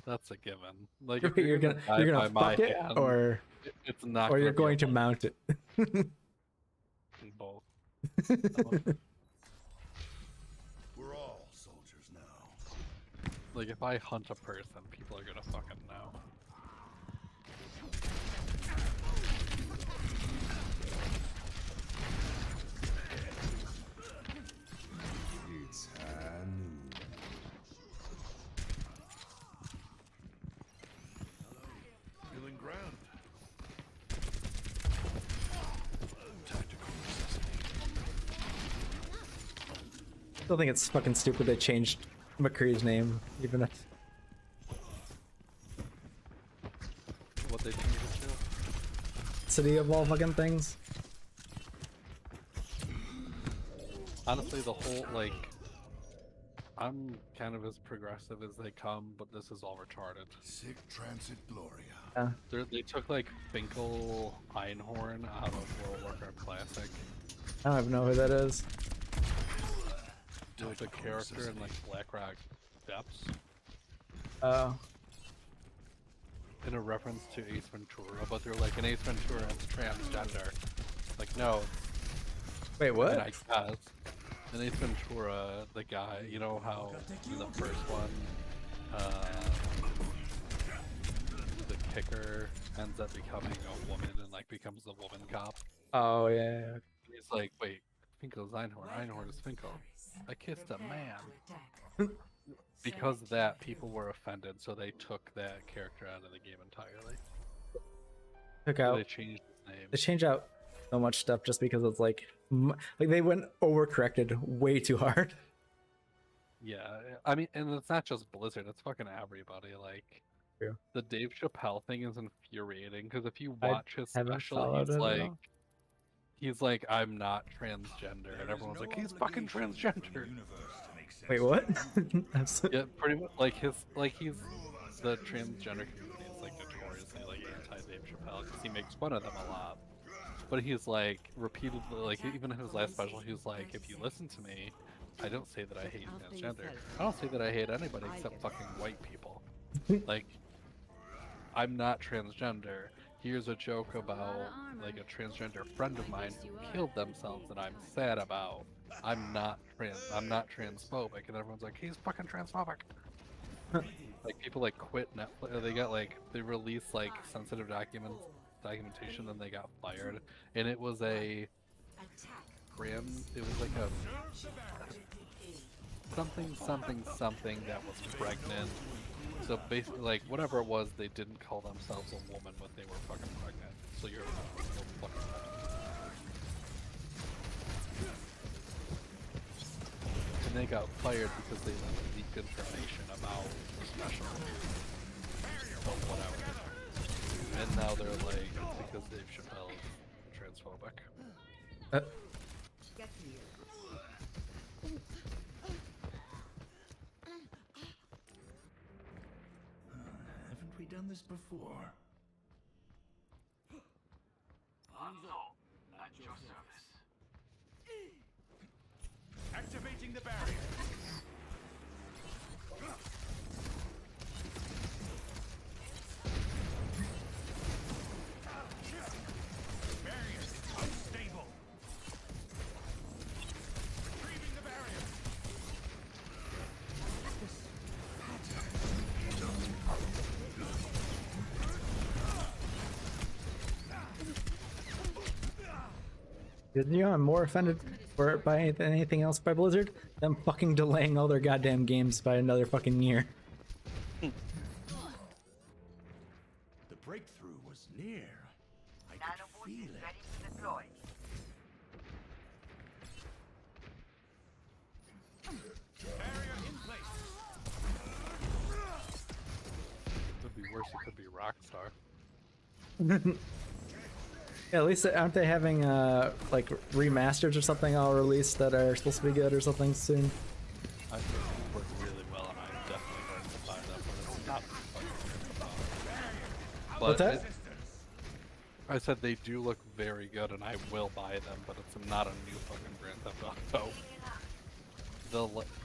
That's a given. Like if you're gonna fuck it, hand, or it's not. Or gonna you're be going a to hunt. mount it. Both. We're all soldiers now. Like if I hunt a person, people are gonna fucking know. It's Hanu. Feeling grand. Still think it's fucking stupid they changed McCree's name, even if What they changed it to? city of all fucking things. Honestly, the whole like, I'm kind of as progressive as they come, but this is all retarded. Sic transit gloria. Yeah. They took like Finkel Einhorn out of World of Warcraft Classic. I don't even know who that is. It was a character in like Blackrock Depths. Oh. In a reference to Ace Ventura, but they're like, in Ace Ventura, it's transgender. Like, no. Wait, what? And I guess. In Ace Ventura, the guy, you know how in the first one, the kicker ends up becoming a woman and like becomes the woman cop? Oh yeah. He's like, wait, Finkel's Einhorn. Einhorn is Finkel. I kissed a man. Because of that, people were offended, so they took that character out of the game entirely. Took So out. they changed his name. They change out so much stuff just because it's like they went overcorrected way too hard. Yeah, I mean, and it's not just Blizzard; it's fucking everybody. Like, True. the Dave Chappelle thing is infuriating because if you I watch his haven't special, followed he's it at like, all. I'm not transgender, and everyone's like, he's fucking transgender. Wait, what? Yeah, pretty much. Like he's the transgender community is like notoriously like anti Dave Chappelle because he makes fun of them a lot. But he's like repeatedly, like even in his last special, he was like, if you listen to me, I don't say that I hate transgender. I don't say that I hate anybody except fucking white people. Like, I'm not transgender. Here's a joke about like a transgender friend of mine who killed themselves and I'm sad about. I'm not transphobic, and everyone's like, he's fucking transphobic. Like people like quit Netflix. They got like they released like sensitive documentation, then they got fired, and it was a it was like a something that was pregnant. So basically, like whatever it was, they didn't call themselves a woman, but they were fucking pregnant. So you're a fucking woman. And they got fired because they leaked information about the special. So whatever. And now they're like, it's because Dave Chappelle is transphobic. Get here. Haven't we done this before? At your service. Activating the barrier. Barrier unstable. Retrieving the barrier. You know, I'm more offended for it by anything else by Blizzard. Them fucking delaying all their goddamn games by another fucking year. The breakthrough was near. I could feel it. Ready to deploy. Barrier in place. Could be worse. It could be Rockstar. Yeah, at least aren't they having like remasters or something all released that are supposed to be good or something soon? I think it worked really well, and I'm definitely going to buy them, but it's not fucking. What's that? I said they do look very good, and I will buy them, but it's not a new fucking Grand Theft Auto.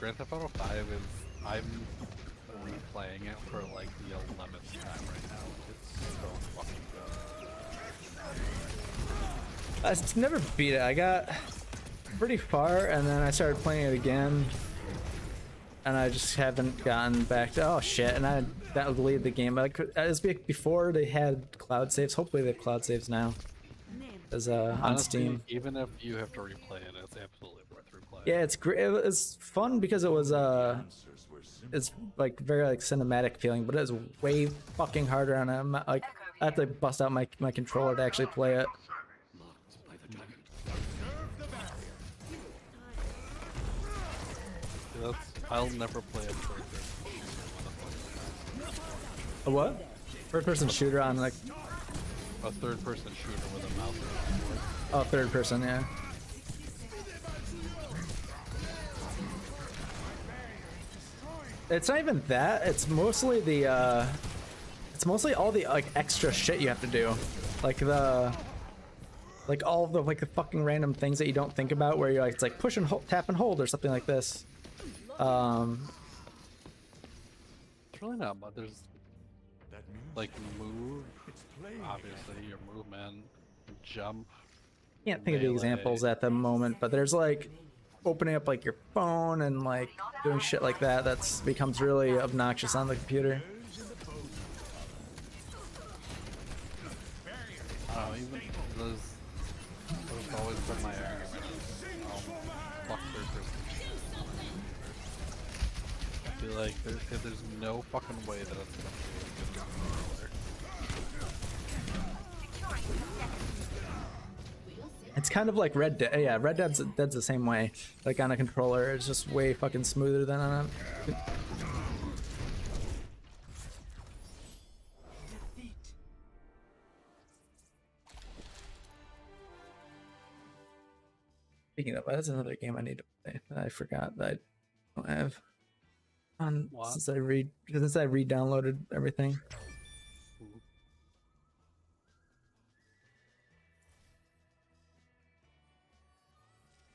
Grand Theft Auto 5 is, I'm replaying it for like the 11th time right now. It's so fucking good. I never beat it. I got pretty far, and then I started playing it again, and I just haven't gotten back to. Oh shit! And that would lead the game. Like before they had cloud saves. Hopefully they have cloud saves now. As on Honestly, Steam. even if you have to replay it, it's absolutely worth replaying. Yeah, it's great. It's fun because it was it's like very like cinematic feeling, but it was way fucking harder on a like I have to bust out my controller to actually play it. I'll never play a third person. A what? First person shooter on like A third person shooter with a mouse or a keyboard. oh, third person, yeah. It's not even that. It's mostly the it's mostly all the like extra shit you have to do, like all the like the fucking random things that you don't think about, where you're like it's like push and hold, tap and hold or something like this. It's really not much. There's like move, obviously your movement, jump. Can't think of the examples at the moment, but there's like opening up like your phone and like doing shit like that. That's becomes really obnoxious on the computer. I don't know, even those always been my argument. Fuck third person. I feel like there's no fucking way that it's gonna be as good as controller. It's kind of like Red Dead. Yeah, Red Dead's the same way. Like on a controller, it's just way fucking smoother than on a. Speaking of, that's another game I need to play that I forgot that I don't have on since I re-downloaded everything.